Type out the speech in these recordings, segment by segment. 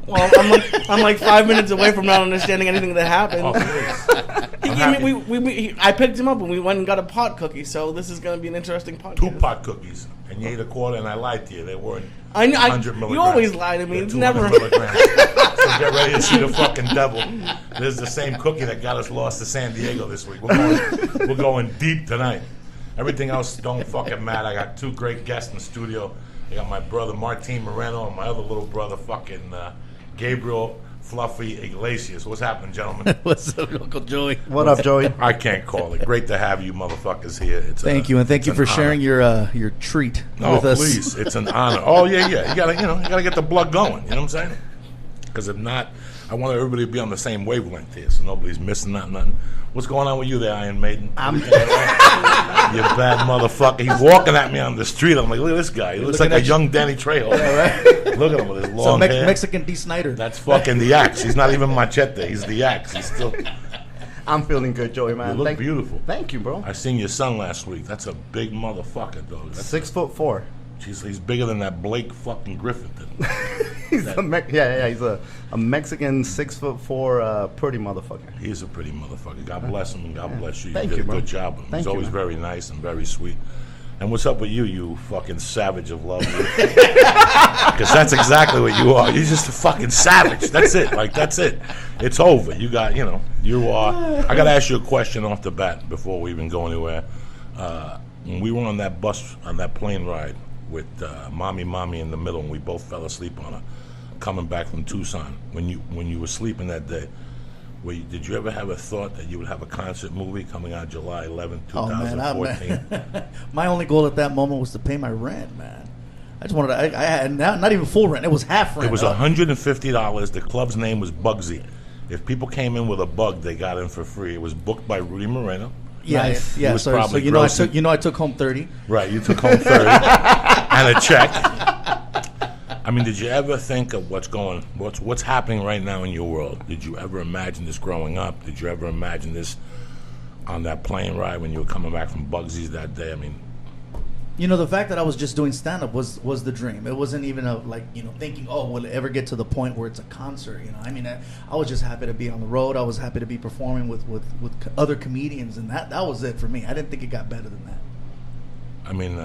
Well, I'm like 5 minutes away from not understanding anything that happened. Oh, please. I picked him up and we went and got a pot cookie. So this is going to be an interesting podcast. 2 pot cookies, and you ate a quarter, and I lied to you. They weren't 100 milligrams. You always lie to me. It's never. Milligrams. So get ready to see the fucking devil. This is the same cookie that got us lost to San Diego this week. We're going deep tonight. Everything else don't fucking matter. I got 2 great guests in the studio. I got my brother Martin Moreno and my other little brother fucking Gabriel Fluffy Iglesias. What's happening, gentlemen? What's up, Uncle Joey? What up, Joey? I can't call it. Great to have you motherfuckers here. Thank you, and thank you for sharing your treat with us. Please, it's an honor. Oh yeah. You gotta get the blood going. You know what I'm saying? Because if not, I want everybody to be on the same wavelength here, so nobody's missing nothing. What's going on with you there, Iron Maiden? You bad motherfucker. He's walking at me on the street. I'm like, look at this guy. He looks like a young Danny Trejo. Yeah, right? Look at him with his long hair. Mexican D. Snyder. That's fucking the axe. He's not even machete. He's the axe. He's still. I'm feeling good, Joey, man. You look beautiful. Thank you, bro. I seen your son last week. That's a big motherfucker, dog. That's 6'4". He's bigger than that Blake fucking Griffin. He's a Mexican 6'4", pretty motherfucker. He's a pretty motherfucker. God bless him and God bless you. Thank you did you, a bro. good job with him. Thank He's you, always man. very nice and very sweet. And what's up with you fucking savage of love? Because that's exactly what you are. You're just a fucking savage. That's it. Like, that's it. It's over. You got, you are. I got to ask you a question off the bat before we even go anywhere. When we were on that bus, on that plane ride with mommy in the middle, and we both fell asleep on her, coming back from Tucson, when you were sleeping that day, did you ever have a thought that you would have a concert movie coming out July 11, 2014? My only goal at that moment was to pay my rent, man. I just wanted to, I had not even full rent. It was half rent. It was $150. The club's name was Bugsy. If people came in with a bug, they got in for free. It was booked by Rudy Moreno. Yes, yeah. So I took home 30. Right, you took home 30 and a check. I mean, did you ever think of what's happening right now in your world? Did you ever imagine this growing up? Did you ever imagine this on that plane ride when you were coming back from Bugsy's that day? I mean, the fact that I was just doing stand-up was the dream. It wasn't even thinking, oh, will it ever get to the point where it's a concert? I mean, I was just happy to be on the road. I was happy to be performing with other comedians, and that was it for me. I didn't think it got better than that. I mean,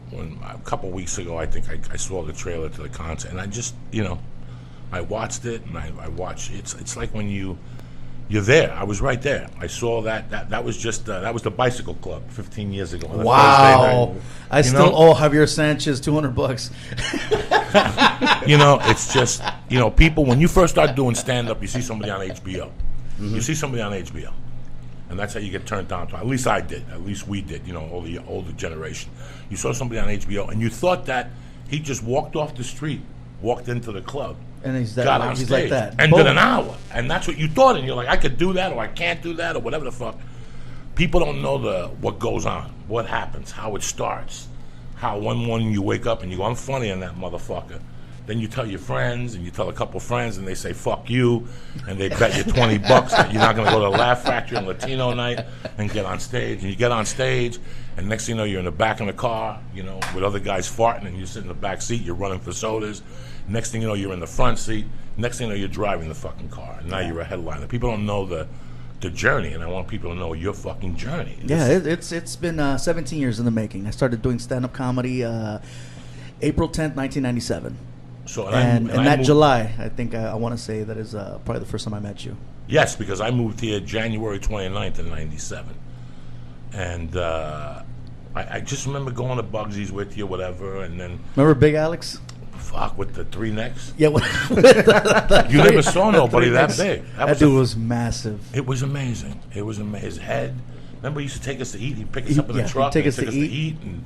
when a couple of weeks ago, I think I saw the trailer to the concert, and I just, I watched it, and I watched. It's like when you're there. I was right there. I saw that was just that was the Bicycle Club 15 years ago. Wow! I still owe Javier Sanchez $200. It's just people. When you first start doing stand up, you see somebody on HBO. Mm-hmm. You see somebody on HBO. And that's how you get turned on to. At least I did. At least we did. All the older generation. You saw somebody on HBO, and you thought that he just walked off the street, walked into the club, and got on stage, like that, and did an hour. And that's what you thought. And you're like, I could do that, or I can't do that, or whatever the fuck. People don't know what goes on, what happens, how it starts, how one morning you wake up and you go, I'm funny in that motherfucker. Then you tell your friends, and you tell a couple friends, and they say, fuck you, and they bet you $20 that you're not going to go to the Laugh Factory on Latino night and get on stage. And you get on stage, and next thing you know, you're in the back of the car, with other guys farting, and you sit in the back seat, you're running for sodas. Next thing you know, you're in the front seat. Next thing you know, you're driving the fucking car, and now you're a headliner. People don't know the journey, and I want people to know your fucking journey. It's been 17 years in the making. I started doing stand-up comedy April 10th, 1997. So July, I think I want to say that is probably the first time I met you. Yes, because I moved here January 29th of 97. And I just remember going to Bugsy's with you, whatever, and then... Remember Big Alex? Fuck, with the 3 necks? Yeah. You never saw nobody that big. That dude was massive. It was amazing. His head... Remember, he used to take us to eat? He'd pick us up in the truck take and us to eat. And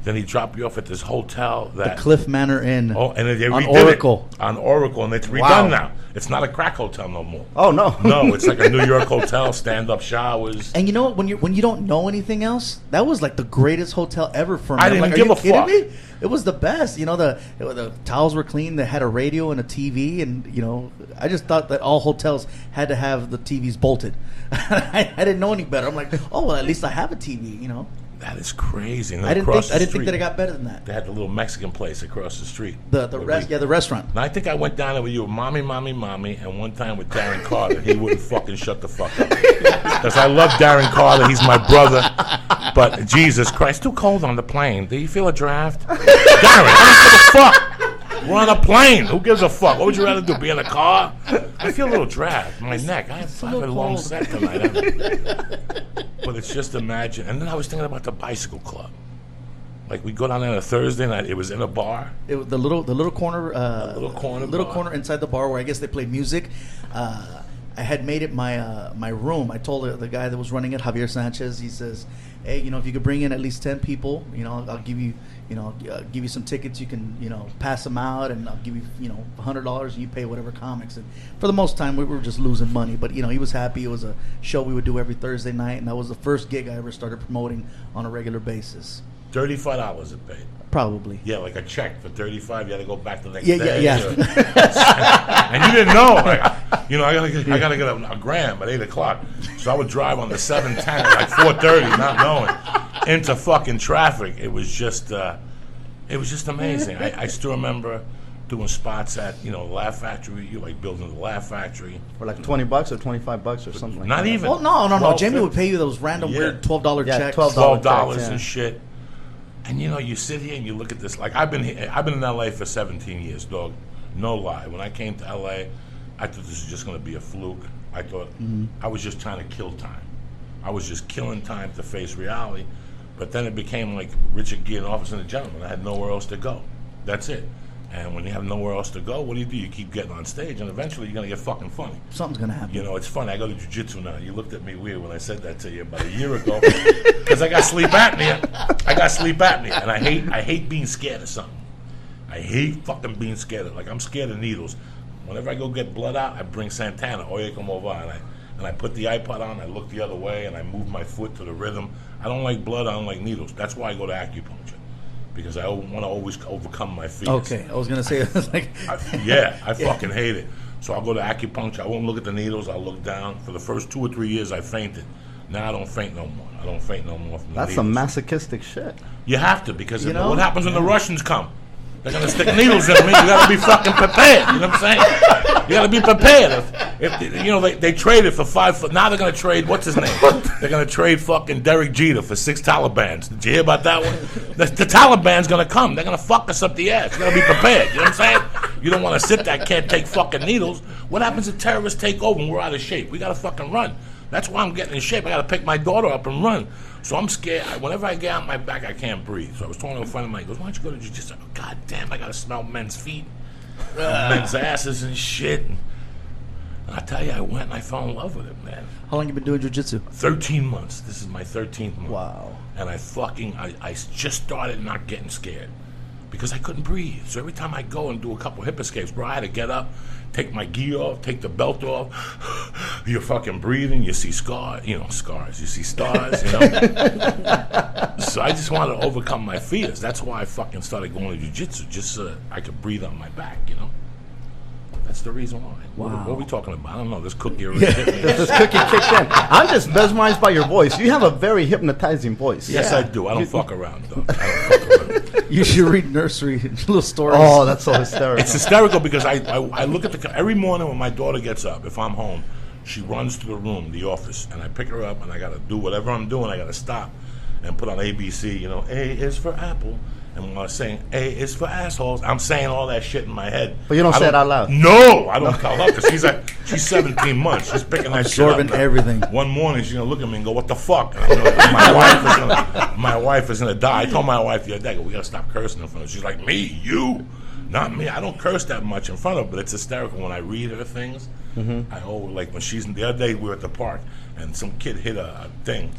then he'd drop you off at this hotel. The Cliff Manor Inn. Oh, and they on redid Oracle. It on Oracle, and it's redone now. It's not a crack hotel no more. Oh, no. No, it's like a New York hotel, stand-up showers. And you know what? When you don't know anything else, that was like the greatest hotel ever for me. I didn't give a fuck. Me? It was the best. The towels were clean. They had a radio and a TV, and I just thought that all hotels had to have the TVs bolted. I didn't know any better. I'm like, oh well, at least I have a TV. That is crazy. And then I didn't across think the street, that it got better than that. They had the little Mexican place across the street. The restaurant. And I think I went down there with you, mommy, and one time with Darren Carter. He wouldn't fucking shut the fuck up. Because I love Darren Carter. He's my brother. But Jesus Christ, too cold on the plane. Do you feel a draft? Darren, I don't give a fuck. We're on a plane. Who gives a fuck? What would you rather do? Be in a car? I feel a little draft. My neck. I have a long set tonight. But it's just imagine. And then I was thinking about the bicycle club. Like we go down there on a Thursday night. It was in a bar. The little corner. Little corner inside the bar where I guess they played music. I had made it my room. I told the guy that was running it, Javier Sanchez. He says, "Hey, if you could bring in at least 10 people, I'll give you, give you some tickets. You can, pass them out, and I'll give you, $100, and you pay whatever comics." And for the most time, we were just losing money. But he was happy. It was a show we would do every Thursday night, and that was the first gig I ever started promoting on a regular basis. $35 it paid. Probably. Yeah, like a check for $35. You had to go back the next day. Yeah. And you didn't know, like, I gotta get a gram at 8:00. So I would drive on the 710 at like 4:30, not knowing, into fucking traffic. It was just amazing. I still remember doing spots at Laugh Factory. You like building the Laugh Factory For like $20 or $25 or something like Not that. even. Well, no. 12, Jamie would pay you those random weird $12 Yeah, checks. $12 $12 and shit. And you sit here and you look at this. Like I've been in LA for 17 years, dog. No lie. When I came to LA, I thought this was just going to be a fluke. I thought I was just trying to kill time. I was just killing time to face reality. But then it became like Richard Gere in Office and the Gentleman. I had nowhere else to go. That's it. And when you have nowhere else to go, what do? You keep getting on stage, and eventually you're going to get fucking funny. Something's going to happen. It's funny. I go to jiu-jitsu now. You looked at me weird when I said that to you about a year ago. Because I got sleep apnea. And I hate being scared of something. I hate fucking being scared of. Like, I'm scared of needles. Whenever I go get blood out, I bring Santana, Oye Como Va, and I put the iPod on, I look the other way, and I move my foot to the rhythm. I don't like blood. I don't like needles. That's why I go to acupuncture. Because I want to always overcome my fears. Okay, I was gonna say I fucking hate it. So I'll go to acupuncture. I won't look at the needles. I'll look down. For the first 2 or 3 years, I fainted. Now I don't faint no more. From the That's needles. some masochistic shit. You have to, because what happens when the Russians come? They're gonna stick needles in me. You gotta be fucking prepared. You know what I'm saying? You gotta be prepared. If they traded for 5 foot. Now they're gonna trade. What's his name? They're gonna trade fucking Derek Jeter for 6 Talibans. Did you hear about that one? The Taliban's gonna come. They're gonna fuck us up the ass. You gotta be prepared. You know what I'm saying? You don't want to sit there. Can't take fucking needles. What happens if terrorists take over and we're out of shape? We gotta fucking run. That's why I'm getting in shape. I gotta pick my daughter up and run. So I'm scared. Whenever I get on my back, I can't breathe. So I was talking to a friend of mine. He goes, "Why don't you go to jiu-jitsu?" I go, "God damn, I gotta smell men's feet, men's asses and shit." And I tell you, I went and I fell in love with it, man. How long you been doing jiu-jitsu? 13 months. This is my 13th month. Wow. And I just started not getting scared because I couldn't breathe. So every time I go and do a couple hip escapes, bro, I had to get up, take my gi off, take the belt off. You're fucking breathing. You see scars. You see stars. So I just wanted to overcome my fears. That's why I fucking started going to jiu-jitsu, just so I could breathe on my back. That's the reason why. Wow. What are we talking about? I don't know. This cookie already hit me. This cookie kicked in. I'm just mesmerized by your voice. You have a very hypnotizing voice. Yes, I do. I don't fuck around, though. I don't fuck around. You should read nursery little stories. Oh, that's so hysterical. It's hysterical because I look at every morning when my daughter gets up, if I'm home, she runs to the room, the office, and I pick her up and I got to do whatever I'm doing. I got to stop and put on ABC, A is for apple. And when I was saying A is for assholes, I'm saying all that shit in my head. But you don't say it out loud. No, I don't tell her because she's 17 months. She's picking that shit up. Absorbing everything. One morning she's gonna look at me and go, "What the fuck?" And my wife is gonna die. I told my wife the other day, "We gotta stop cursing in front of her." She's like, "Me, you, not me." I don't curse that much in front of her, but it's hysterical when I read her things. Mm-hmm. I always like when she's the other day we were at the park and some kid hit a thing.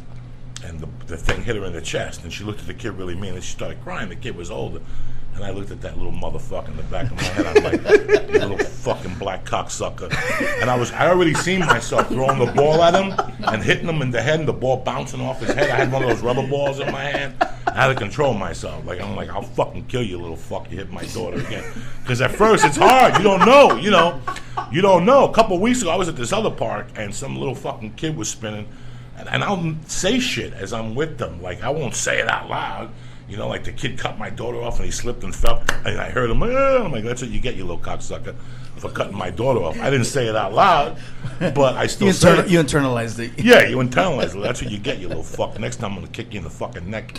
And the thing hit her in the chest, and she looked at the kid really mean, and she started crying. The kid was older, and I looked at that little motherfucker in the back of my head. I'm like, "You little fucking black cocksucker!" And I already seen myself throwing the ball at him and hitting him in the head, and the ball bouncing off his head. I had one of those rubber balls in my hand. I had to control myself. I'm like, "I'll fucking kill you, little fuck! You hit my daughter again." Because at first it's hard. You don't know. You don't know. A couple of weeks ago, I was at this other park, and some little fucking kid was spinning. And I'll say shit as I'm with them. Like, I won't say it out loud. You know, like the kid cut my daughter off and he slipped and fell. And I heard him, I'm like, that's what you get, you little cocksucker, for cutting my daughter off. I didn't say it out loud, but I still said it. You internalized it. Yeah, you internalized it. That's what you get, you little fuck. Next time I'm going to kick you in the fucking neck.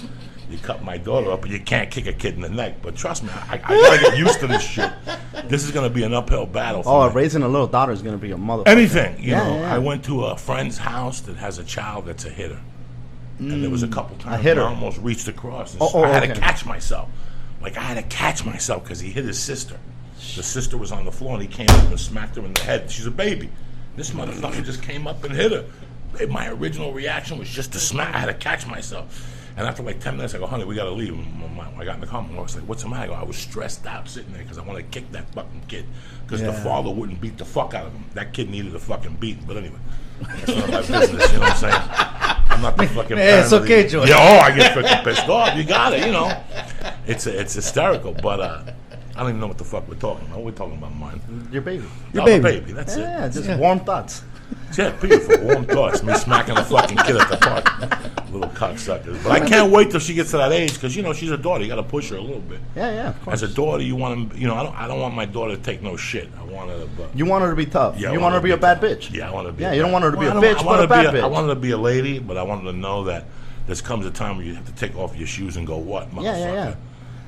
You cut my daughter up, but you can't kick a kid in the neck. But trust me, I got to get used to this shit. This is going to be an uphill battle for me. Raising a little daughter is going to be a motherfucker. Anything, you know. Yeah. I went to a friend's house that has a child that's a hitter. And there was a couple times where I almost reached across. And I had to catch myself. Like, I had to catch myself because he hit his sister. The sister was on the floor, and he came up and smacked her in the head. She's a baby. This motherfucker just came up and hit her. My original reaction was just to smack. I had to catch myself. And after like 10 minutes, I go, honey, we got to leave. I got in the car. I was like, what's the matter? I was stressed out sitting there because I wanted to kick that fucking kid. Because the father wouldn't beat the fuck out of him. That kid needed a fucking beating. But anyway, that's none of my business. You know what I'm saying? I'm not the fucking parent. It's okay, Joey. Yeah, I get freaking pissed off. You got it, you know. It's hysterical. But I don't even know what the fuck we're talking about. We're talking about mine. Your baby. Your baby. Baby. That's it. Yeah, just warm thoughts. Yeah, beautiful, warm thoughts. Me smacking a fucking kid at the park. Little cocksuckers. But I can't wait till she gets to that age because, you know, she's a daughter. You got to push her a little bit. Yeah, of course. As a daughter, you want to, you know, I don't want my daughter to take no shit. I want her to. You want her to be tough. Yeah, you want her to be a bad bitch. Yeah, I want her to be. Yeah, you don't want her to be a bitch, but a bad bitch. I want her to be a lady, but I want her to know that there comes a time where you have to take off your shoes and go, what, motherfucker? Yeah.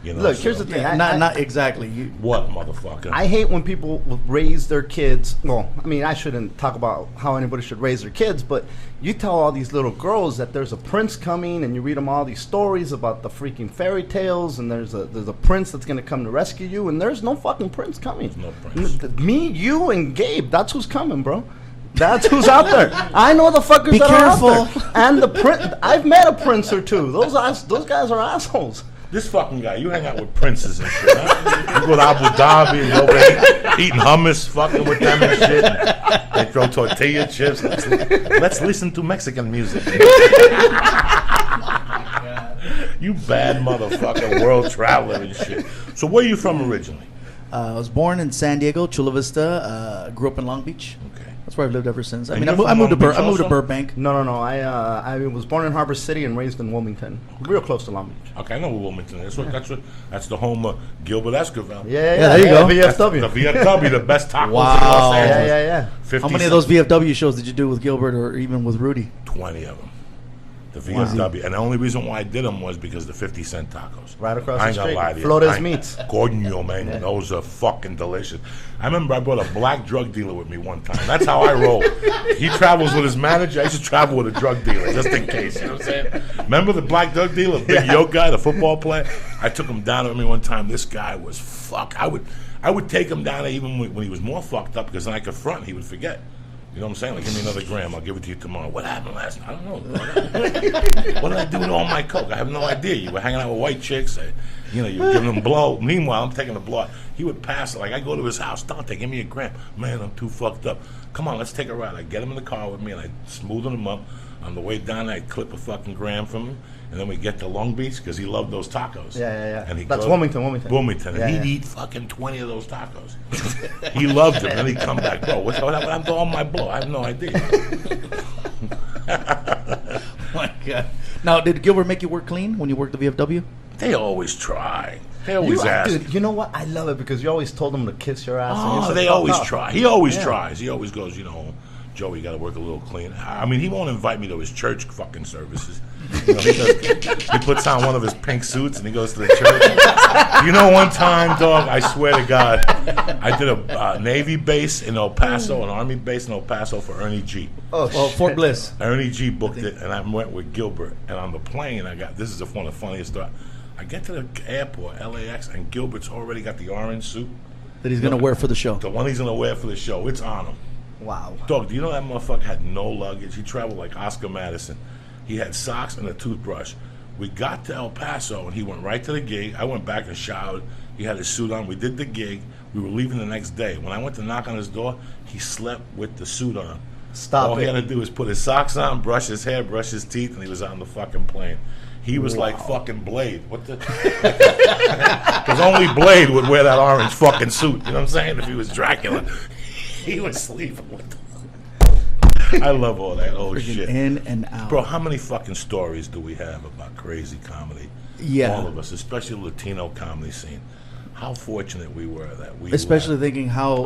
You know, look, here's the thing. Not exactly. What, motherfucker? I hate when people raise their kids. Well, I mean, I shouldn't talk about how anybody should raise their kids, but you tell all these little girls that there's a prince coming, and you read them all these stories about the freaking fairy tales, and there's a prince that's going to come to rescue you, and there's no fucking prince coming. There's no prince. Me, you, and Gabe, that's who's coming, bro. That's who's out there. I know the fuckers Be that careful. are out there. And the prince, I've met a prince or two. Those guys are assholes. This fucking guy, you hang out with princes and shit, huh? You go to Abu Dhabi and go over eating hummus, fucking with them and shit. They throw tortilla chips. Let's listen to Mexican music. You bad motherfucker, world traveler and shit. So where are you from originally? I was born in San Diego, Chula Vista. Grew up in Long Beach. Okay. That's where I've lived ever since. I And mean, you're I moved to from Long Beach also? Burbank. No. I was born in Harbor City and raised in Wilmington, real close to Long Beach. Okay, I know where Wilmington is. That's the home of Gilbert Escobar. Yeah, there you go. VFW. The VFW, the best tacos Wow. in Los Angeles. Yeah. 50 How many of those VFW shows did you do with Gilbert or even with Rudy? 20 of them. The VFW. And the only reason why I did them was because of the 50-cent tacos. Right across I the ain't gonna street. lie to you. Flores Meats. Coño, man. Those are fucking delicious. I remember I brought a black drug dealer with me one time. That's how I roll. He travels with his manager. I used to travel with a drug dealer, just in case. You know what I'm saying? Remember the black drug dealer, the big yoke guy, the football player? I took him down with me one time. This guy was fuck. I would take him down there even when he was more fucked up because then I could front and he would forget. You know what I'm saying? Like, give me another gram. I'll give it to you tomorrow. What happened last night? I don't know. What did I do with all my coke? I have no idea. You were hanging out with white chicks. You were giving them blow. Meanwhile, I'm taking the blow. He would pass it. Like, I go to his house. Dante, give me a gram. Man, I'm too fucked up. Come on, let's take a ride. I get him in the car with me, and I smoothen him up. On the way down, I'd clip a fucking gram from him. And then we get to Long Beach because he loved those tacos. Yeah. And That's Wilmington. Wilmington. And he'd eat fucking 20 of those tacos. He loved them. And then he'd come back, bro, what happened to all my blow? I have no idea. My God. Now, did Gilbert make you work clean when you worked the VFW? They always try. They always ask. Dude, you know what? I love it because you always told them to kiss your ass. Oh, they always try. He always tries. He always goes, Joey, you got to work a little clean. I mean, he won't invite me to his church fucking services. He puts on one of his pink suits and he goes to the church. One time, dog, I swear to God, I did a Navy base in El Paso, an Army base in El Paso for Ernie G. Oh, Fort Bliss. Ernie G booked it, and I went with Gilbert. And on the plane, this is one of the funniest stories. I get to the airport, LAX, and Gilbert's already got the orange suit. That he's going to wear for the show. The one he's going to wear for the show. It's on him. Wow. Dog, do you know that motherfucker had no luggage? He traveled like Oscar Madison. He had socks and a toothbrush. We got to El Paso, and he went right to the gig. I went back and showered. He had his suit on. We did the gig. We were leaving the next day. When I went to knock on his door, he slept with the suit on. All he had to do was put his socks on, brush his hair, brush his teeth, and he was on the fucking plane. He was like fucking Blade. What the? Because only Blade would wear that orange fucking suit. You know what I'm saying? If he was Dracula. He was sleeping with them. I love all that old Freaking shit. in and out. Bro, how many fucking stories do we have about crazy comedy? Yeah. All of us, especially the Latino comedy scene. How fortunate we were that we Especially were. thinking how,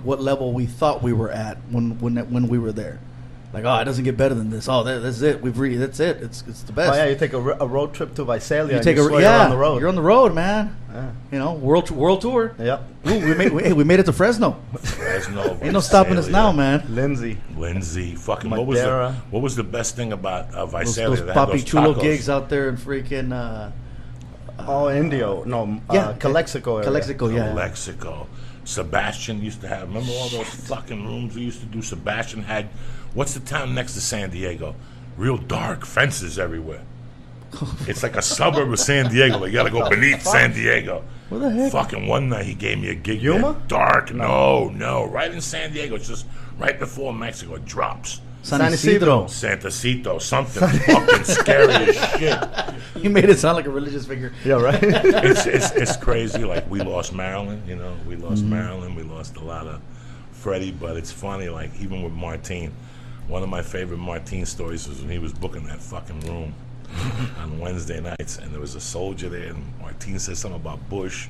what level we thought we were at when we were there. Like, oh, it doesn't get better than this. Oh, that's it. That's it. It's the best. Oh yeah, you take a road trip to Visalia. You take and you're on the road. You're on the road, man. Yeah. World tour. Yep. Ooh, we made it to Fresno. Fresno, Ain't no stopping us now, man. Lindsay. Fucking Madeira. what was the best thing about Visalia? Those They had Papi those Chulo tacos. gigs out there in freaking. Indio. No, Yeah. Calexico area. Calexico, yeah. Calexico. Sebastian used to have. Remember all those fucking rooms we used to do? Sebastian had. What's the town next to San Diego? Real dark fences everywhere. It's like a suburb of San Diego. You gotta go beneath San Diego. What the heck? Fucking one night he gave me a gig. Yuma? there. Dark. No. Right in San Diego. It's just right before Mexico. It drops. San San Isidro. Santacito. Something fucking scary as shit. You made it sound like a religious figure. Yeah, right. It's crazy. Like we lost Marilyn. We lost Marilyn. We lost a lot of Freddie. But it's funny. Like even with Martine, one of my favorite Martine stories was when he was booking that fucking room on Wednesday nights, and there was a soldier there, and Martine said something about Bush,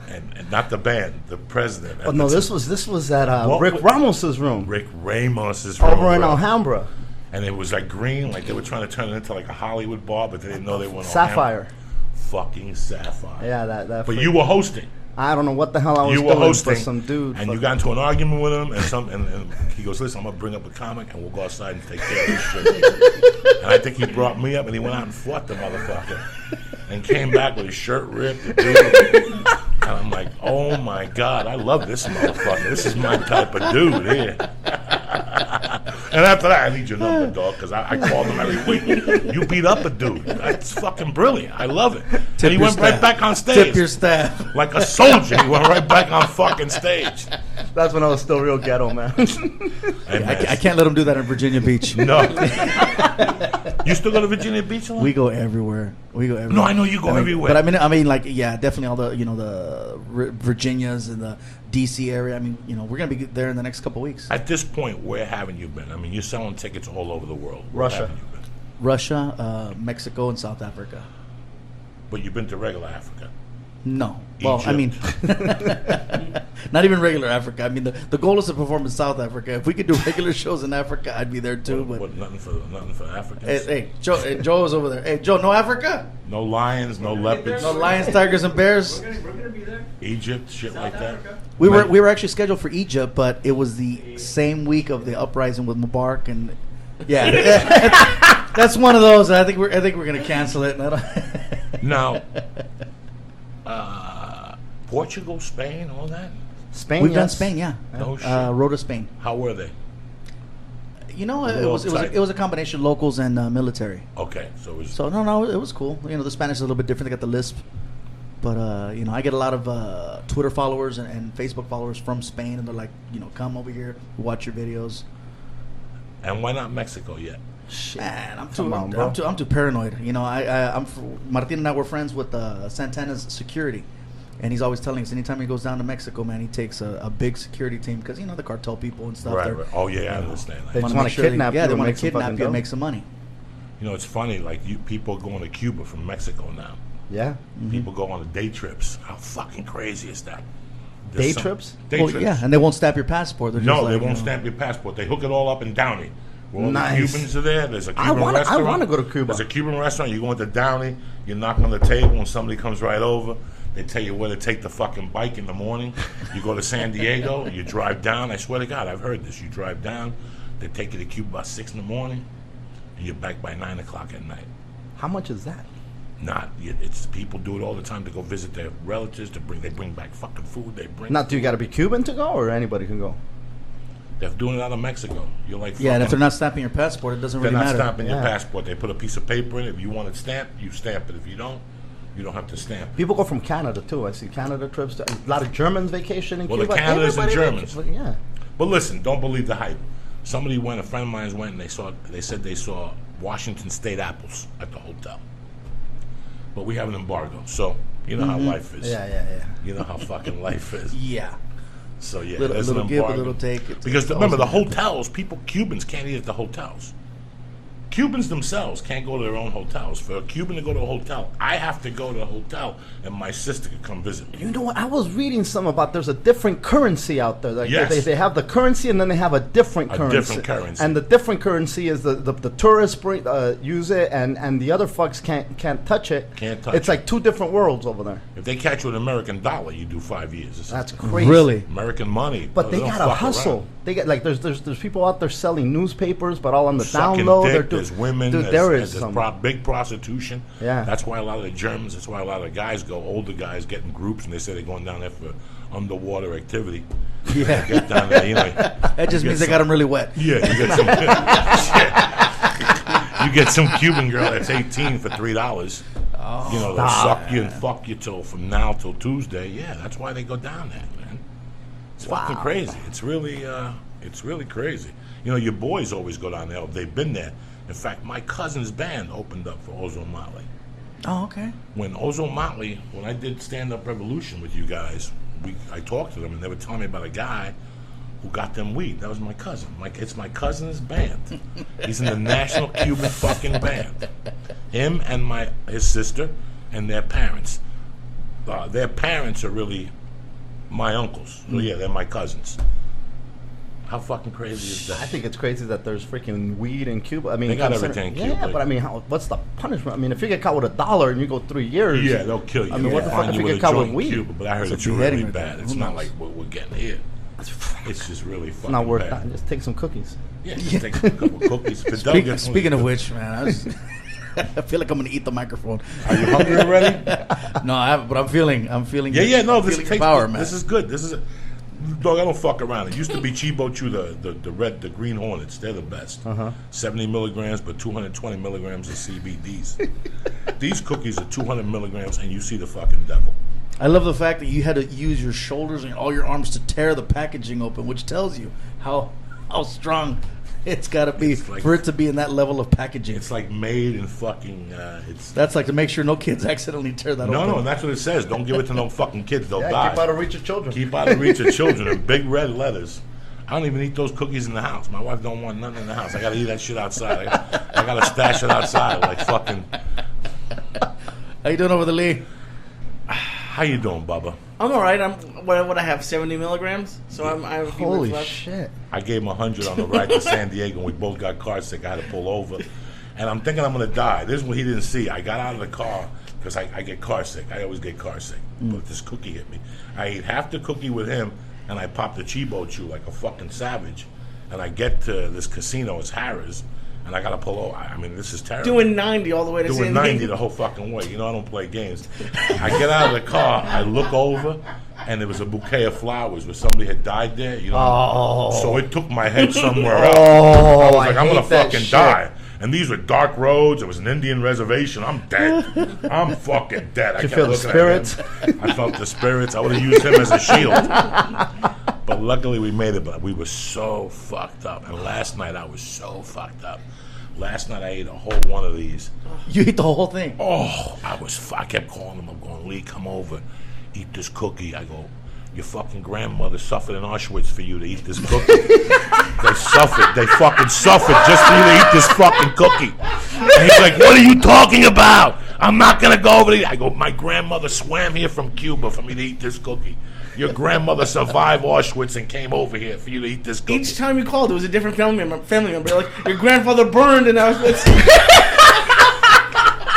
and not the band, the president. Oh no, this was at Rick Ramos's room. Rick Ramos's room. Over in bro. Alhambra. And it was like green, like they were trying to turn it into like a Hollywood bar, but they didn't know they were Sapphire. Fucking Sapphire. Yeah, that. But you were hosting. I don't know what the hell I was You were doing, hosting, but some dude. and you got into an argument with him, and he goes, "Listen, I'm gonna bring up a comic, and we'll go outside and take care of this shit." And I think he brought me up, and he went out and fought the motherfucker, and came back with his shirt ripped. The dude. And I'm like, "Oh my god, I love this motherfucker. This is my type of dude here." And after that, I need your number, dog, because I called him every week. You beat up a dude. That's fucking brilliant. I love it. And he went right back on stage. Tip your staff. Like a soldier, he went right back on fucking stage. That's when I was still real ghetto, man. And I can't let them do that in Virginia Beach. No. You still go to Virginia Beach a lot? We go everywhere. No, I know you go everywhere. But I mean, like, yeah, definitely all the, the Virginias and the DC area. I mean, we're gonna be there in the next couple weeks. At this point, where haven't you been? I mean, you're selling tickets all over the world. Where Russia. haven't you been? Russia, Mexico, and South Africa. But you've been to regular Africa. No. Well, I mean, Egypt. not even regular Africa. I mean, the goal is to perform in South Africa. If we could do regular shows in Africa, I'd be there too. But nothing for Africans. hey, Joe was over there. Hey, Joe, no Africa? No lions, no leopards. No lions, tigers, and bears? We're gonna be there. Egypt, shit South like that. Africa. We were actually scheduled for Egypt, but it was the same week of the uprising with Mubarak, and yeah, that's one of those. I think we're gonna cancel it. Now, Portugal, Spain, all that. Spain. We've done yes. Spain, yeah. No shit. Road to Spain. How were they? It was a combination locals and military. Okay, so it was. So no, it was cool. The Spanish is a little bit different. They got the lisp, but I get a lot of Twitter followers and Facebook followers from Spain, and they're like, come over here, watch your videos. And why not Mexico yet? Man, I'm Come on, bro. too paranoid. Martin and I were friends with Santana's security, and he's always telling us anytime he goes down to Mexico, man, he takes a big security team because the cartel people and stuff. Right. Oh yeah, I understand. They That. just want to kidnap you. Yeah, they and want make to some kidnap fucking you and dough. make some money. It's funny. Like people are going to Cuba from Mexico now. Yeah. People go on day trips. How fucking crazy is that? Day trips? Day Well, trips. yeah, and they won't stamp your passport. They're No, just they like, won't stamp your passport. They hook it all up in Downey. Where all Nice. the Cubans are there. There's a I Cuban wanna- I restaurant. wanna go to Cuba. There's a Cuban restaurant. You go into Downey. You knock on the table, and somebody comes right over. They tell you where to take the fucking bike in the morning. You go to San Diego. You drive down. I swear to God, I've heard this. You drive down. They take you to Cuba about 6 in the morning, and you're back by 9 o'clock at night. How much is that? It's people do it all the time to go visit their relatives. They bring back fucking food. They bring. Not do you got to be Cuban to go, or anybody can go? They're doing it out of Mexico. You're like yeah, and if fucking- they're not stamping your passport, it doesn't They're really not matter. stamping your Yeah. passport. They put a piece of paper in it. If you want it stamped, you stamp it. If you don't have to stamp it. People go from Canada too. I see Canada trips. A lot of Germans vacation in Well, the Cuba. Canadas and Everybody Germans. Yeah. But listen, don't believe the hype. Somebody went, a friend of mine went, and they said they saw Washington State apples at the hotel. But we have an embargo, so you know how life is. Yeah. You know how fucking life is. Yeah. So yeah, little, there's little an give, a embargo. little take. Because remember, the hotels, Cubans can't eat at the hotels. Cubans themselves can't go to their own hotels. For a Cuban to go to a hotel, I have to go to a hotel, and my sister could come visit me. You know what? I was reading some about there's a different currency out there. Like Yes. they have the currency, and then they have a different currency. different currency. And the different currency is the tourists use it, and the other fucks can't touch it. Can't touch It's it. like two different worlds over there. If they catch you with an American dollar, you do 5 years. That's crazy. Really? American money. But they don't gotta fuck hustle. around. They get like there's people out there selling newspapers, but all on the down Sucking low. dick, there's women, Dude, there's there is some. big prostitution. Yeah. That's why a lot of the Germans, that's why a lot of the guys go, older guys get in groups, and they say they're going down there for underwater activity. Yeah. Get down there, you know. That just you means get they got them really wet. Yeah, you get some. You get some Cuban girl that's 18 for $3. You know, they'll suck you and fuck you till from now till Tuesday. Yeah, that's why they go down there, man. It's fucking crazy. It's really crazy. You know, your boys always go down there. They've been there. In fact, my cousin's band opened up for Ozone Motley. Oh, okay. When Ozone Motley, when I did Stand Up Revolution with you guys, I talked to them, and they were telling me about a guy who got them weed. That was my cousin. It's my cousin's band. He's in the National Cuban fucking Band. Him and his sister and their parents. Their parents are really my uncles. So yeah, they're my cousins. How fucking crazy is that? I think it's crazy that there's freaking weed in Cuba. I mean, They got consider- everything in Cuba. Yeah, but I mean, what's the punishment? I mean, if you get caught with $1 and you go 3 years, Yeah, they'll kill you. I mean, what the They'll fuck find if you with get a caught with joint in weed? Cuba, but I heard It's a it's beheading really right bad. there. It's Who not knows? like what we're getting here. It's just really fucking It's not worth bad. that. Just take some cookies. Yeah, just take a couple cookies. Fidel gets one Speaking of these- which, man, I feel like I'm gonna eat the microphone. Are you hungry already? No, I haven't, but I'm feeling. Yeah. No, this feeling takes power, man. This is good. This is dog. I don't fuck around. It used to be Chibo Chew, the Green Hornets. They're the best. 70 milligrams, but 220 milligrams of CBDs. These cookies are 200 milligrams, and you see the fucking devil. I love the fact that you had to use your shoulders and all your arms to tear the packaging open, which tells you how strong it's got to be It's like- for it to be in that level of packaging. It's like made in fucking. That's like to make sure no kids accidentally tear that open. No, and that's what it says. Don't give it to no fucking kids. They'll Yeah, die. keep out of reach of children. Keep out of reach of children in big red letters. I don't even eat those cookies in the house. My wife don't want nothing in the house. I gotta eat that shit outside. I gotta stash it outside like fucking. How you doing over the Lee? How you doing, Bubba? I'm all right. What I have 70 milligrams, so I have a few Holy minutes left. shit. I gave him 100 on the ride to San Diego, and we both got car sick. I had to pull over, and I'm thinking I'm gonna die. This is what he didn't see. I got out of the car because I get car sick. I always get car sick, but this cookie hit me. I ate half the cookie with him, and I popped a Chibo Chew like a fucking savage. And I get to this casino, it's Harrah's, and I gotta pull over. I mean, this is terrible. Doing 90 all the way to Doing San 90 Diego. the whole fucking way. You know, I don't play games. I get out of the car, I look over, and there was a bouquet of flowers where somebody had died there. You know, Oh. so it took my head somewhere else. I Oh, was like, I'm gonna hate that fucking shit. die. And these were dark roads. It was an Indian reservation. I'm dead. I'm fucking dead. I you kept feel the looking at spirits? him. I felt the spirits. I would have used him as a shield. But luckily we made it. But we were so fucked up. And last night I was so fucked up. Last night I ate a whole one of these. You ate the whole thing. Oh, I kept calling him. I'm going, Lee, come over, eat this cookie. I go, your fucking grandmother suffered in Auschwitz for you to eat this cookie. They fucking suffered just for you to eat this fucking cookie. And he's like, what are you talking about? I'm not gonna go over there. I go, my grandmother swam here from Cuba for me to eat this cookie. Your grandmother survived Auschwitz and came over here for you to eat this cookie. Each time you called, it was a different family member. Like, your grandfather burned, and I was.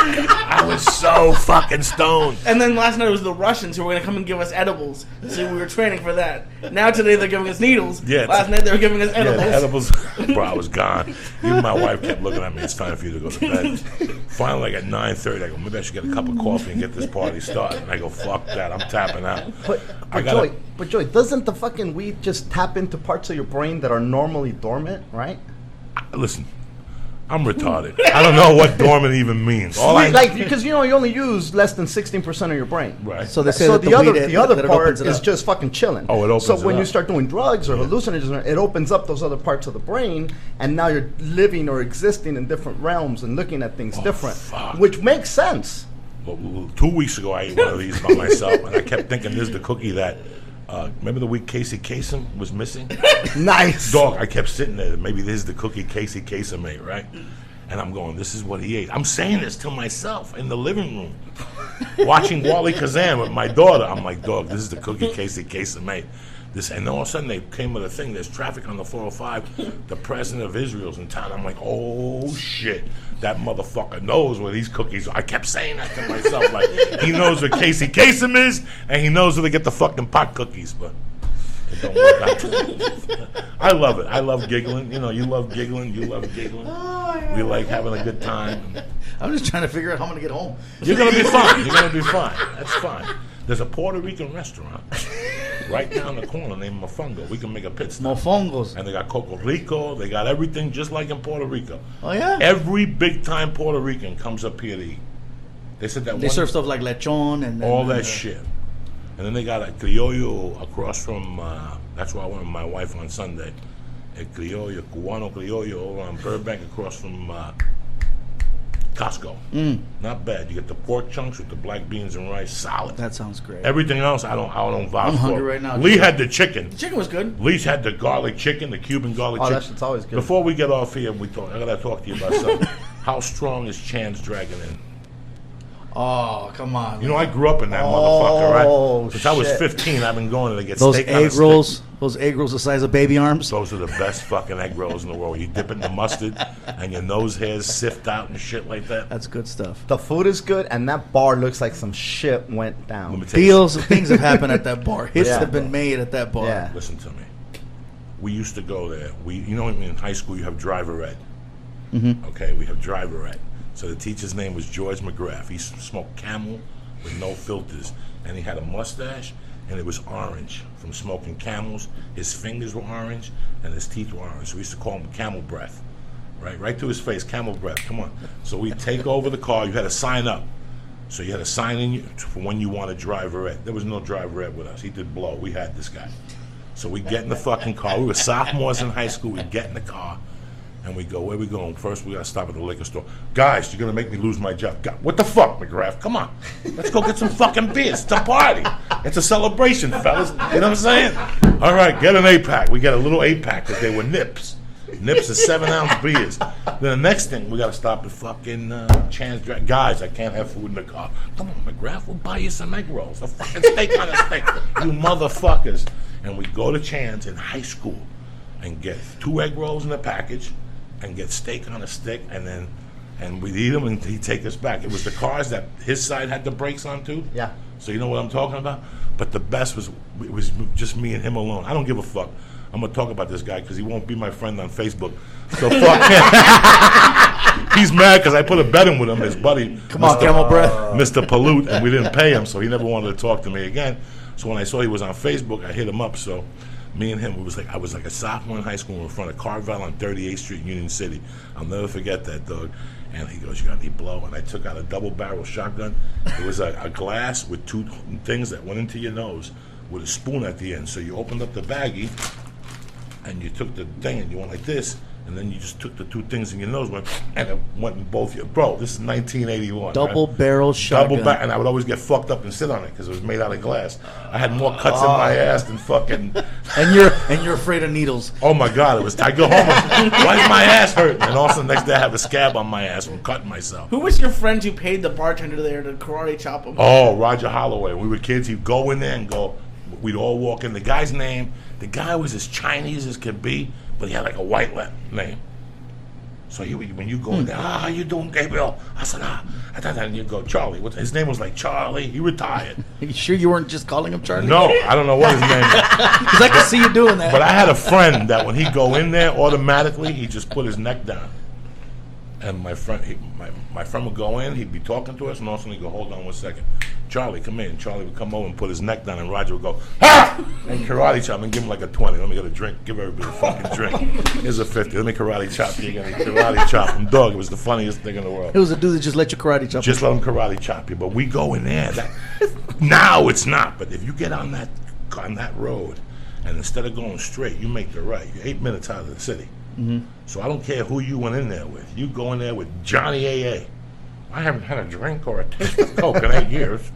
I was so fucking stoned. And then last night it was the Russians who were going to come and give us edibles. So we were training for that. Now today they're giving us needles. Yeah, Last night they were giving us edibles. Yeah, the edibles. Bro, I was gone. Even my wife kept looking at me. It's time for you to go to bed. Finally, like at 9:30, I go, maybe I should get a cup of coffee and get this party started. And I go, fuck that. I'm tapping out. But Joy, doesn't the fucking weed just tap into parts of your brain that are normally dormant, right? Listen, I'm retarded. I don't know what dormant even means. Because you only use less than 16% of your brain. Right. So they say So that the other weed, part that it opens it is up. just fucking chilling. Oh, it opens So it when you up. start doing drugs or hallucinogens, it opens up those other parts of the brain, and now you're living or existing in different realms and looking at things different, fuck. which makes sense. Well, 2 weeks ago, I ate one of these by myself, and I kept thinking this is the cookie that Remember the week Casey Kasem was missing? Nice. Dog, I kept sitting there. Maybe this is the cookie Casey Kasem ate, right? And I'm going, this is what he ate. I'm saying this to myself in the living room, watching Wally Kazan with my daughter. I'm like, dog, this is the cookie Casey Kasem ate. This, and all of a sudden they came with a thing. There's traffic on the 405. The president of Israel's in town. I'm like, oh shit, that motherfucker knows where these cookies are. I kept saying that to myself, like he knows where Casey Kasem is, and he knows where to get the fucking pot cookies. But it don't work out. I love it. I love giggling. You know, you love giggling. You love giggling. We like having a good time. I'm just trying to figure out how I'm gonna get home. You're gonna be fine. You're gonna be fine. That's fine. There's a Puerto Rican restaurant right down the corner named Mofongo. We can make a pit stop. Mofongos. And they got Coco Rico. They got everything just like in Puerto Rico. Oh yeah. Every big time Puerto Rican comes up here to eat. They said that They serve stuff like lechon and all that shit. And then they got a criollo across from. That's where I went with my wife on Sunday. A criollo, cubano criollo over on Burbank across from Costco. Not bad. You get the pork chunks with the black beans and rice, solid. That sounds great. Everything else, I don't vouch I'm for. hungry right now. Lee had the chicken. The chicken was good. Lee's had the garlic chicken, the Cuban garlic chicken. That shit's always good. Before we get off here, I gotta talk to you about something. How strong is Chan's Dragon Inn? Oh, come on. You know, I grew up in that motherfucker, right? Since I was shit. 15, I've been going to get those steak on a egg stick. rolls, those egg rolls the size of baby arms. Those are the best fucking egg rolls in the world. You dip it in the mustard, and your nose hairs sift out and shit like that. That's good stuff. The food is good, and that bar looks like some shit went down. Let me tell you Deals, things have happened at that bar. Hits Yeah. have been made at that bar. Yeah. Listen to me. We used to go there. You know, in high school you have driver ed. Okay, we have driver ed. So the teacher's name was George McGrath. He smoked Camel with no filters, and he had a mustache, and it was orange from smoking Camels. His fingers were orange, and his teeth were orange. So we used to call him Camel Breath. Right to his face, Camel Breath. Come on. So we take over the car. You had to sign up. So you had to sign in for when you wanted driver ed. There was no driver ed with us. He did blow. We had this guy. So we get in the fucking car. We were sophomores in high school. We get in the car, and we go, where we going? First, we got to stop at the liquor store. Guys, you're going to make me lose my job. God, what the fuck, McGrath? Come on. Let's go get some fucking beers. It's a party. It's a celebration, fellas. You know what I'm saying? All right, get an 8-pack. We got a little 8-pack because they were nips. Nips is 7-ounce beers. Then the next thing, we got to stop at fucking Chan's Dragon. Guys, I can't have food in the car. Come on, McGrath, we'll buy you some egg rolls. A fucking steak on a stick. You motherfuckers. And we go to Chan's in high school and get 2 egg rolls in a package and get steak on a stick, and we'd eat them, and he'd take us back. It was the cars that his side had the brakes on too. Yeah. So you know what I'm talking about? But the best was, it was just me and him alone. I don't give a fuck. I'm going to talk about this guy because he won't be my friend on Facebook. So fuck him. He's mad because I put a bet in with him, his buddy. Come on, Camel Breath. Mr. Pollute, and we didn't pay him, so he never wanted to talk to me again. So when I saw he was on Facebook, I hit him up. So me and him, I was like a sophomore in high school. We were in front of Carvel on 38th Street, Union City. I'll never forget that, dog. And he goes, you got any blow? And I took out a double-barrel shotgun. It was a glass with 2 things that went into your nose with a spoon at the end. So you opened up the baggie, and you took the thing, and you went like this, and then you just took the 2 things in your nose, and it went in both your... Bro, this is 1981. Double-barrel shotgun. And I would always get fucked up and sit on it because it was made out of glass. I had more cuts in my ass than fucking... And you're afraid of needles. Oh my God! It was. I go home. Why is my ass hurting? And also the next day I have a scab on my ass from cutting myself. Who was your friend who paid the bartender there to karate chop him? Oh, Roger Holloway. We were kids. He'd go in there and go. We'd all walk in. The guy's name. The guy was as Chinese as could be, but he had like a white name. So when you go in there, how you doing, Gabriel? I said, and you go, Charlie. His name was like Charlie. He retired. Are you sure you weren't just calling him Charlie? No, I don't know what his name is. Because I can see you doing that. But I had a friend that when he'd go in there, automatically, he'd just put his neck down. And my friend would go in, he'd be talking to us, and all of a sudden he'd go, hold on 1 second. Charlie, come in. Charlie would come over and put his neck down, and Roger would go, ha! And karate chop and give him like a 20. Let me get a drink. Give everybody a fucking drink. Here's a 50. Let me karate chop you again. Karate chop him. Dog, it was the funniest thing in the world. It was a dude that just let you karate chop. Just let him karate chop you. But we go in there. Now it's not. But if you get on that road, and instead of going straight, you make the right, you're 8 minutes out of the city. Mm-hmm. So I don't care who you went in there with. You go in there with Johnny AA. I haven't had a drink or a taste of Coke in 8 years.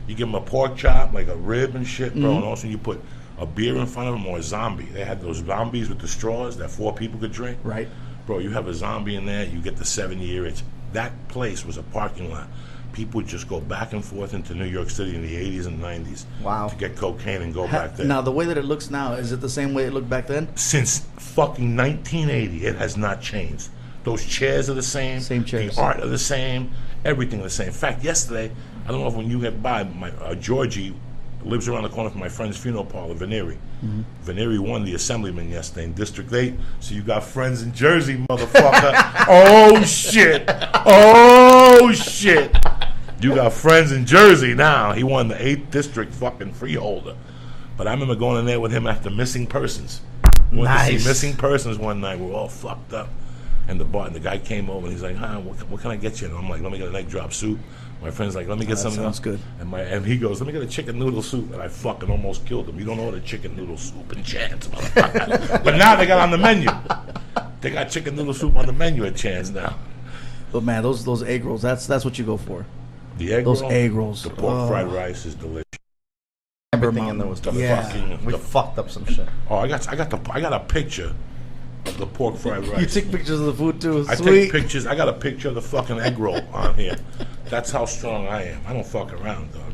You give them a pork chop, like a rib and shit, bro, and also you put a beer in front of them or a zombie. They had those zombies with the straws that 4 people could drink. Right. Bro, you have a zombie in there, you get the 7-year itch. That place was a parking lot. People would just go back and forth into New York City in the 80s and 90s Wow. to get cocaine and go back there. Now, the way that it looks now, is it the same way it looked back then? Since fucking 1980, it has not changed. Those chairs are the same. Same chairs. The art are the same. Everything the same. In fact, yesterday, I don't know if when you get by, my Georgie lives around the corner from my friend's funeral parlor, Veneri. Mm-hmm. Veneri won the Assemblyman yesterday in District 8. So you got friends in Jersey, motherfucker. Oh, shit. Oh, shit. You got friends in Jersey now. He won the 8th District fucking freeholder. But I remember going in there with him after Missing Persons. Went to see Missing Persons one night. We were all fucked up. And the guy came over and he's like, "Huh, what can I get you?" And I'm like, "Let me get an egg drop soup." My friend's like, "Let me get something sounds else." good. And he goes, "Let me get a chicken noodle soup." And I fucking almost killed him. You don't order chicken noodle soup in Chance, motherfucker. But now they got on the menu. They got chicken noodle soup on the menu at Chance now. But man, those egg rolls, that's what you go for. The egg Those roll, egg rolls. the pork fried rice is delicious. Everything in there was delicious. We fucked up some shit. Oh, I got a picture of the pork fried rice. You take pictures of the food too. I Sweet. take pictures. I got a picture of the fucking egg roll on here. That's how strong I am. I don't fuck around, dog.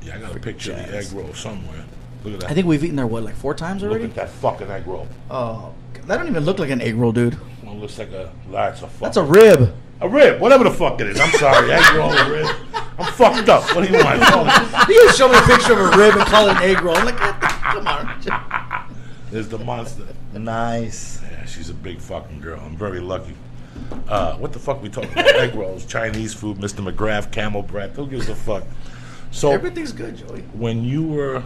Yeah, I got a picture of the egg roll somewhere. Look at that. I think we've eaten there, what, like 4 times already? Look at that fucking egg roll. Oh, that don't even look like an egg roll, dude. Well, it looks like that's a fucking... That's a rib. A rib, whatever the fuck it is. I'm sorry, egg roll, a rib. I'm fucked up. What do you want? You can show me a picture of a rib and call it an egg roll. I'm like, come on. There's the monster. Nice. Yeah, she's a big fucking girl. I'm very lucky. What the fuck we talking about? Egg rolls, Chinese food, Mr. McGrath, camel breath. Who gives a fuck? So Everything's good, Joey. when you were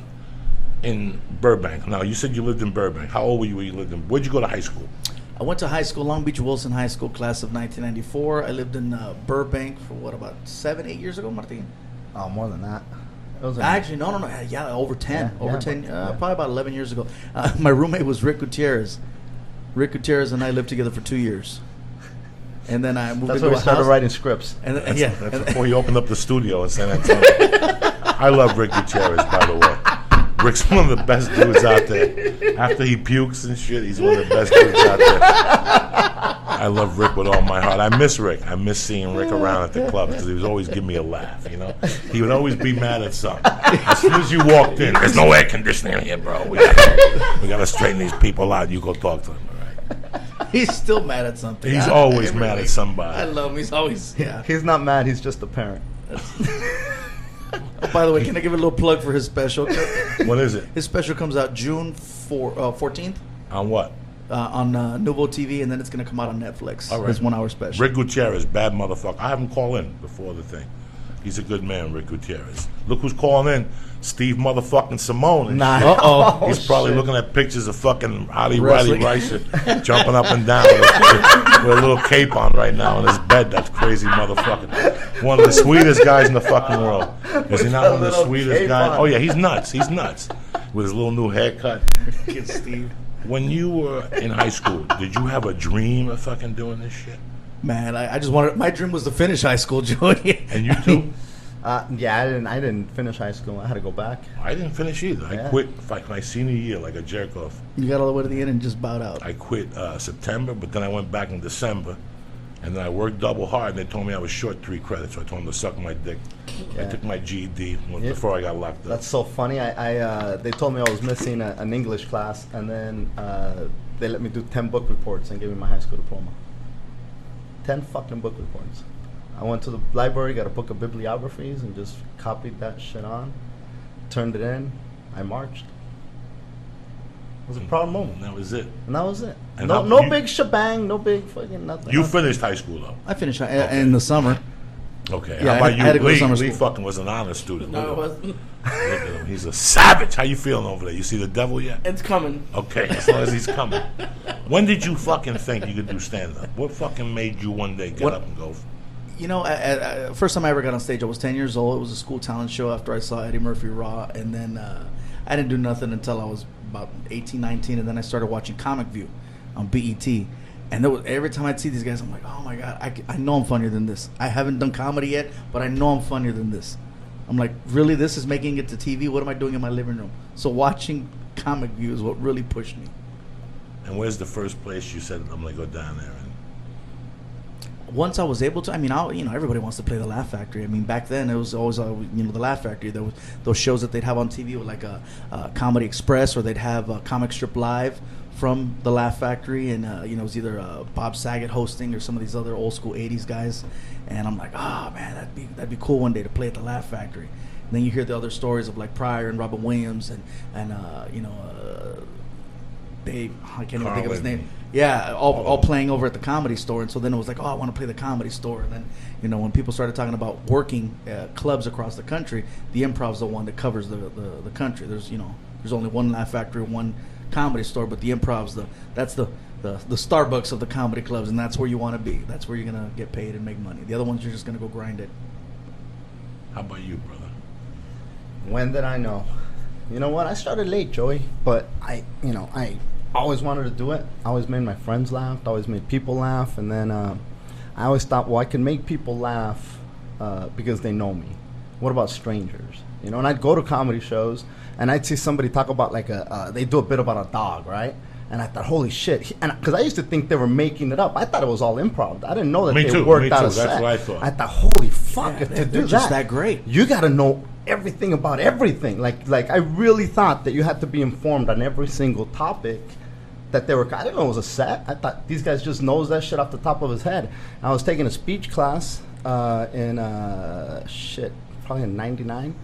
in Burbank, now you said you lived in Burbank. How old were you when you lived in? Where'd you go to high school? I went to high school, Long Beach Wilson High School, class of 1994. I lived in Burbank for about 7-8 years ago, Martin? Oh, more than that. It was Actually, no. Yeah, over 10. Yeah, over yeah, 10, yeah. probably about 11 years ago. My roommate was Rick Gutierrez. Rick Gutierrez and I lived together for 2 years. And then I moved That's into where we a started house. writing scripts. And then, That's before he opened up the studio in San Antonio. I love Rick Gutierrez, by the way. Rick's one of the best dudes out there. After he pukes and shit, he's one of the best dudes out there. I love Rick with all my heart. I miss Rick. I miss seeing Rick around at the club because he was always giving me a laugh, you know? He would always be mad at something. As soon as you walked in, there's no air conditioning here, bro. We gotta straighten these people out. You go talk to them, all right? he's still mad at something. He's always mad at somebody. I love him. He's always, yeah. He's not mad. He's just a parent. Oh, by the way, can I give a little plug for his special? What is it? His special comes out June 14th On what? on Nuvo TV, and then it's going to come out on Netflix. All right. His 1 hour special. Rick Gutierrez, bad motherfucker. I have him call in before the thing. He's a good man, Rick Gutierrez. Look who's calling in. Steve motherfucking Simone. And Nah. shit. Uh-oh. He's probably shit. looking at pictures of fucking Roddy Wrestling. Rice jumping up and down with a little cape on right now in his bed. That crazy motherfucker. One of the sweetest guys in the fucking world. Is he not one of the little sweetest cape guys? on. Oh, yeah, he's nuts. He's nuts. With his little new haircut. Kid Steve. When you were in high school, did you have a dream of fucking doing this shit? Man, I just wanted. My dream was to finish high school, Joey. And you too? Yeah, I didn't finish high school. I had to go back. I didn't finish either. I Yeah. quit my senior year like a jerk off. You got all the way to the end and just bowed out. I quit September, but then I went back in December, and then I worked double hard, and they told me I was short 3 credits, so I told them to suck my dick. I Yeah. took my GED Yeah. before I got locked up. That's so funny. They told me I was missing an English class, and then they let me do 10 book reports and gave me my high school diploma. 10 fucking book reports. I went to the library, got a book of bibliographies, and just copied that shit on, turned it in, I marched. It was a proud moment. And that was it. And that was it. And No, how- no you- big shebang, no big fucking nothing. You finished high school, though. I finished in the summer. Okay. Yeah, How about I you? had to go to Lee, summer Lee school. fucking was an honor student. No, it Look at him. wasn't. Look at him. He's a savage. How you feeling over there? You see the devil yet? It's coming. Okay, as long as he's coming. When did you fucking think you could do stand-up? What fucking made you one day get up and go? You know, first time I ever got on stage, I was 10 years old. It was a school talent show after I saw Eddie Murphy Raw. And then I didn't do nothing until I was about 18, 19. And then I started watching Comic View on BET. And every time I'd see these guys, I'm like, oh my God, I know I'm funnier than this. I haven't done comedy yet, but I know I'm funnier than this. I'm like, really, this is making it to TV? What am I doing in my living room? So watching Comic View is what really pushed me. And where's the first place you said, I'm going to go down there? Once I was able to, I mean, everybody wants to play the Laugh Factory. I mean, back then it was always, the Laugh Factory. There was those shows that they'd have on TV with like a Comedy Express, or they'd have a Comic Strip Live from the Laugh Factory, and it was either Bob Saget hosting or some of these other old school '80s guys. And I'm like, oh man, that'd be cool one day to play at the Laugh Factory. And then you hear the other stories of like Pryor and Robin Williams and Dave, I can't even think of his name. Yeah, all playing over at the Comedy Store. And so then it was like, oh, I want to play the Comedy Store. And then, when people started talking about working clubs across the country, the Improv's the one that covers the country. There's only one Laugh Factory, one Comedy Store, but the Improv's that's the Starbucks of the comedy clubs, and that's where you want to be. That's where you're going to get paid and make money. The other ones, you're just going to go grind it. How about you, brother? When did I know? You know what? I started late, Joey, but I always wanted to do it. I always made my friends laugh. I always made people laugh. And then I always thought, well, I can make people laugh because they know me. What about strangers? And I'd go to comedy shows, and I'd see somebody talk about they do a bit about a dog, right? And I thought, holy shit. And because I used to think they were making it up. I thought it was all improv. I didn't know that they worked out a set. That's what I thought. I thought, holy fuck, to do they're just that great. You got to know everything about everything. Like I really thought that you had to be informed on every single topic that they were. I didn't know it was a set. I thought these guys just knows that shit off the top of his head. I was taking a speech class probably in '99,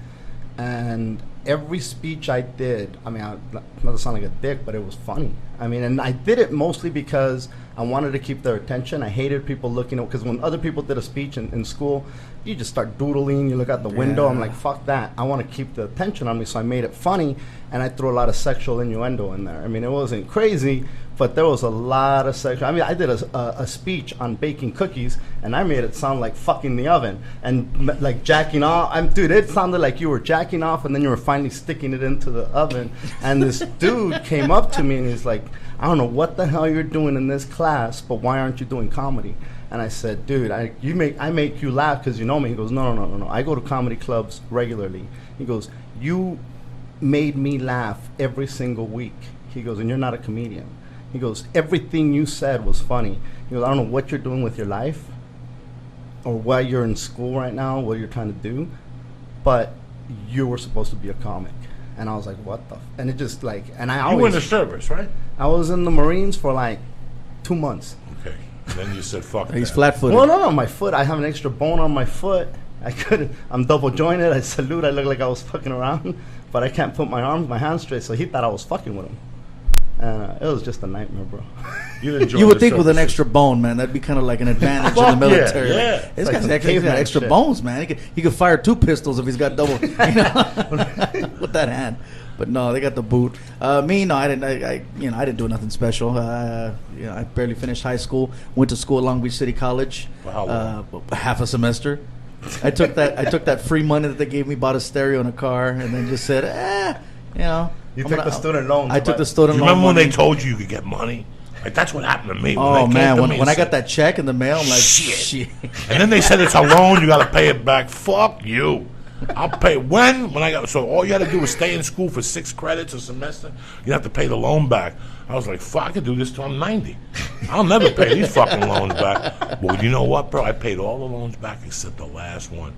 and every speech I did, I mean, not to sound like a dick, but it was funny. I mean, and I did it mostly because I wanted to keep their attention. I hated people looking at, because when other people did a speech in school, you just start doodling, you look out the window. I'm like, fuck that. I want to keep the attention on me, so I made it funny, and I threw a lot of sexual innuendo in there. I mean, it wasn't crazy, but there was a lot of sexual. I mean, I did a speech on baking cookies, and I made it sound like fucking the oven and like jacking off. Dude, it sounded like you were jacking off, and then you were finally sticking it into the oven. And this dude came up to me, and he's like, I don't know what the hell you're doing in this class, but why aren't you doing comedy? And I said, dude, I make you laugh because you know me. He goes, no. I go to comedy clubs regularly. He goes, you made me laugh every single week. He goes, and you're not a comedian. He goes, everything you said was funny. He goes, I don't know what you're doing with your life or why you're in school right now, what you're trying to do, but you were supposed to be a comic. And I was like, what the? And it just like, and I always. You were in the service, right? I was in the Marines for like 2 months. Okay. And then you said, fuck He's that. flat-footed. Well, no, my foot. I have an extra bone on my foot. I'm double jointed. I salute. I look like I was fucking around, but I can't put my hands straight. So he thought I was fucking with him. It was just a nightmare, bro. You would think with an extra bone, man, that'd be kind of like an advantage in the military. Yeah. Like, this guy's actually got extra bones, man. He could fire 2 pistols if he's got double, with that hand. But no, they got the boot. Me, no, I didn't. I didn't do nothing special. I barely finished high school. Went to school at Long Beach City College. Wow. Half a semester. I took that free money that they gave me, bought a stereo and a car, and then just said, You took the student loan. I took the student loan. Remember when they told you could get money? Like, that's what happened to me. Oh, man. When I got that check in the mail, I'm like, shit. And then they said it's a loan. You got to pay it back. Fuck you. I'll pay. When I got. So all you had to do was stay in school for 6 credits a semester. You have to pay the loan back. I was like, fuck, I could do this till I'm 90. I'll never pay these fucking loans back. Well, you know what, bro? I paid all the loans back except the last one.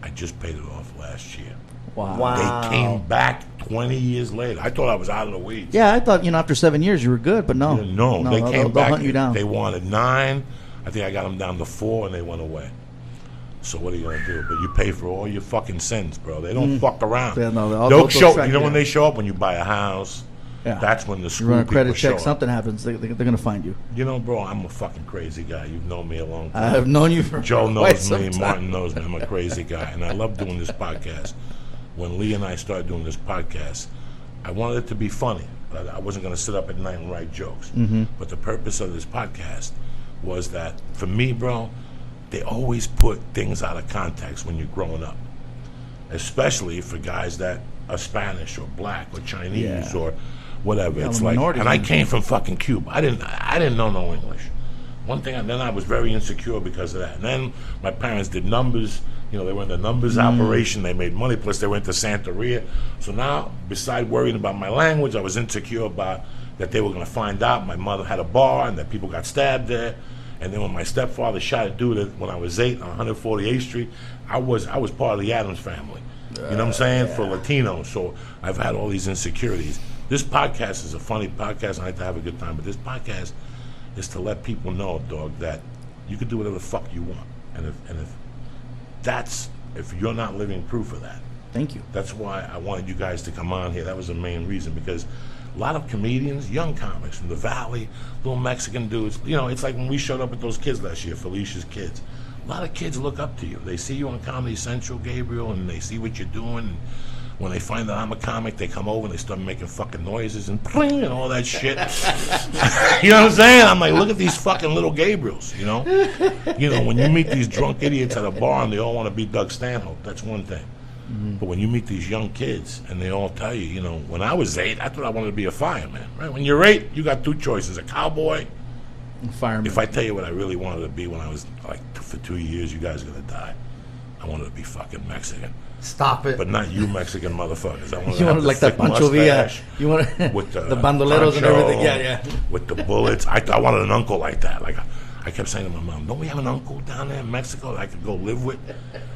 I just paid it off last year. Wow. They came back 20 years later. I thought I was out of the weeds. Yeah, I thought, after 7 years you were good, but no. No, they came back. They'll hunt you down. They wanted 9. I think I got them down to 4, and they went away. So what are you going to do? But you pay for all your fucking sins, bro. They don't fuck around. Yeah, no, they'll show. You know when they show up? When you buy a house, that's when the school you run a people credit show check, up. something happens, they're going to find you. Bro, I'm a fucking crazy guy. You've known me a long time. I have known you for Joe quite knows some me. time. Martin knows me. I'm a crazy guy, and I love doing this podcast. When Lee and I started doing this podcast, I wanted it to be funny. But I wasn't going to sit up at night and write jokes. Mm-hmm. But the purpose of this podcast was that, for me, bro, they always put things out of context when you're growing up, especially for guys that are Spanish or black or Chinese or whatever. It's like, and I came from fucking Cuba. I didn't know no English. One thing, and then I was very insecure because of that. And then my parents did numbers. You know, they were in the numbers operation. They made money. Plus, they went to Santeria. So now, beside worrying about my language, I was insecure about that they were going to find out my mother had a bar and that people got stabbed there. And then when my stepfather shot a dude when I was 8 on 148th Street, I was part of the Addams family. You know what I'm saying? For Latinos. So I've had all these insecurities. This podcast is a funny podcast. I like to have a good time. But this podcast is to let people know, dog, that you can do whatever the fuck you want. And if you're not living proof of that. Thank you. That's why I wanted you guys to come on here. That was the main reason, because a lot of comedians, young comics from the Valley, little Mexican dudes, you know, it's like when we showed up with those kids last year, Felicia's kids. A lot of kids look up to you. They see you on Comedy Central, Gabriel, and they see what you're doing. And when they find that I'm a comic, they come over and they start making fucking noises and pling and all that shit. You know what I'm saying? I'm like, look at these fucking little Gabriels, you know? You know, when you meet these drunk idiots at a bar and they all want to be Doug Stanhope, that's one thing. But when you meet these young kids and they all tell you, you know, when I was 8, I thought I wanted to be a fireman, right? When you're 8, you got 2 choices, a cowboy, Fireman. If I tell you what I really wanted to be when I was like for 2 years, you guys are going to die. I wanted to be fucking Mexican. Stop it. But not you Mexican motherfuckers. I wanted You wanted like that Pancho Villa. You wanted with the bandoleros poncho, and everything. Yeah. With the bullets. I wanted an uncle like that. Like I kept saying to my mom, don't we have an uncle down there in Mexico that I could go live with?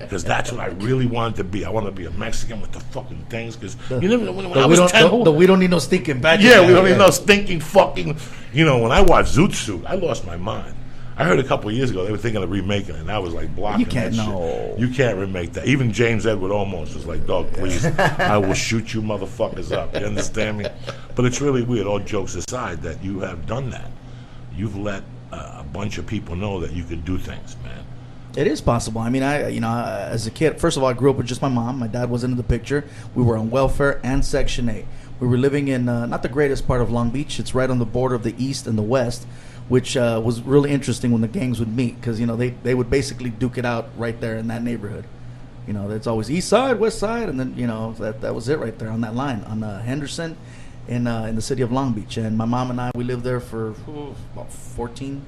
Because that's what I really wanted to be. I wanted to be a Mexican with the fucking things. Because you never when I was 10. We don't need no stinking badges. Yeah, we don't need no stinking fucking. You know, when I watched Zoot Suit, I lost my mind. I heard a couple of years ago they were thinking of remaking it, and I was like blocking You can't that know. shit. You can't remake that. Even James Edward Olmos was like, dog, please, I will shoot you motherfuckers up. You understand me? But it's really weird, all jokes aside, that you have done that. You've let a bunch of people know that you can do things, man. It is possible. I mean, as a kid, first of all, I grew up with just my mom. My dad wasn't in the picture. We were on welfare and Section 8. We were living in not the greatest part of Long Beach. It's right on the border of the east and the west, which was really interesting when the gangs would meet because, you know, they would basically duke it out right there in that neighborhood. You know, it's always east side, west side, and then, you know, that was it right there on that line on Henderson in the city of Long Beach. And my mom and I, we lived there for about 14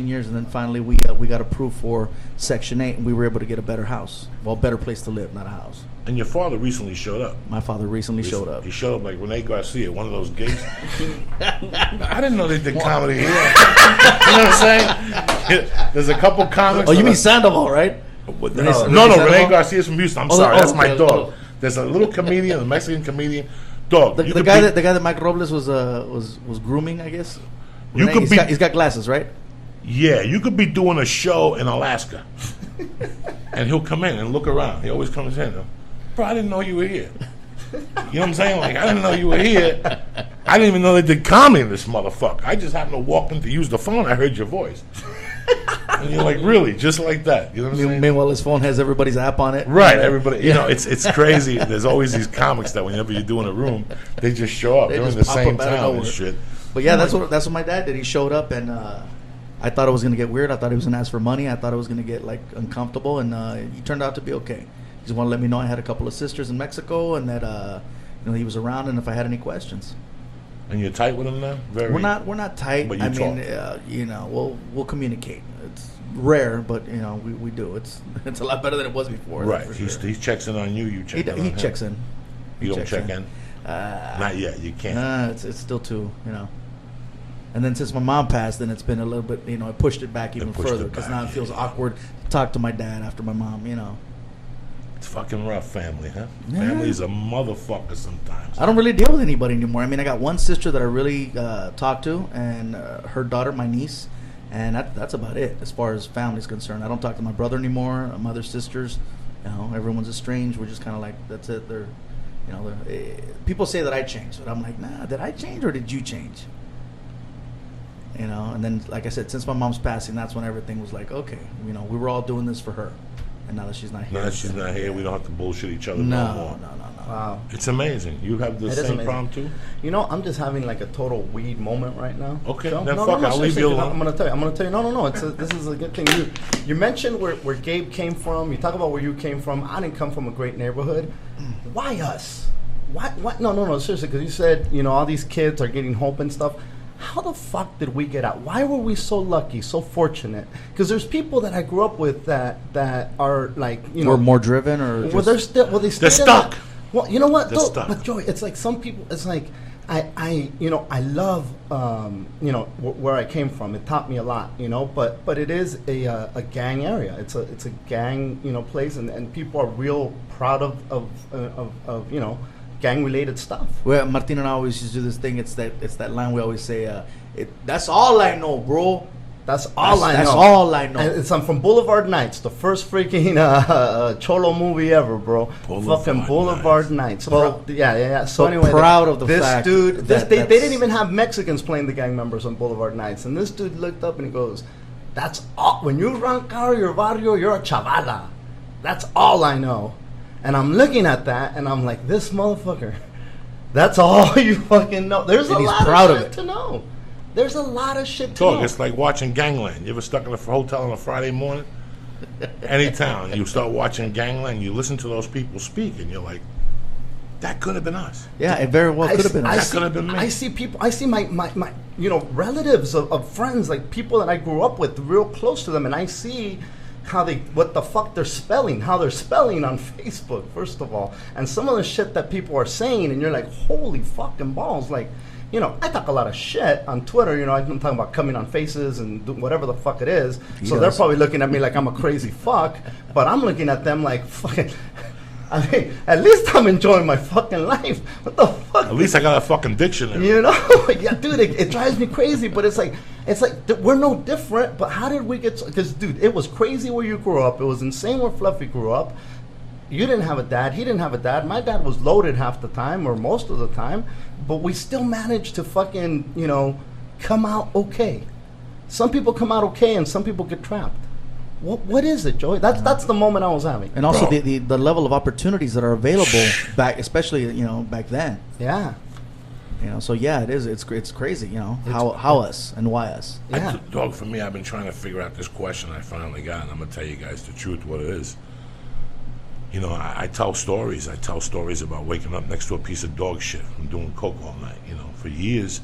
years, and then finally we got approved for Section 8, and we were able to get a better house. Well, better place to live, not a house. And your father recently showed up. My father recently showed up. He showed up like Rene Garcia, one of those gigs. I didn't know they did comedy here. You know what I'm saying? There's a couple comics. Oh, you mean Sandoval, right? No, Rene Garcia's from Houston. I'm sorry, that's my okay, dog. There's a little comedian, a Mexican comedian. Dog. The guy that Mike Robles was grooming, I guess. He's got glasses, right? Yeah, you could be doing a show in Alaska, and he'll come in and look around. He always comes in. Bro, I didn't know you were here. You know what I'm saying? Like, I didn't know you were here. I didn't even know they did comedy in this motherfucker. I just happened to walk in to use the phone. I heard your voice. And you're like, really? Just like that. You know what I'm saying? Meanwhile, his phone has everybody's app on it. Right, everybody. You know, it's crazy. There's always these comics that whenever you do in a room, they just show up. They're in the same town and shit. But yeah, that's what my dad did. He showed up, and I thought it was going to get weird. I thought he was going to ask for money. I thought it was going to get like uncomfortable, and he turned out to be okay. He just wanted to let me know I had a couple of sisters in Mexico, and that you know, he was around, and if I had any questions. And you're tight with him now? We're not tight. But you talk. You know, we'll communicate. It's rare, but you know, we do. It's a lot better than it was before. Right. He checks in on you. You check in on him. He checks in. You don't check in? Not yet. You can't. Nah, it's still too, you know. And then since my mom passed, then it's been a little bit, you know, I pushed it back even further because now it feels awkward to talk to my dad after my mom, you know. It's fucking rough, family, huh? Yeah. Family's a motherfucker sometimes. I don't really deal with anybody anymore. I mean, I got one sister that I really talk to, and her daughter, my niece, and that's about it as far as family's concerned. I don't talk to my brother anymore, my other sisters. You know, everyone's estranged. We're just kind of like, that's it. They're, you know, people say that I changed, but I'm like, nah, did I change or did you change? You know, and then, like I said, since my mom's passing, that's when everything was like, okay, you know, we were all doing this for her. And now that she's not here. Now that she's not here, we don't have to bullshit each other no more. No. Wow. It's amazing. You have the same problem, too? You know, I'm just having like a total weed moment right now. Okay, so, then fuck it. I'll leave you alone. I'm going to tell you. No. This is a good thing. You mentioned where Gabe came from. You talk about where you came from. I didn't come from a great neighborhood. Why us? Why? No. Seriously, because you said, you know, all these kids are getting hope and stuff. how the fuck did we get out? Why were we so lucky, so fortunate? Because there's people that I grew up with that are like, you know, We're more driven, or well, they're still, well, they're stuck. Well, you know what? They're stuck. But Joey, it's like some people. It's like I you know, I love you know, where I came from. It taught me a lot, you know. But it is a gang area. It's a gang, you know, place, and people are real proud of you know, gang related stuff. Well, Martin and I always used to do this thing. It's that line we always say. That's all I know, bro. That's all I know. That's all I know. And I'm from Boulevard Nights, the first freaking Cholo movie ever, bro. Fucking Boulevard Nights. Well, yeah. So anyway, proud of the this fact dude, that they didn't even have Mexicans playing the gang members on Boulevard Nights, and this dude looked up and he goes, "That's all. When you run car your barrio, you're a chavala. That's all I know." And I'm looking at that, and I'm like, this motherfucker. That's all you fucking know. There's a lot of shit to know. There's a lot of shit to know. It's like watching Gangland. You ever stuck in a hotel on a Friday morning? Any town, you start watching Gangland, you listen to those people speak, and you're like, that could have been us. Yeah, it very well could have been us. That could have been me. I see people, I see my you know, relatives of friends, like people that I grew up with, real close to them, and I see how what the fuck they're spelling, how they're spelling on Facebook, first of all. And some of the shit that people are saying, and you're like, holy fucking balls, like, you know, I talk a lot of shit on Twitter. You know, I'm talking about coming on faces and whatever the fuck it is. So they're probably looking at me like I'm a crazy fuck, but I'm looking at them like, fucking, I mean, at least I'm enjoying my fucking life. What the fuck? At least I got a fucking dictionary. You know? Yeah, dude, it drives me crazy, but it's like we're no different, but how did we get, because, dude, it was crazy where you grew up. It was insane where Fluffy grew up. You didn't have a dad. He didn't have a dad. My dad was loaded half the time or most of the time, but we still managed to fucking, you know, come out okay. Some people come out okay and some people get trapped. What is it, Joey? That's the moment I was having. And also the level of opportunities that are available back, especially, you know, back then. Yeah. You know, so yeah, it is. It's crazy. You know, how us and why us. Yeah. Dog, for me, I've been trying to figure out this question I finally got, and I'm gonna tell you guys the truth, what it is. You know, I tell stories. I tell stories about waking up next to a piece of dog shit and doing coke all night. You know, for years,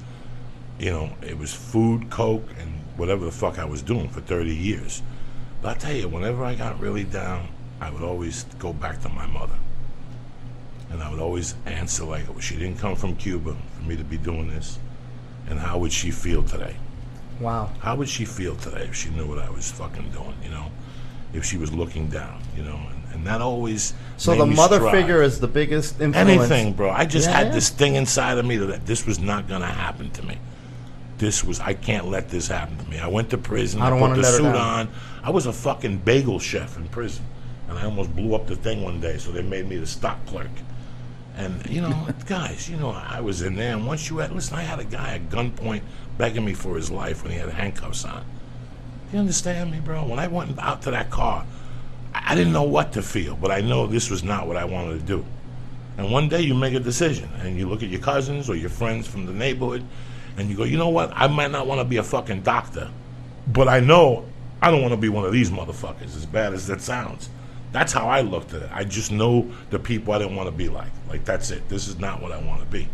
you know, it was food, coke, and whatever the fuck I was doing for 30 years. But I tell you, whenever I got really down, I would always go back to my mother. And I would always answer like, she didn't come from Cuba for me to be doing this. And how would she feel today? Wow. How would she feel today if she knew what I was fucking doing, you know? If she was looking down, you know? And that always So made the me mother strive. figure is the biggest influence. Anything, bro. I just had Yeah. this thing inside of me that this was not going to happen to me. I can't let this happen to me. I went to prison. I don't put wanna the let her suit down. on. I was a fucking bagel chef in prison. And I almost blew up the thing one day, so they made me the stock clerk. And, you know, guys, you know, I was in there, and once I had a guy at gunpoint begging me for his life when he had handcuffs on. Do you understand me, bro? When I went out to that car, I didn't know what to feel, but I know this was not what I wanted to do. And one day you make a decision, and you look at your cousins or your friends from the neighborhood, and you go, you know what? I might not want to be a fucking doctor, but I know I don't want to be one of these motherfuckers, as bad as that sounds. That's how I looked at it. I just know the people I didn't want to be like. Like, that's it. This is not what I want to be.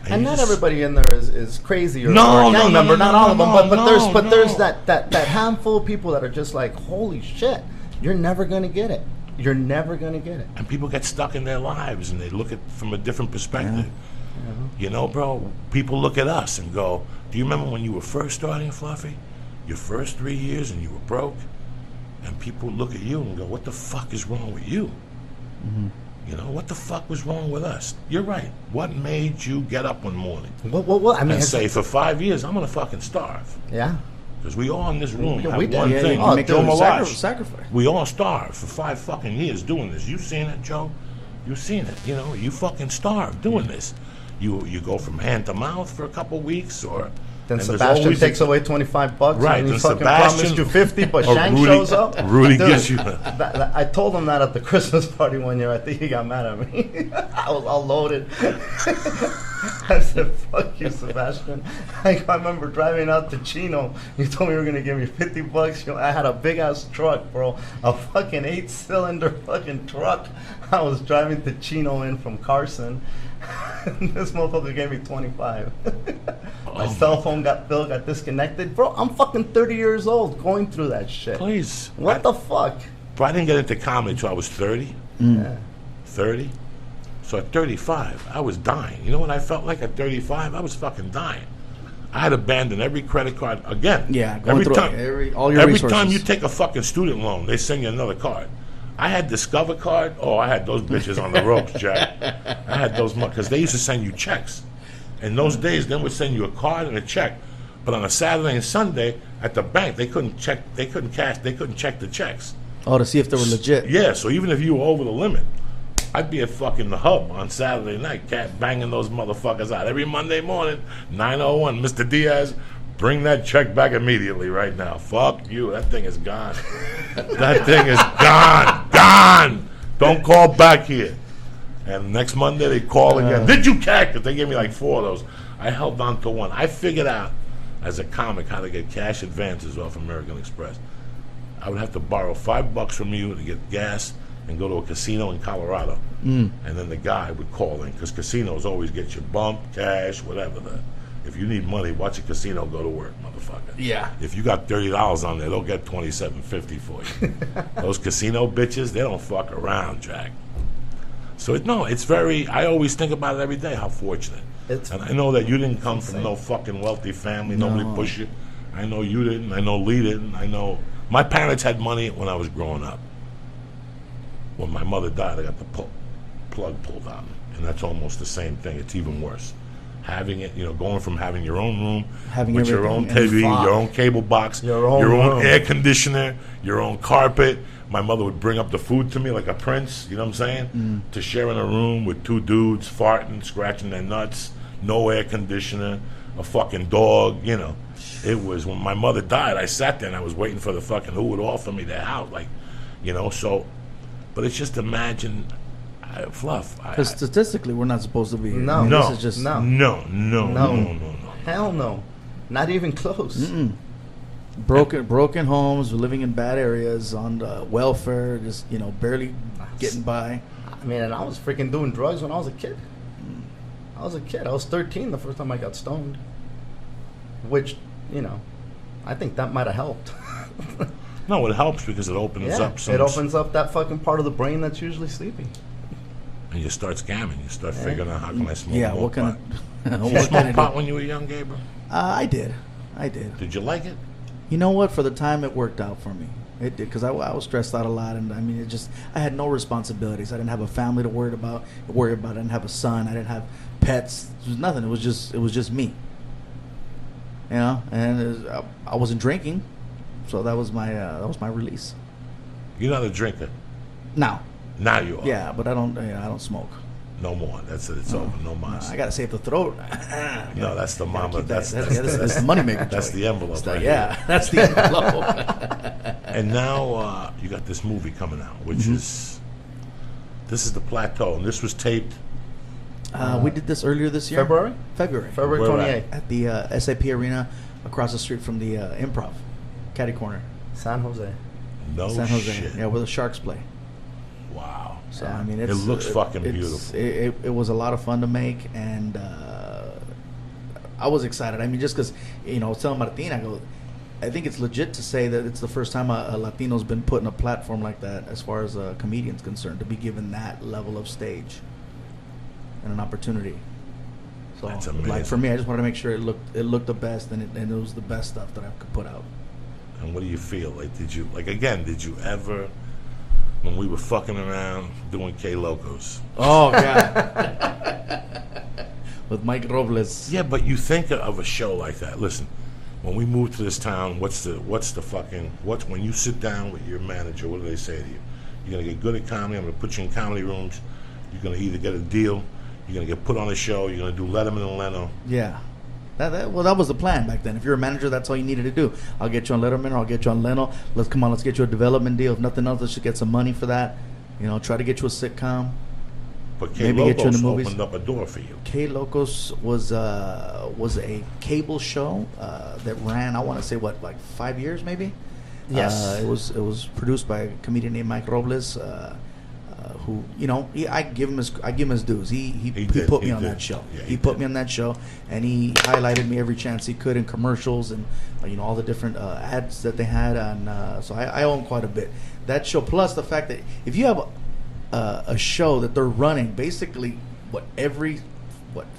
And not everybody in there is crazy or, No, or a gang member. Not all of them, but there's no. that handful of people that are just like, holy shit, you're never gonna get it. You're never gonna get it. And people get stuck in their lives, and they look at from a different perspective. Yeah. You know, bro, people look at us and go, do you remember when you were first starting, Fluffy? Your first 3 years and you were broke? And people look at you and go, what the fuck is wrong with you? Mm-hmm. You know, what the fuck was wrong with us? You're right. What made you get up one morning What? I mean, and say, for 5 years, I'm going to fucking starve? yeah. Because we all in this room Yeah, have we did. one Yeah, thing. you make Joe a Mirage. sacrifice. We all starved for 5 fucking years doing this. You seen it, Joe? You seen it. You know, you fucking starved doing this. You go from hand to mouth for a couple weeks, or Then and there's Sebastian always takes away $25, Right, and he then fucking Sebastian promised you 50, but or Shank Rudy- shows up. Rudy Dude, gives you I told him that at the Christmas party one year. I think he got mad at me. I was all loaded. I said, fuck you, Sebastian. I remember driving out to Chino. You told me you were going to give me $50. You know, I had a big-ass truck, bro. A fucking 8-cylinder fucking truck. I was driving to Chino in from Carson. This motherfucker gave me 25. My cell phone got disconnected. Bro, I'm fucking 30 years old going through that shit. Please. What the fuck? But I didn't get into comedy until I was 30. Yeah. 30. So at 35, I was dying. You know what I felt like at 35? I was fucking dying. I had abandoned every credit card again. Yeah, going through all your every resources. time you take a fucking student loan, they send you another card. I had Discover card. Oh, I had those bitches on the ropes, Jack. I had those because they used to send you checks. In those days, they would send you a card and a check. But on a Saturday and Sunday at the bank, they couldn't check the checks. Oh, to see if they were legit. Yeah, so even if you were over the limit, I'd be at fucking the hub on Saturday night, banging those motherfuckers out. Every Monday morning, 9:01, Mr. Diaz, bring that check back immediately right now. Fuck you, that thing is gone. That thing is gone. Don't call back here. And next Monday they call again. Did you cash it? They gave me like 4 of those. I held on to one. I figured out as a comic how to get cash advances off American Express. I would have to borrow $5 from you to get gas and go to a casino in Colorado. And then the guy would call in, because casinos always get you bump, cash, whatever. If you need money, watch a casino go to work, motherfucker. Yeah. If you got $30 on there, they'll get $27.50 for you. Those casino bitches, they don't fuck around, Jack. So it's very, I always think about it every day, how fortunate. And I know that you didn't come from no fucking wealthy family. Nobody pushed you. I know you didn't. I know Lee didn't. I know my parents had money when I was growing up. When my mother died, I got the plug pulled out. And that's almost the same thing. It's even worse. Having it, going from having your own room, with your own TV, your own cable box, your own air conditioner, your own carpet. My mother would bring up the food to me like a prince, you know what I'm saying? To share in a room with 2 dudes farting, scratching their nuts, no air conditioner, a fucking dog, It was, when my mother died, I sat there and I was waiting for the fucking who would offer me their house, so. But it's just imagine, fluff. Because statistically, we're not supposed to be here. No. This is just No. Hell no. Not even close. Broken homes, living in bad areas, on welfare, just barely getting by. I mean, and I was freaking doing drugs when I was a kid. I was 13 the first time I got stoned. Which, I think that might have helped. No, it helps because it opens up some... It opens up that fucking part of the brain that's usually sleeping. And you start scamming. You start figuring out, how can I smoke more what pot? kind Did you smoke pot when you were young, Gabriel? I did. Did you like it? You know what? For the time, it worked out for me. It did, because I was stressed out a lot, and I mean, I had no responsibilities. I didn't have a family to worry about. I didn't have a son. I didn't have pets. It was nothing. It was just me. And I wasn't drinking, so that was my release. You're not a drinker. Now you are. Yeah, but I don't smoke. No more. It's over. No mas. I gotta save the throat. No, that's the mama. That's the moneymaker. That's the envelope. That's the envelope. And now you got this movie coming out, which is the plateau, and this was taped. We did this earlier this year. February Where 28th. At the SAP Arena, across the street from the Improv, Caddy Corner, San Jose. No San Jose. shit. Yeah, where the Sharks play. Wow. So I mean, it looks fucking beautiful. It was a lot of fun to make, and I was excited. I mean, just because I was telling Martin, I think it's legit to say that it's the first time a Latino's been put in a platform like that, as far as a comedian's concerned, to be given that level of stage and an opportunity. So, That's amazing. like for me, I just wanted to make sure it looked the best, and it was the best stuff that I could put out. And what do you feel? Did you ever, when we were fucking around doing K-Locos? Oh, God. With Mike Robles. Yeah, but you think of a show like that. Listen, when we moved to this town, when you sit down with your manager, what do they say to you? You're going to get good at comedy. I'm going to put you in comedy rooms. You're going to either get a deal, you're going to get put on a show, you're going to do Letterman and Leno. Yeah. That was the plan back then. If you're a manager, that's all you needed to do. I'll get you on Letterman, or I'll get you on Leno. Let's get you a development deal. If nothing else, let's just get some money for that. Try to get you a sitcom. But Maybe get you in the K-Locos movies. opened up a door for you. K-Locos was a cable show that ran, I want to say, 5 years maybe? Yes. It was produced by a comedian named Mike Robles, who I give him his dues. He put me on that show. Yeah, he put me on that show, and he highlighted me every chance he could in commercials and all the different ads that they had on. So I owe him quite a bit. That show, plus the fact that if you have a show that they're running basically every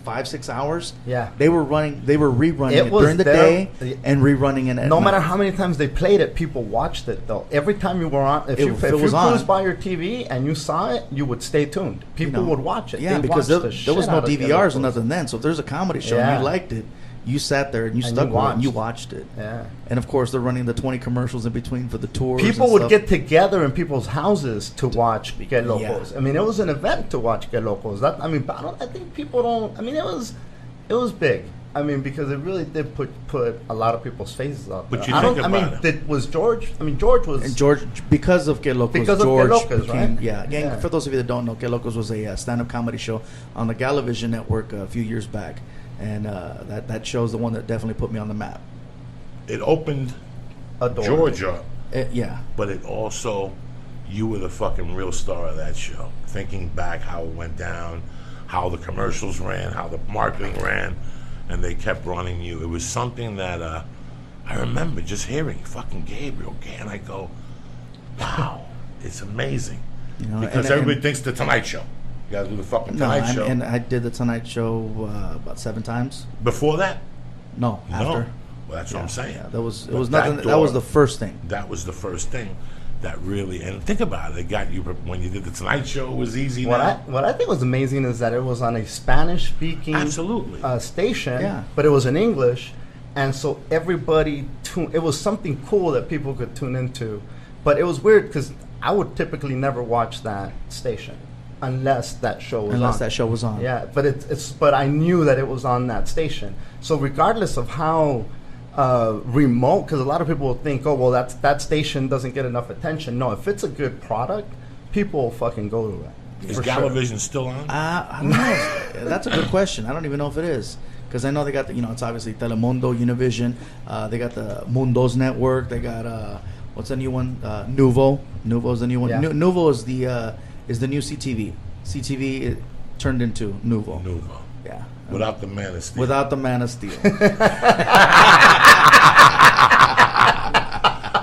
5-6 hours. Yeah, they were rerunning it during the day and rerunning it at no matter night. how many times they played it, people watched it though. Every time you were on, if you cruised by your TV and you saw it, you would stay tuned. People would watch it. Yeah, because there was no DVRs or nothing then. So if there's a comedy show and you liked it, you sat there and you stuck with it and you watched it. Yeah. And of course, they're running the 20 commercials in between for the tours. People would get together in people's houses to watch Get Locos. Yeah. I mean, it was an event to watch Get Locos. I think people don't. I mean, it was big. I mean, because it really did put a lot of people's faces out there. But you think about it. Was George? I mean, George was. And George, because of Get Locos, because George of Get Locos, became, right? Yeah. Again, for those of you that don't know, Get Locos was a stand-up comedy show on the Galavision network a few years back. And that show's the one that definitely put me on the map. It opened Georgia. Yeah. But it also, you were the fucking real star of that show. Thinking back how it went down, how the commercials ran, how the marketing ran, and they kept running you. It was something that I remember just hearing fucking Gabriel Gay, and I go, wow, it's amazing. Because everybody thinks the Tonight Show. You gotta do the fucking Tonight Show. And I did the Tonight Show about 7 times. Before that? No, after. No. Well, that's what I'm saying. Yeah, it was nothing. That was the first thing. That was the first thing that really. And think about it. It got you when you did the Tonight Show. It was easy. What I think was amazing is that it was on a Spanish-speaking station. Yeah. But it was in English, and so everybody it was something cool that people could tune into. But it was weird because I would typically never watch that station. Unless that show was on. Yeah, but I knew that it was on that station. So regardless of how remote, because a lot of people will think, oh, well, that station doesn't get enough attention. No, if it's a good product, people will fucking go to it. Is Galavision still on? I don't know. That's a good question. I don't even know if it is. Because I know they got it's obviously Telemundo, Univision. They got the Mundos Network. They got, what's the new one? Nuvo. Nuvo's the new one. Yeah. Nuvo is the new CTV. CTV it turned into Nuvo. Nuvo. Yeah. Without the Man of Steel. Without the Man of Steel.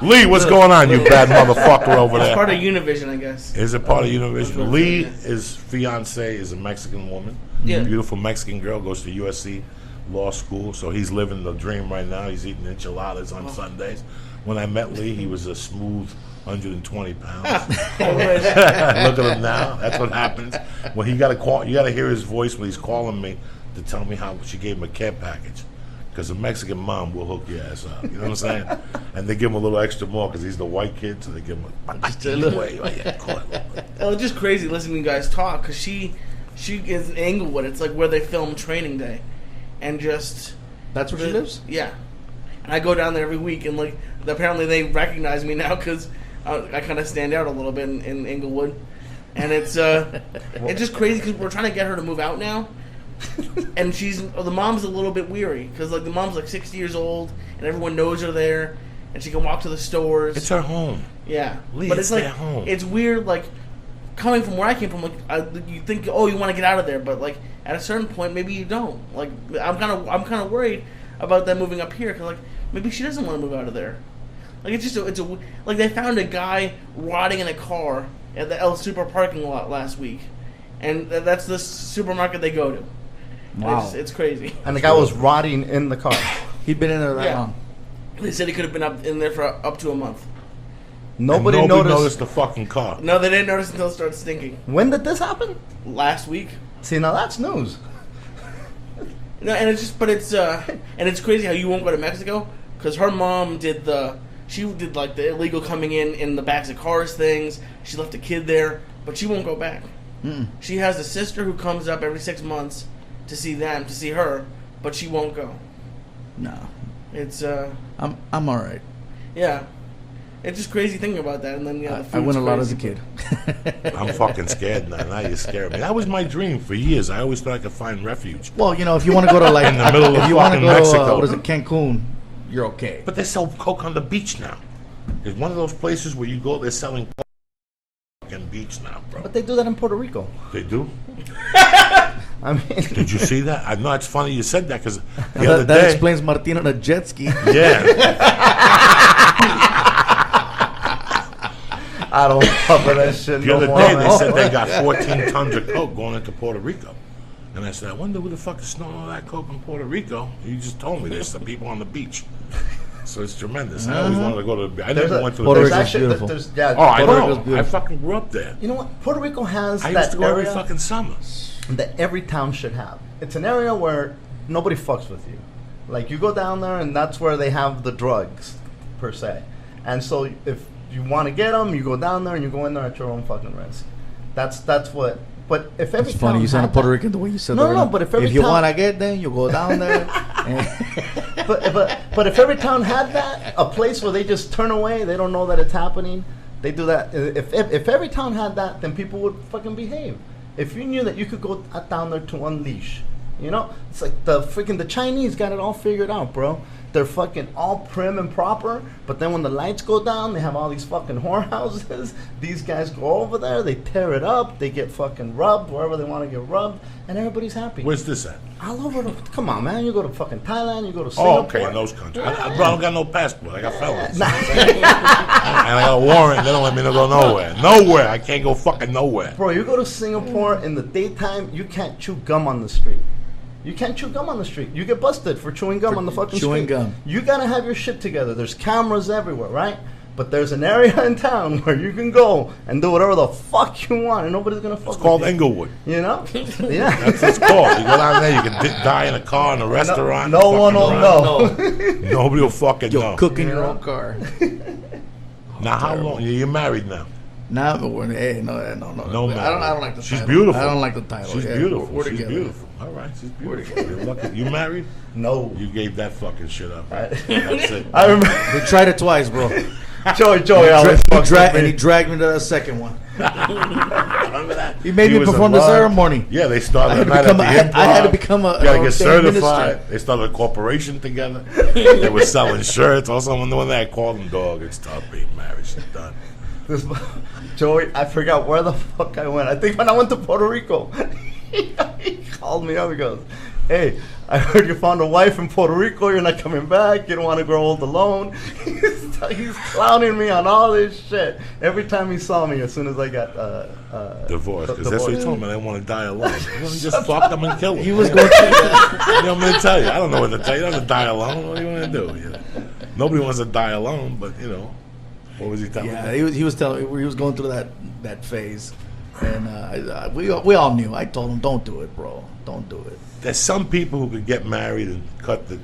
Lee, what's going on, you bad motherfucker over there? It's part of Univision, I guess. Is it part of Univision? Lee, his fiance is a Mexican woman. Yeah. Beautiful Mexican girl, goes to USC Law School, so he's living the dream right now. He's eating enchiladas on Sundays. When I met Lee, he was a smooth 120 pounds. Look at him now. That's what happens. When he got to call, you got to hear his voice when he's calling me to tell me how she gave him a care package. Because a Mexican mom will hook your ass up. You know what I'm saying? And they give him a little extra more because he's the white kid, so they give him It's just crazy listening to you guys talk because she is in Inglewood. It's like where they film Training Day, and just that's where she lives. Yeah, and I go down there every week, and like apparently they recognize me now because I kind of stand out a little bit in Inglewood, and it's just crazy because we're trying to get her to move out now. And the mom's a little bit weary because like the mom's like 60 years old and everyone knows her there and she can walk to the stores. It's her home. Yeah, Lee, but it's like home. It's weird like coming from where I came from. Like you think, oh, you want to get out of there, but like at a certain point maybe you don't. Like I'm kind of worried about them moving up here because like maybe she doesn't want to move out of there. Like it's like they found a guy rotting in a car at the El Super parking lot last week, and that's the supermarket they go to. Wow, it's crazy. And the guy was rotting in the car. He'd been in there that long. They said he could have been up in there for up to a month. Nobody noticed the fucking car. No, they didn't notice until it started stinking. When did this happen? Last week. See, now that's news. No, and it's crazy how you won't go to Mexico because her mom did like the illegal coming in the backs of cars things. She left a kid there, but she won't go back. Mm-mm. She has a sister who comes up every 6 months to see her, but she won't go. No, it's I'm all right. Yeah, it's just crazy thinking about that. And then I went a lot as a kid. I'm fucking scared now. Now you're scaring me. That was my dream for years. I always thought I could find refuge. Well, if you want to go to like in the middle of fucking Mexico, what is it, Cancun? You're okay. But they sell coke on the beach now. It's one of those places where you go. They're selling coke on the beach. beach now, bro. But they do that in Puerto Rico. They do? I mean, Did you see that? I know it's funny you said that because the That, other that day. explains Martin on a jet ski. Yeah. I don't cover that shit The no other more, day man. they said they got 14 tons of coke going into Puerto Rico. And I said, I wonder who the fuck is snowing all that coke in Puerto Rico. You just told me there's some people on the beach. So it's tremendous. I always wanted to go to the beach. I never went to the Puerto beach. Rico's actually, beautiful. yeah, Oh, I Puerto know. Rico's I beautiful. fucking grew up there. You know what? Puerto Rico has I used that to go every area fucking summer. that every town should have. It's an area where nobody fucks with you. Like, you go down there, and that's where they have the drugs, per se. And so if you want to get them, you go down there, and you go in there at your own fucking risk. That's what... But if every It's funny town you sound had Puerto that- Rican the way you said No, that. no, but if every you town- want to get them, you go down there. But if every town had that, a place where they just turn away, they don't know that it's happening. They do that. If every town had that, then people would fucking behave. If you knew that you could go down there to unleash, you know, it's like the Chinese got it all figured out, bro. They're fucking all prim and proper, but then when the lights go down, they have all these fucking whorehouses. These guys go over there, they tear it up, they get fucking rubbed wherever they want to get rubbed, and everybody's happy. Where's this at? All over come on, man. You go to fucking Thailand, you go to Oh, Singapore. okay, in those countries. Bro, I don't got no passport. I got felons. And I got a warrant. They don't let me go nowhere. Nowhere. I can't go fucking nowhere. Bro, you go to Singapore in the daytime, you can't chew gum on the street. You can't chew gum on the street. You get busted for chewing gum on the fucking chewing street. gum. You gotta have your shit together. There's cameras everywhere, right? But there's an area in town where you can go and do whatever the fuck you want, and nobody's gonna fuck It's called with you. Englewood. You know? Yeah. That's what it's called. You go down there, you can die in a car in a restaurant. No one will fucking know. around. Nobody will fucking Yo, know. cook in your own car. Now, how long? You're married now. Nah, but hey, no. No, man. I don't like the She's title. beautiful. I don't like the title. She's Yeah, beautiful. We're She's together. beautiful. All right, she's beautiful. You're lucky. You married? No. You gave that fucking shit up. I- That's it. I remember We tried it twice, bro. Joey always fucks with And he me. dragged me to the second one. Remember that? He made me was perform the alive. ceremony. Yeah, they I started had the to night at become the a- I had- improv. I had to become a- You gotta a get ordained certified. minister. They started a corporation together. They were selling shirts. Also, someone doing that. I called them, dog. It's tough being married. She's done. This, Joey, I forgot where the fuck I went. I think when I went to Puerto Rico, he called me up. He goes, "Hey, I heard you found a wife in Puerto Rico. You're not coming back. You don't want to grow old alone." He's clowning me on all this shit every time he saw me. As soon as I got Divorce. Because that's what divorced. he told me. They want to die alone. You know, just fuck them and kill them. He was going through that. You know what I'm going to tell you? I don't know what to tell you. You don't have to die alone. What do you want to do? You know? Nobody wants to die alone, but, you know. What was he telling Yeah, me? he was telling he was going through that phase, and we all knew. I told him, "Don't do it, bro. Don't do it." There's some people who could get married and cut the...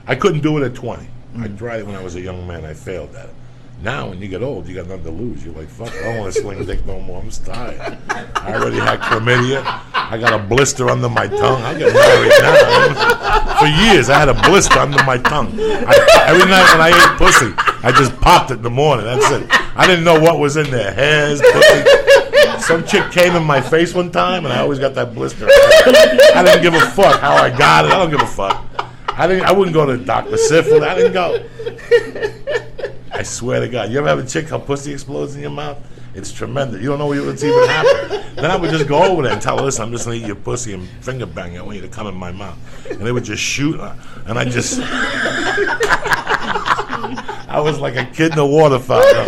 I couldn't do it at 20. I tried it when I was a young man. I failed at it. Now, when you get old, you got nothing to lose. You're like, fuck, I don't want to sling dick no more. I'm just tired. I already had chlamydia. I got a blister under my tongue. I get married now. For years, I had a blister under my tongue. Every night when I ate pussy, I just popped it in the morning. That's it. I didn't know what was in there. Hairs, pussy. Some chick came in my face one time, and I always got that blister. I didn't give a fuck how I got it. I don't give a fuck. I wouldn't go to Dr. Syphilis. I didn't go. I swear to God. You ever have a chick, her pussy explodes in your mouth? It's tremendous. You don't know what's even happened. Then I would just go over there and tell her, listen, I'm just going to eat your pussy and finger bang you. I want you to come in my mouth. And they would just shoot her. And I just... I was like a kid in a water fountain.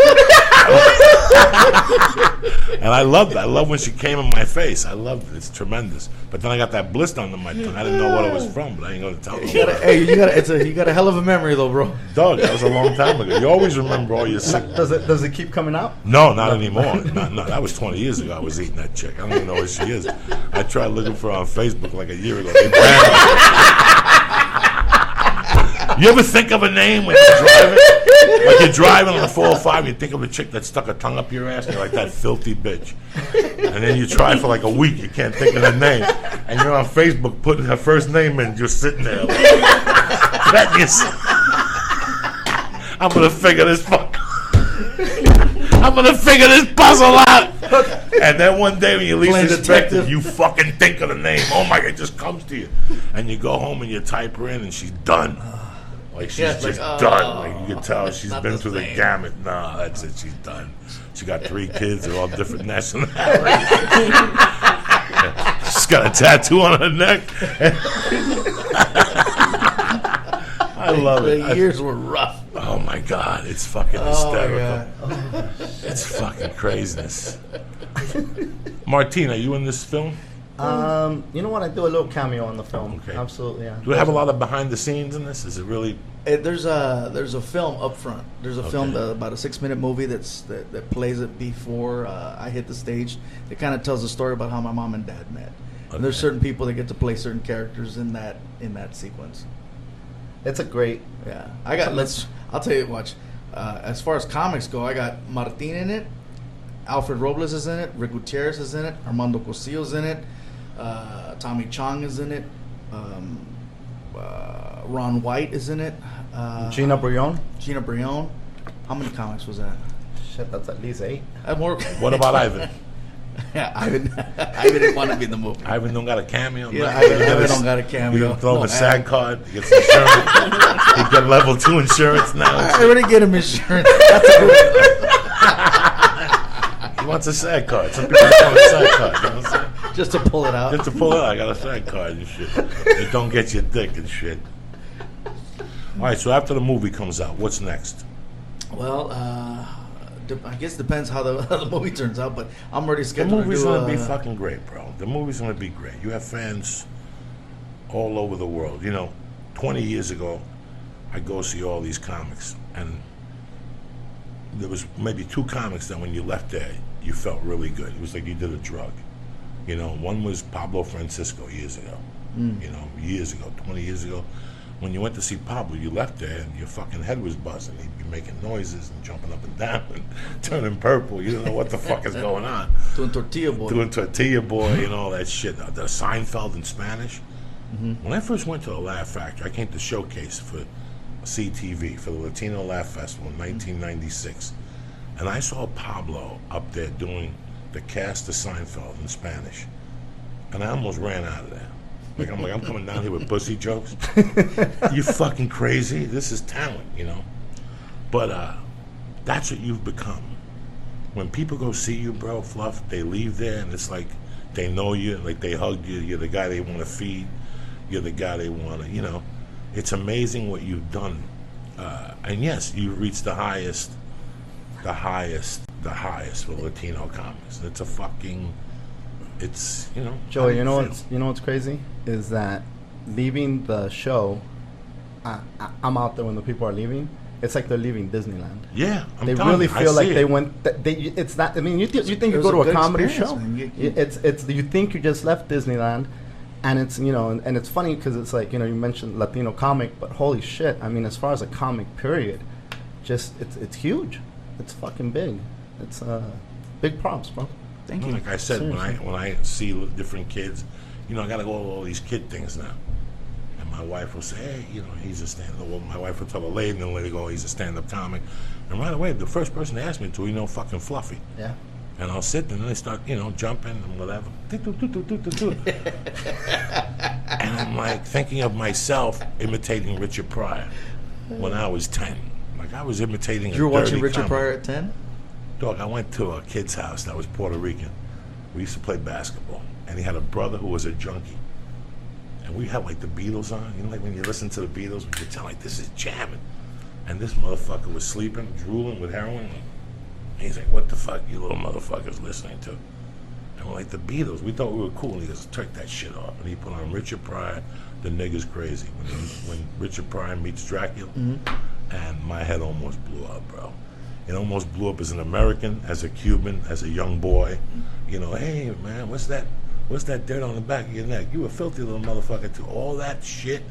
And I loved it. I love when she came in my face. I loved it. It's tremendous. But then I got that blister under my tongue. I didn't know what it was from, but I ain't going to tell her. You got a hell of a memory though, bro. Dog, that was a long time ago. You always remember all your sick. Does it keep coming out? No, not anymore. No, that was 20 years ago. I was eating that chick. I don't even know where she is. I tried looking for her on Facebook like a year ago. They banned her. You ever think of a name when you're driving? Like you're driving on the 405, you think of a chick that stuck her tongue up your ass, and you're like, that filthy bitch. And then you try for like a week, you can't think of her name. And you're on Facebook putting her first name in, just sitting there. Like, that is, I'm going to figure this I'm going to figure this puzzle out. And then one day when you least Playing expect it, detective. you fucking think of the name. Oh my God, it just comes to you. And you go home and you type her in and she's done. Like she's Yeah, just like, oh, done. Like you can tell she's not been the through the same. gamut. Nah, that's it. She's done. She got 3 kids. They're all different nationalities. She's got a tattoo on her neck. I love it. The years were rough. Oh my God, it's fucking Oh, hysterical. God. It's fucking craziness. Martine, are you in this film? You know what? I do a little cameo on the film. Okay. Absolutely, yeah. Do we have a lot of behind the scenes in this? Is it really? There's a film up front. There's a film Okay. about a 6-minute movie that plays it before I hit the stage. It kind of tells the story about how my mom and dad met. And there's Okay. certain people that get to play certain characters in that sequence. It's a great. Yeah, I'll tell you. Watch. As far as comics go, I got Martin in it. Alfred Robles is in it. Rick Gutierrez is in it. Armando Cosillo's in it. Tommy Chong is in it. Ron White is in it. Gina Brion. Gina Brion. How many comics was that? Shit, that's at least 8. More. What about Ivan? Yeah, Ivan didn't want to be in the movie. Ivan don't got a cameo. Yeah, Nothing? Ivan don't got a cameo. You don't throw him No, a SAG card. He gets insurance. He get level 2 insurance now. I already get him insurance. He wants a SAG card. Some people want a SAG card. You know what I'm saying? Just to pull it out. Just to pull it out, I got a SAG card and shit. It don't get your dick and shit. All right, so after the movie comes out, what's next? Well, I guess depends how the movie turns out, but I'm already The scheduled movie's to do. gonna be fucking great, bro. The movie's gonna be great. You have fans all over the world. You know, 20 years ago, I go see all these comics, and there was maybe 2 comics that when you left there, you felt really good. It was like you did a drug. You know, one was Pablo Francisco years ago. You know, years ago, 20 years ago. When you went to see Pablo, you left there and your fucking head was buzzing. He'd be making noises and jumping up and down and turning purple. You don't know what the fuck is going on. Doing Tortilla Boy. Doing Tortilla Boy and all that shit. The Seinfeld in Spanish. When I first went to the Laugh Factory, I came to showcase for CTV, for the Latino Laugh Festival in 1996. And I saw Pablo up there doing the cast of Seinfeld in Spanish. And I almost ran out of there. I'm coming down here with pussy jokes. You fucking crazy. This is talent, you know. But that's what you've become. When people go see you, bro, Fluff, they leave there and it's like they know you, like they hug you. You're the guy they want to feed. You're the guy they want to, you know. It's amazing what you've done. And yes, you've reached the highest for Latino comics. It's a fucking, it's, you know. Joey, how do you know what's crazy is that leaving the show, I'm out there when the people are leaving. It's like they're leaving Disneyland. Yeah, I'm They telling really you, I feel like see they it. went. It's not. I mean, you think It you was go a to a good comedy experience, show. man. It's you think you just left Disneyland, and it's and it's funny because it's like you mentioned Latino comic, but holy shit! I mean, as far as a comic period, just it's huge. It's fucking big. It's big props, bro. Thank you. Like I said, Seriously. when I see different kids, I got to go to all these kid things now. And my wife will say, hey, he's a stand-up. Well, my wife will tell a lady, and the lady go, he's a stand-up comic. And right away, the first person they ask me to, fucking Fluffy. Yeah. And I'll sit, and then they start, jumping and whatever. And I'm like thinking of myself imitating Richard Pryor when I was 10. Like I was imitating You were watching dirty Richard comic. Pryor at 10? Dog, I went to a kid's house that was Puerto Rican. We used to play basketball, and he had a brother who was a junkie. And we had like the Beatles on. Like when you listen to the Beatles, we could tell like this is jamming. And this motherfucker was sleeping, drooling with heroin. And he's like, "What the fuck, you little motherfuckers listening to?" And we're like, "The Beatles." We thought we were cool. And he goes, "Turn that shit off." And he put on Richard Pryor, "The Nigga's Crazy." When Richard Pryor meets Dracula, and my head almost blew up, bro. It almost blew up as an American, as a Cuban, as a young boy. Hey man, what's that dirt on the back of your neck? You a filthy little motherfucker too. All that shit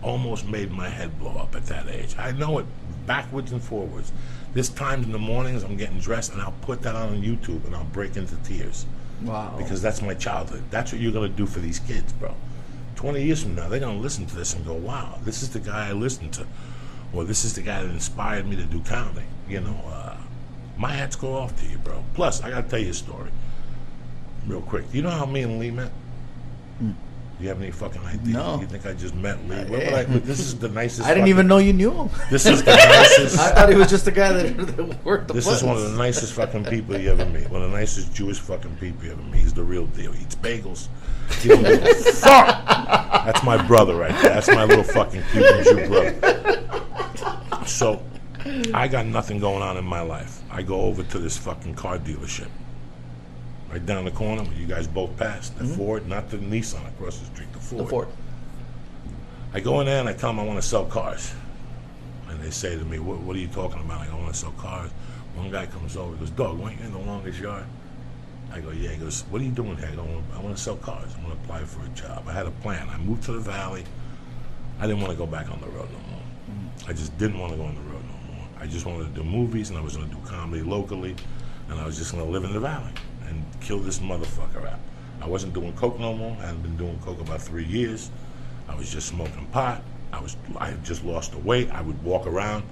almost made my head blow up at that age. I know it backwards and forwards. There's times in the mornings I'm getting dressed and I'll put that on YouTube and I'll break into tears. Wow. Because that's my childhood. That's what you're going to do for these kids, bro. 20 years from now, they're going to listen to this and go, wow, this is the guy I listened to. Or this is the guy that inspired me to do comedy. My hats go off to you, bro. Plus, I got to tell you a story real quick. You know how me and Lee met? Do you have any fucking idea? No. You think I just met Lee? This is the nicest. I didn't even know you knew him. This is the nicest. I thought he was just the guy that worked the This buttons. is one of the nicest fucking people you ever meet. One of the nicest Jewish fucking people you ever meet. He's the real deal. He eats bagels. He don't give a fuck. That's my brother right there. That's my little fucking Cuban Jew brother. So, I got nothing going on in my life. I go over to this fucking car dealership. Right down the corner where you guys both passed. The Ford, not the Nissan across the street. The Ford. The Ford. I go in there and I tell them I want to sell cars. And they say to me, what are you talking about? I go, I want to sell cars. One guy comes over, he goes, Dog, weren't you in the longest yard? I go, yeah. He goes, what are you doing here? I go, I want to sell cars. I want to apply for a job. I had a plan. I moved to the Valley. I didn't want to go back on the road no more. I just didn't want to go on the road no more. I just wanted to do movies, and I was going to do comedy locally, and I was just going to live in the Valley and kill this motherfucker out. I wasn't doing coke no more. I hadn't been doing coke about 3 years. I was just smoking pot. I had just lost the weight. I would walk around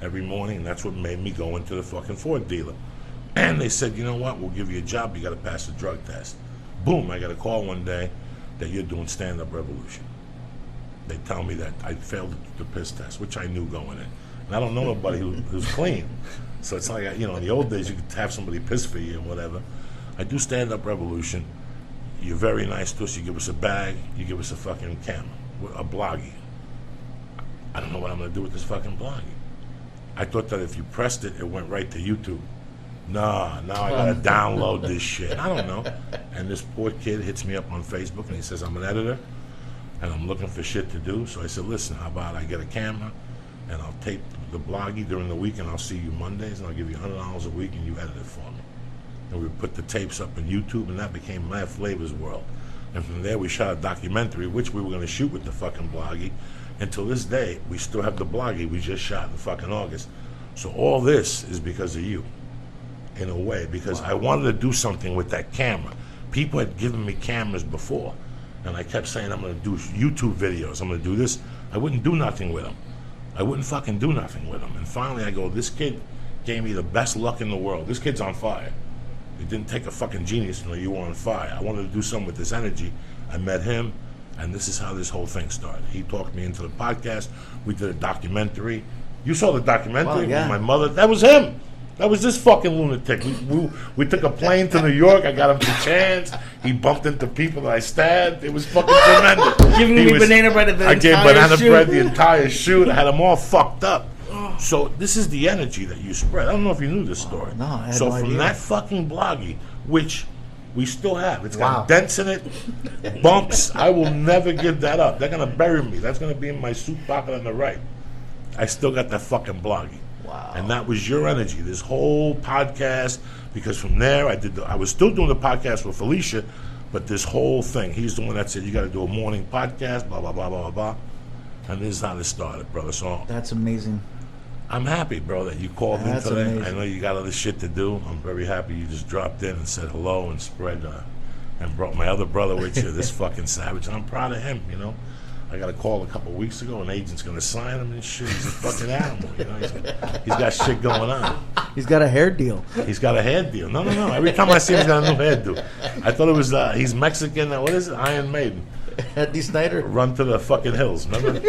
every morning, and that's what made me go into the fucking Ford dealer. And they said, you know what, we'll give you a job. You got to pass the drug test. Boom, I got a call one day that you're doing stand-up revolution. They tell me that I failed the piss test, which I knew going in. And I don't know nobody who's clean. So it's like, in the old days, you could have somebody piss for you or whatever. I do stand-up revolution. You're very nice to us. You give us a bag. You give us a fucking camera, a bloggy. I don't know what I'm going to do with this fucking bloggy. I thought that if you pressed it, it went right to YouTube. Nah, now I got to download this shit. I don't know. And this poor kid hits me up on Facebook, and he says, I'm an editor, and I'm looking for shit to do. So I said, listen, how about I get a camera, and I'll tape the bloggy during the week, and I'll see you Mondays, and I'll give you $100 a week, and you edit it for me. And we put the tapes up on YouTube, and that became Mad Flavor's World. And from there, we shot a documentary, which we were going to shoot with the fucking bloggy. Until this day, we still have the bloggy we just shot in fucking August. So all this is because of you, in a way, because I wanted to do something with that camera. People had given me cameras before, and I kept saying, I'm going to do YouTube videos, I'm going to do this. I wouldn't do nothing with them. I wouldn't fucking do nothing with them. And finally, I go, this kid gave me the best luck in the world. This kid's on fire. It didn't take a fucking genius to know you were on fire. I wanted to do something with this energy. I met him, and this is how this whole thing started. He talked me into the podcast. We did a documentary. You saw the documentary with my mother. That was him. That was this fucking lunatic. We took a plane to New York. I got him to Chance. He bumped into people that I stabbed. It was fucking tremendous. Giving me banana bread at the I entire gave banana shoot. bread the entire shoot. I had them all fucked up. So this is the energy that you spread. I don't know if you knew this story. No, I had so no from idea. that fucking bloggy, which we still have, it's got dents in it, bumps. I will never give that up. They're gonna bury me. That's gonna be in my suit pocket on the right. I still got that fucking bloggy. Wow. And that was your energy. This whole podcast, because from there I was still doing the podcast with Felicia, but this whole thing, he's the one that said you got to do a morning podcast, blah blah blah blah blah. And this is how this started, brother. So That's amazing. I'm happy, bro, that you called me That's today. amazing. I know you got other shit to do. I'm very happy you just dropped in and said hello and spread and brought my other brother with you, this fucking savage. And I'm proud of him, you know. I got a call a couple weeks ago. An agent's going to sign him and shit. He's a fucking animal, you know. He's got shit going on. He's got a hair deal. He's got a hair deal. No. Every time I see him, he's got a new hairdo. I thought it was, he's Mexican. What is it? Iron Maiden. Eddie Snyder. Run to the fucking hills, remember?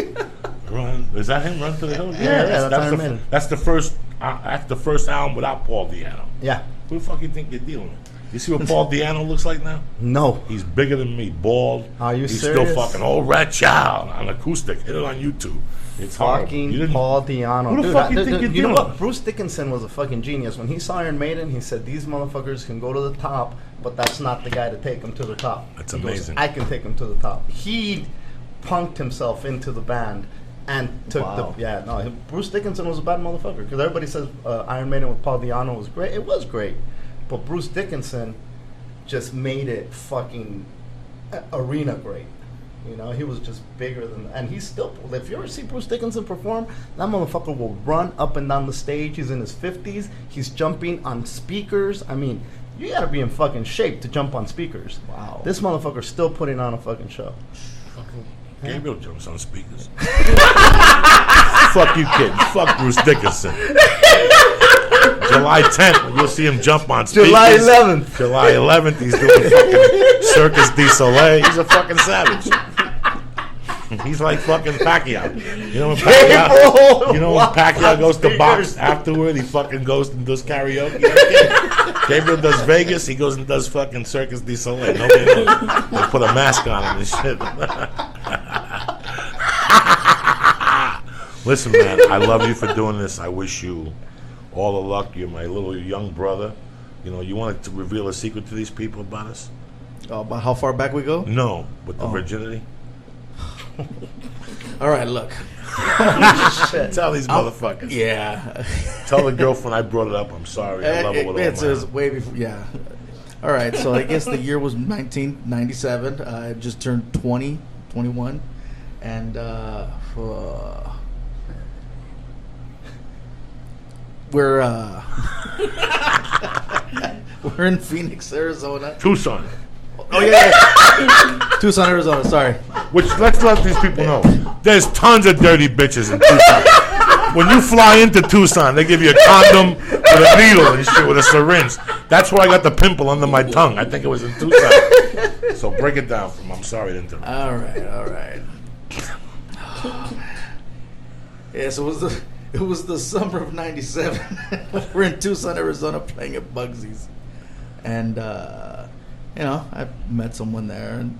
Run. Is that him? Run to the hills? Yeah, that's Iron Maiden. That's the first album without Paul Diano. Yeah. Who the fuck you think you're dealing with? You see what Paul Diano looks like now? No. He's bigger than me, bald. Are you He's serious? still fucking old rat child on acoustic. Hit it on YouTube. It's horrible. Fucking Paul Diano. Who the fuck you think you're you know dealing what? with? Bruce Dickinson was a fucking genius. When he saw Iron Maiden, he said, these motherfuckers can go to the top, but that's not the guy to take them to the top. That's He goes, amazing. I can take them to the top. He punked himself into the band and took Bruce Dickinson was a bad motherfucker. Because everybody says Iron Maiden with Paul Diano was great. It was great. But Bruce Dickinson just made it fucking arena great. You know, he was just bigger than, and he's still, if you ever see Bruce Dickinson perform, that motherfucker will run up and down the stage. He's in his 50s. He's jumping on speakers. I mean, you gotta be in fucking shape to jump on speakers. Wow. This motherfucker's still putting on a fucking show. Gabriel jumps on speakers. Fuck you, kid. Fuck Bruce Dickinson. July 10th, you'll see him jump on speakers. July 11th. July 11th, he's doing fucking Circus du Soleil. He's a fucking savage. He's like fucking Pacquiao. You know when Pacquiao goes to box afterward, he fucking goes and does karaoke. Gabriel does Vegas, he goes and does fucking Circus du Soleil. Nobody knows. They put a mask on him and shit. Listen, man, I love you for doing this. I wish you all the luck. You're my little young brother. You know, you want to reveal a secret to these people about us? About how far back we go? No, with the virginity. All right, look. Tell these motherfuckers. Yeah. Tell the girlfriend I brought it up. I'm sorry. I love it with all my It was way before. Yeah. All right, so I guess the year was 1997. I just turned 21. And we're in Phoenix, Arizona. Tucson. Oh yeah. Tucson, Arizona. Sorry. Which, let's let these people know. There's tons of dirty bitches in Tucson. When you fly into Tucson, they give you a condom with a needle and shit with a syringe. That's where I got the pimple under my tongue. I think it was in Tucson. So break it down for me. I'm sorry to interrupt. All right. Yeah, so it was the summer of '97. We're in Tucson, Arizona, playing at Bugsy's, and I met someone there, and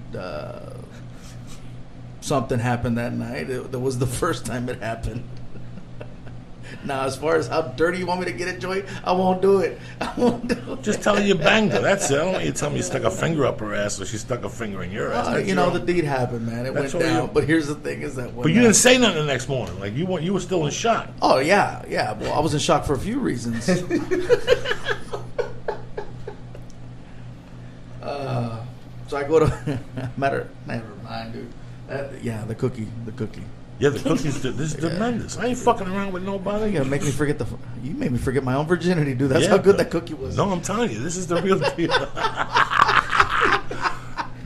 something happened that night. That was the first time it happened. Now, as far as how dirty you want me to get it, Joey, I won't do it. Just tell her you banged her. That's it. I don't want you to tell me you stuck a finger up her ass or she stuck a finger in your ass. The deed happened, man. It went down. But here's the thing: is that but you didn't say nothing the next morning. Like you were still in shock. Oh yeah. Well, I was in shock for a few reasons. So I go to never mind, dude. The cookie. Yeah, the cookies. This is tremendous. I ain't fucking around with nobody. You gotta make me forget you made me forget my own virginity, dude. That's how good that cookie was. No, I'm telling you, this is the real deal.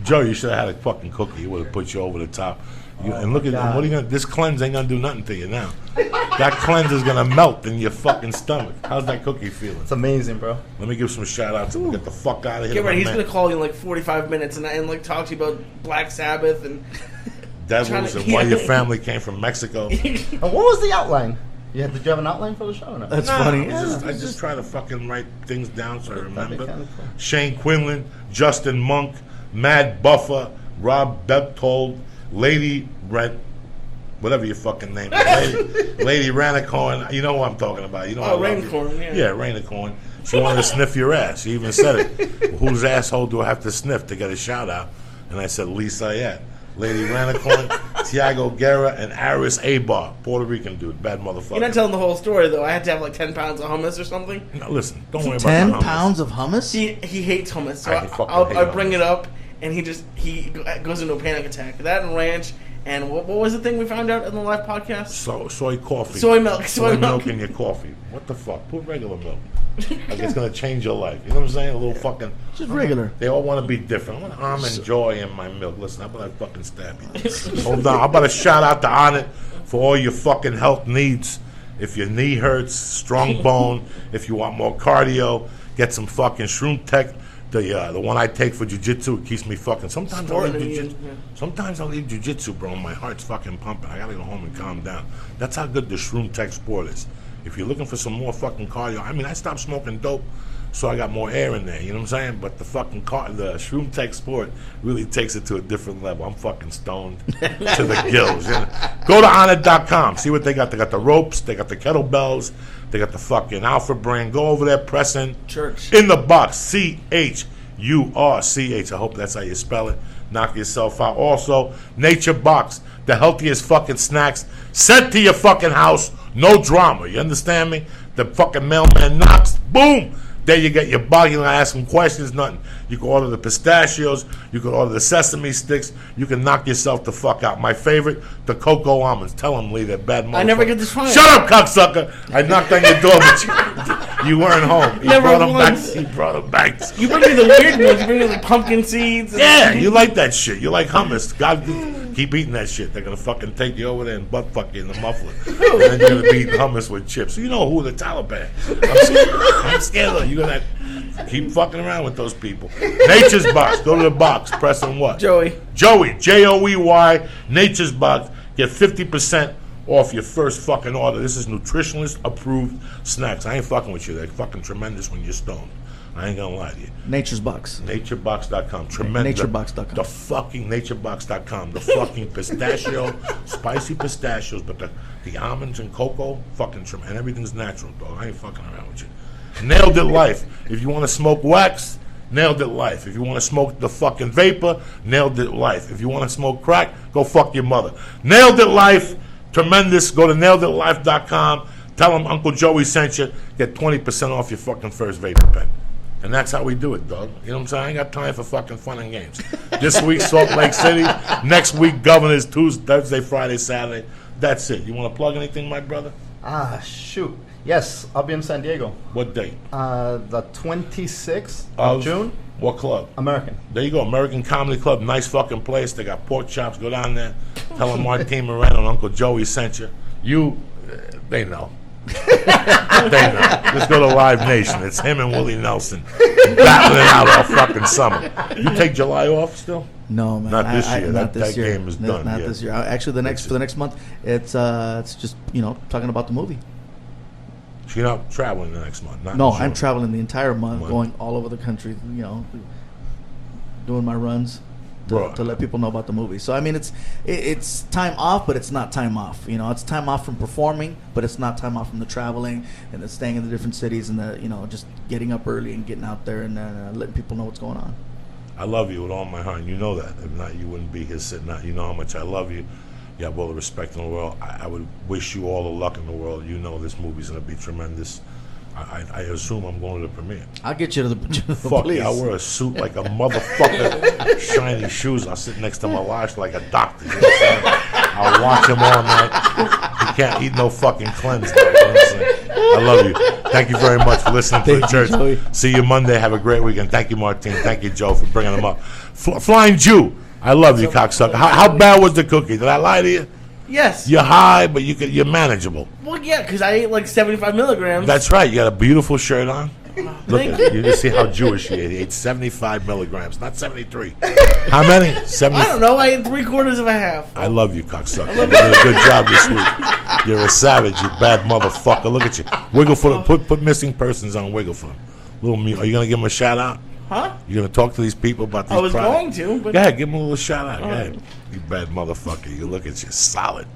Joe, you should have had a fucking cookie. It would have put you over the top. And look at what are you gonna? This cleanse ain't gonna do nothing to you now. That cleanse is gonna melt in your fucking stomach. How's that cookie feeling? It's amazing, bro. Let me give some shout outs and get the fuck out of here. Get ready. He's gonna call you in like 45 minutes and like talk to you about Black Sabbath and devils and why your family came from Mexico. And what was the outline? Did you have an outline for the show or no? That's funny. I just try to fucking write things down so I remember. Cool. Shane Quinlan, Justin Monk, Mad Buffer, Rob Beptold, Lady Rent, whatever your fucking name is. Lady Ranicorn. You know what I'm talking about. You know Rainicorn, yeah. Yeah, Rainicorn. She wanted to sniff your ass. She even said it. Whose asshole do I have to sniff to get a shout out? And I said, Lee Syatt. Lady Ranicorn, Tiago Guerra, and Aris Abar, Puerto Rican dude, bad motherfucker. You're not telling the whole story though. I had to have like 10 pounds of hummus or something. No, listen, don't worry about 10 the hummus. pounds of hummus? He hates hummus, so I fucking hate I bring hummus. it up, and he goes into a panic attack. That and ranch, and what was the thing we found out in the live podcast? Soy coffee. Soy milk. Soy milk in your coffee. What the fuck? Put regular milk. Like it's gonna change your life. You know what I'm saying? A little fucking. Just regular. They all want to be different. I want almond joy in my milk. Listen, how about I fucking stab you? Hold on. How about a shout out to Onnit for all your fucking health needs? If your knee hurts, strong bone. If you want more cardio, get some fucking Shroom Tech. The one I take for jiu-jitsu, it keeps me fucking. Sometimes I'll leave jiu-jitsu. Sometimes I'll leave jiu-jitsu, bro. My heart's fucking pumping. I gotta go home and calm down. That's how good the Shroom Tech Sport is. If you're looking for some more fucking cardio, I mean, I stopped smoking dope, so I got more air in there. You know what I'm saying? But the fucking the Shroom Tech Sport really takes it to a different level. I'm fucking stoned to the gills. You know? Go to Onnit.com. See what they got. They got the ropes. They got the kettlebells. They got the fucking Alpha brand. Go over there, pressing Church in the box. CHURCH. I hope that's how you spell it. Knock yourself out. Also, Nature Box, the healthiest fucking snacks sent to your fucking house. No drama. You understand me? The fucking mailman knocks. Boom. There you get your box. You don't ask him questions, nothing. You can order the pistachios. You can order the sesame sticks. You can knock yourself the fuck out. My favorite, the cocoa almonds. Tell him, Lee, that bad motherfucker. I never get this fine. Shut up, cocksucker. I knocked on your door, but you weren't home. He Never brought them back. once. He brought them back. You bring me the weird ones. You bring me like pumpkin seeds. Yeah, you like that shit. You like hummus. God, Keep eating that shit. They're gonna fucking take you over there and butt fuck you in the muffler. And then you're gonna be eating hummus with chips. You know who the Taliban? I'm scared of you. You're gonna keep fucking around with those people. Nature's Box. Go to the box. Press on what? Joey. Joey. Nature's Box. Get 50% off your first fucking order. This is nutritionalist approved snacks. I ain't fucking with you. They're fucking tremendous when you're stoned. I ain't gonna lie to you. Nature's Box. Naturebox.com. Tremendous. Naturebox.com. The fucking Naturebox.com. The fucking pistachio, spicy pistachios, but the almonds and cocoa, fucking tremendous. And everything's natural, dog. I ain't fucking around with you. Nailed It Life. If you want to smoke wax, Nailed It Life. If you want to smoke the fucking vapor, Nailed It Life. If you want to smoke crack, go fuck your mother. Nailed It Life. Tremendous. Go to naileditlife.com. Tell them Uncle Joey sent you. Get 20% off your fucking first vapor pen. And that's how we do it, dog. You know what I'm saying? I ain't got time for fucking fun and games. This week, Salt Lake City. Next week, Governor's Tuesday, Thursday, Friday, Saturday. That's it. You want to plug anything, my brother? Shoot. Yes, I'll be in San Diego. What date? The 26th of June. What club? American. There you go. American Comedy Club. Nice fucking place. They got pork chops. Go down there. Tell them Martin Moreno and Uncle Joey sent you. They know. They know. Just go to Live Nation. It's him and Willie Nelson battling it out all fucking summer. You take July off still? No, man. Not this year. Not That this year. game is done. Not this year. Actually, for the next month, it's just talking about the movie. So you're not traveling the next month? No, I'm traveling the entire month, going all over the country. Doing my runs to let people know about the movie. So I mean, it's time off, but it's not time off. It's time off from performing, but it's not time off from the traveling and the staying in the different cities and the just getting up early and getting out there and letting people know what's going on. I love you with all my heart. You know that. If not, you wouldn't be here sitting out. You know how much I love you. You have all the respect in the world. I would wish you all the luck in the world. You know this movie's going to be tremendous. I assume I'm going to the premiere. I'll get you to the Fuck please. yeah, I'll wear a suit like a motherfucker, shiny shoes. I'll sit next to Malash like a doctor. You know what I'm saying? I'll watch him all night. He can't eat no fucking cleanse. You know what I'm saying? I love you. Thank you very much for listening to the church. Joey. See you Monday. Have a great weekend. Thank you, Martin. Thank you, Joe, for bringing them up. Flying Jew. I love you, cocksucker. How bad was the cookie? Did I lie to you? Yes. You're high, but you're manageable. Well, yeah, because I ate like 75 milligrams. That's right. You got a beautiful shirt on. Look Thank at it. You just see how Jewish he is. He ate 75 milligrams, not 73. How many? 70. I don't know. I ate 3/4 of a half. I love you, cocksucker. You did a good job this week. You're a savage, you bad motherfucker. Look at you. Wiggle foot. Put missing persons on wiggle foot. Little me. Are you gonna give him a shout out? Huh? You gonna talk to these people about these? I was products? going to, but Go ahead, give him a little shout out. Go ahead. You bad motherfucker. You look at you, solid.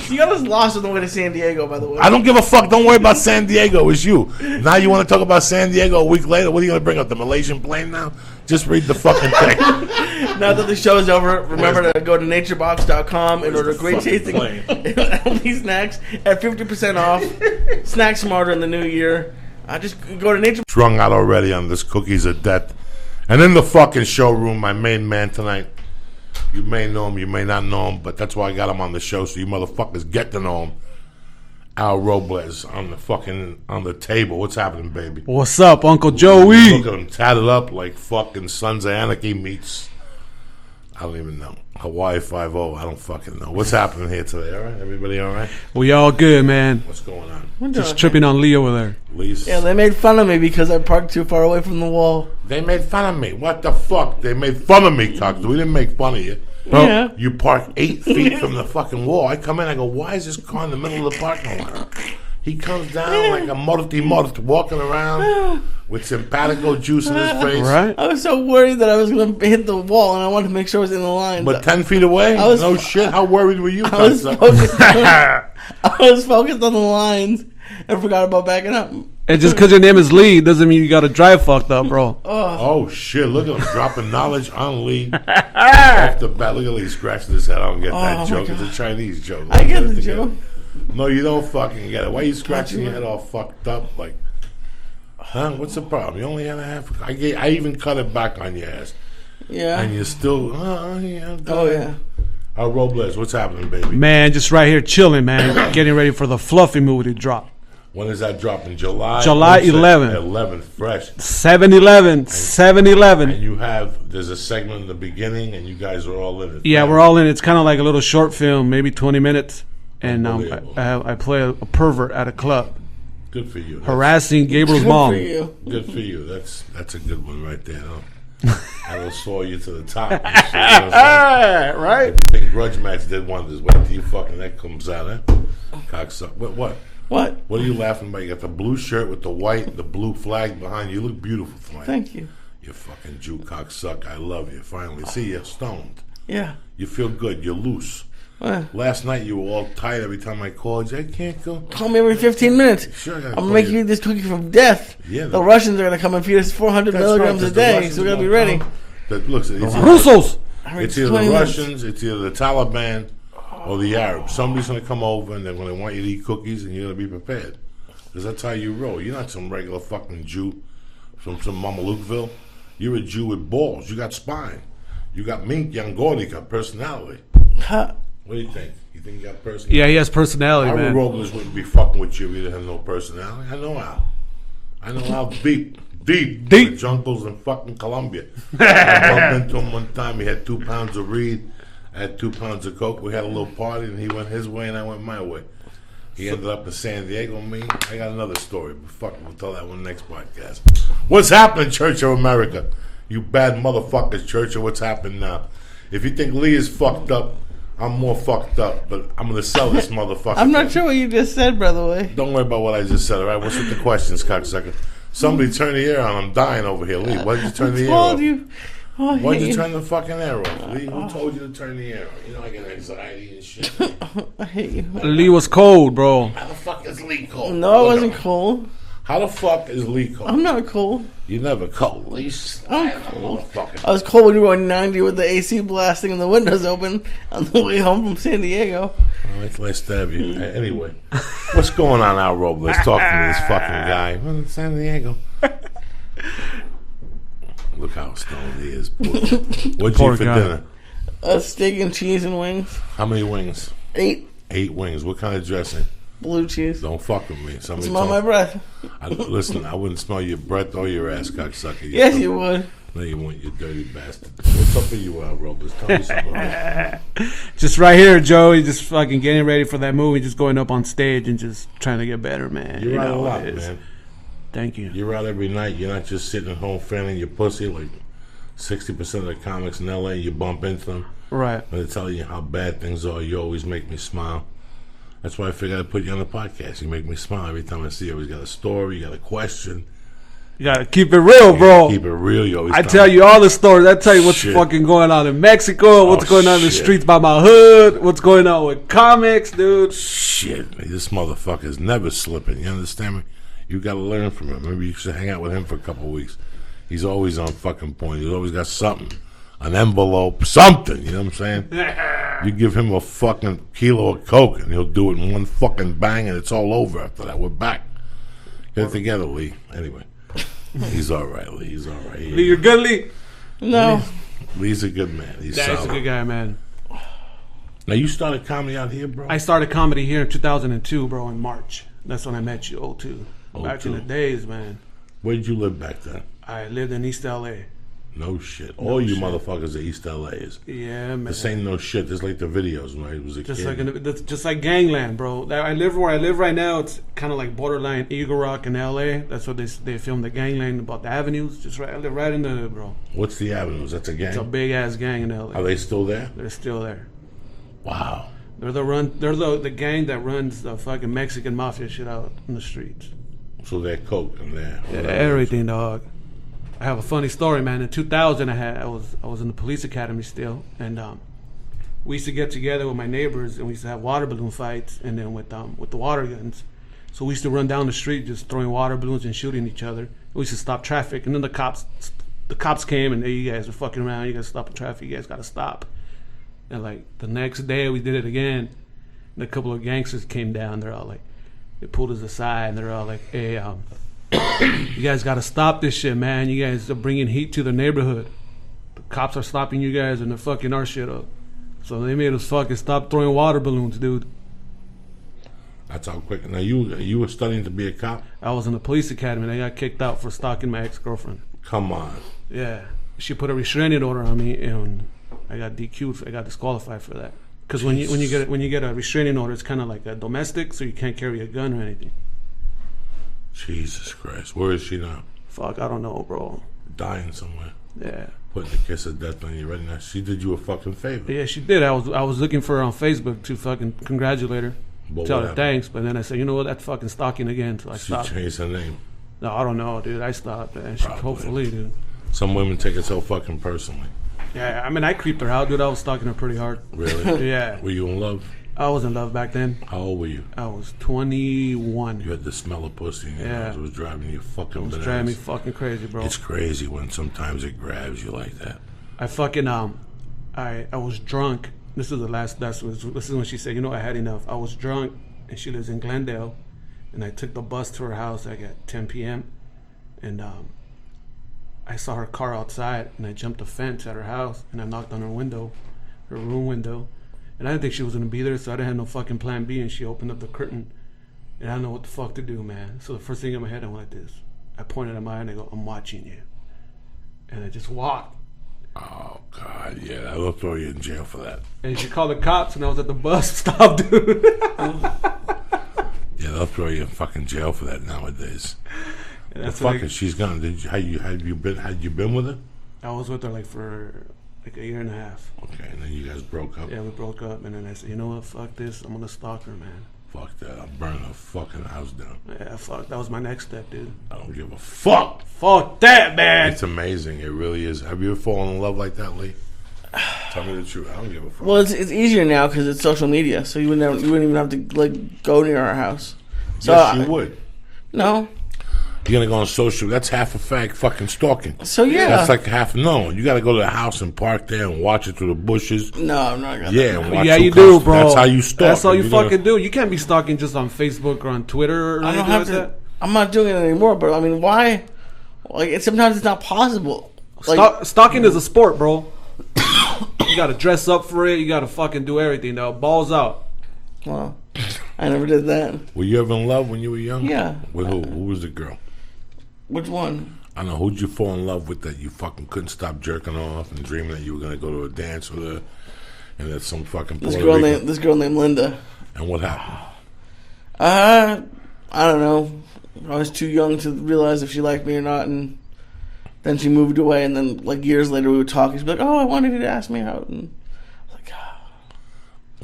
you got us lost on the way to San Diego. By the way, I don't give a fuck. Don't worry about San Diego. It's you. Now you want to talk about San Diego a week later? What are you going to bring up? The Malaysian plane now? Just read the fucking thing. Now that the show's over, remember to go to naturebox.com and order great tasting healthy snacks at 50% off. Snack smarter in the new year. Just go to Nature. Strung out already on this cookies of death. And in the fucking showroom, my main man tonight. You may know him, you may not know him, but that's why I got him on the show, so you motherfuckers get to know him. Al Robles on the table. What's happening, baby? What's up, Uncle Joey? Look at him tatted up like fucking Sons of Anarchy meets, I don't even know, Hawaii 5-0. I don't fucking know. What's happening here today, all right? Everybody all right? We all good, man. What's going on? Just tripping on Lee over there. Lee's? Yeah, they made fun of me because I parked too far away from the wall. They made fun of me. What the fuck? They made fun of me, cock. We didn't make fun of you. Yeah. You park 8 feet from the fucking wall. I come in, I go, why is this car in the middle of the parking lot? He comes down like a mort walking around with simpatico juice in his face. Right? I was so worried that I was going to hit the wall, and I wanted to make sure I was in the line. But 10 feet away? No shit. How worried were you? I was focused on the lines and forgot about backing up. And just because your name is Lee doesn't mean you got to drive fucked up, bro. Oh shit, look at him dropping knowledge on Lee. Off the bat. Look at Lee scratching his head. I don't get that joke. It's a Chinese joke. I get the joke. No, you don't fucking get it. Why are you scratching your head all fucked up? Like, huh? What's the problem? You only had a half. I even cut it back on your ass. Yeah. And you're still, yeah. Oh, yeah. Robles, what's happening, baby? Man, just right here chilling, man. Getting ready for the Fluffy movie to drop. When is that dropping? July? July 11th. 11th, fresh. 7-Eleven. 7-Eleven. And there's a segment in the beginning, and you guys are all in it. Yeah, we're all in. It's kind of like a little short film, maybe 20 minutes. And Unbelievable. I play a pervert at a club. Good for you. Harassing Gabriel's Good mom. for you. Good for you. That's a good one right there. Huh? That'll soar you to the top. And shit, you know what I'm saying? Right? If you think Grudge Match did wonders, wait till you fucking that comes out, huh? Cocksucker. What? What? What are you laughing about? You got the blue shirt with the white, the blue flag behind you. You look beautiful tonight. Thank you. You fucking Jew cocksucker. I love you. Finally. See, you're stoned. Yeah. You feel good. You're loose. What? Last night you were all tight every time I called you. I can't go. Call me every 15 minutes. Sure, I gotta I'm call gonna make you. you eat this cookie from death. Yeah, the Russians are gonna come and feed us 400 That's milligrams right, a 'cause the day, Russians so we gotta be won't ready. come. Look, it's Russos. It's either the Russians, it's either the Taliban, or the Arabs. Somebody's going to come over and they're going to want you to eat cookies, and you're going to be prepared. Because that's how you roll. You're not some regular fucking Jew from some Mamalukeville. You're a Jew with balls. You got spine. You got mink, Yangoli, got personality. Huh. What do you think? You think you got personality? Yeah, he has personality, Our man. Robles wouldn't be fucking with you if you didn't have no personality. I know how. I know how deep. In the jungles in fucking Colombia. I bumped into him one time. He had 2 pounds of weed. I had 2 pounds of coke. We had a little party, and he went his way, and I went my way. He ended up in San Diego. Me, I got another story, but fuck, we'll tell that one next podcast. What's happening, Church of America? You bad motherfuckers, Church of what's happening now? If you think Lee is fucked up, I'm more fucked up, but I'm going to sell this motherfucker. I'm not sure what you just said, by the way. Don't worry about what I just said, all right? What's with the questions, cocksucker? Somebody turn the air on. I'm dying over here, Lee. Why did you turn the air off? You. Oh, Why'd you turn the fucking air off, Lee? Who told you to turn the air on? You know I get anxiety and shit. I hate you. Lee was cold, bro. How the fuck is Lee cold? No, I Look wasn't at him. cold. How the fuck is Lee cold? I'm not cold. You never cold, Lee. I'm cold. Motherfucker. I was cold when you were going 90 with the AC blasting and the windows open on the way home from San Diego. All right, let's stab you. Anyway, what's going on out, Robles? Talking to this fucking guy. Well, in San Diego. Look how stoned he is. What'd you eat for guy. dinner? A steak and cheese and wings. How many wings? 8 8 wings. What kind of dressing? blue cheese. Don't fuck with me. Somebody Smell my told breath. listen, I wouldn't smell your breath or your ass, cocksucker. Yes, you would. No, you won't, you dirty bastard. What's up with you, Robles? Tell me something. Man. Just right here, Joey, just fucking getting ready for that movie, just going up on stage and just trying to get better, man. You're You out know a what lot, it is. man. Thank you. You're out every night. You're not just sitting at home fanning your pussy like 60% of the comics in L.A. You bump into them. Right. When they tell you how bad things are, you always make me smile. That's why I figured I'd put you on the podcast. You make me smile every time I see you. Always got a story, you got a question. You gotta keep it real, bro. Keep it real. You always I tell you all the stories. I tell you what's Shit. fucking going on in Mexico, what's going on in the shit. streets by my hood, what's going on with comics, dude. Shit, this motherfucker's never slipping. You understand me? You got to learn from him. Maybe you should hang out with him for a couple of weeks. He's always on fucking point. He's always got something. An envelope, something. You know what I'm saying? You give him a fucking kilo of coke and he'll do it in one fucking bang and it's all over after that. We're back. Get it together, Lee. Anyway. He's all right, Lee. He's all right. Lee, you're good, Lee? No. Lee's a good man. He's That's a solid. good guy, man. Now, you started comedy out here, bro? I started comedy here in 2002, bro, in March. That's when I met you, 02. Back in the days, man. Where did you live back then? I lived in East LA. No shit. All you motherfuckers are East LA's. Yeah, man. This ain't no shit. Just like the videos when I was a kid. Just like Gangland, bro. I live where I live right now. It's kind of like borderline Eagle Rock in LA. That's what they filmed the Gangland about the avenues. Just right, I live right in the hood, bro. What's the avenues? That's a gang? It's a big ass gang in LA. Are they still there? They're still there. Wow. They're the gang that runs the fucking Mexican mafia shit out in the streets. So they're coke and they're Everything, dog. I have a funny story, man. In 2000, I was in the police academy still, and we used to get together with my neighbors, and we used to have water balloon fights, and then with the water guns. So we used to run down the street just throwing water balloons and shooting each other. We used to stop traffic, and then the cops came and, hey, you guys are fucking around. You guys stopping traffic. You guys got to stop. And like the next day, we did it again. And a couple of gangsters came down. They're all like, they pulled us aside, and they're all like, hey, you guys got to stop this shit, man. You guys are bringing heat to the neighborhood. The cops are stopping you guys and they're fucking our shit up. So they made us fucking stop throwing water balloons, dude. That's how quick. Now you were studying to be a cop? I was in the police academy and I got kicked out for stalking my ex-girlfriend. Come on. Yeah. She put a restraining order on me and I got DQ'd. I got disqualified for that. Because when you get a restraining order, it's kind of like a domestic, so you can't carry a gun or anything. Jesus Christ. Where is she now? Fuck, I don't know, bro. Dying somewhere. Yeah. Putting the kiss of death on you right now. She did you a fucking favor. Yeah, she did. I was looking for her on Facebook to fucking congratulate her. But Tell what her happened? thanks, but then I said, you know what, that's fucking stalking again, so I She stopped. changed her name. No, I don't know, dude. I stopped, man. She, Probably. hopefully, dude. Some women take it so fucking personally. Yeah, I mean, I creeped her out, dude. I was stalking her pretty hard. Really? Yeah. Were you in love? I was in love back then. How old were you? I was 21. You had the smell of pussy in your Yeah. nose. It was driving you fucking It was bananas. driving me fucking crazy, bro. It's crazy when sometimes it grabs you like that. I fucking I was drunk. This is the last. This is when she said, "You know, I had enough." I was drunk, and she lives in Glendale, and I took the bus to her house like at 10 p.m. and I saw her car outside, and I jumped the fence at her house, and I knocked on her window, her room window, and I didn't think she was gonna be there, so I didn't have no fucking plan B. And she opened up the curtain, and I didn't know what the fuck to do, man. So the first thing in my head, I went like this. I pointed at my eye and I go, "I'm watching you," and I just walked. Oh, God, yeah. They'll throw you in jail for that. And she called the cops, and I was at the bus stop, dude. Yeah, they'll throw you in fucking jail for that nowadays. And The that's when fuck is she's gone? Had you been with her? I was with her like for like a year and a half. Okay, and then you guys broke up. Yeah, we broke up, and then I said, you know what, fuck this, I'm gonna stalk her, man. Fuck that. I'll burn her fucking house down. Yeah, fuck, that was my next step, dude. I don't give a fuck. Fuck that, man. It's amazing. It really is. Have you ever fallen in love like that, Lee? Tell me the truth. I don't give a fuck. Well, it's easier now because it's social media, so you wouldn't even have to like go near our house. So yes, you would. No. You're gonna go on social. That's half a fact fucking stalking. So yeah. That's like half. No, you gotta go to the house and park there and watch it through the bushes. No, I'm not gonna. Yeah, and watch Yeah, who you comes. do, bro. That's how you stalk. That's all you You're fucking gonna- do. You can't be stalking just on Facebook or on Twitter or I don't anything have like to. that. I'm not doing it anymore. But I mean, why? Like, sometimes it's not possible. Like, Stalking is a sport, bro. You gotta dress up for it. You gotta fucking do everything, though. Balls out. well, I never did that. Were you ever in love when you were young? Yeah. With who? Who was the girl? Which one? I don't know. Who'd you fall in love with that you fucking couldn't stop jerking off and dreaming that you were gonna go to a dance with her, and that some fucking This Puerto girl Rican- named Linda. And what happened? I don't know. I was too young to realize if she liked me or not, and then she moved away. And then, like years later, we would talk. And she'd be like, "Oh, I wanted you to ask me out." And I was like,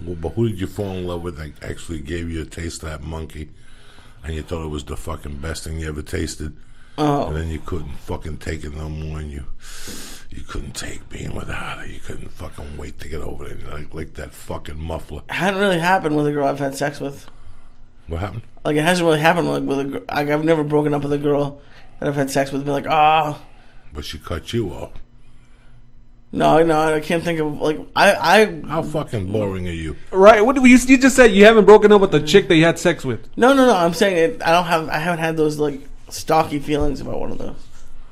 Well, but who did you fall in love with that actually gave you a taste of that monkey, and you thought it was the fucking best thing you ever tasted? "Oh, And then you couldn't fucking take it no more, and you couldn't take being without her. You couldn't fucking wait to get over it. Like that fucking muffler. it hadn't really happened with a girl I've had sex with. What happened? Like, it hasn't really happened with a girl. Like, I've never broken up with a girl that I've had sex with. Be like, But she cut you off. no, I can't think of like I. How fucking boring are you? Right? What you just said? You haven't broken up with the chick that you had sex with. No. I'm saying it. I haven't had those like stalky feelings about one of those.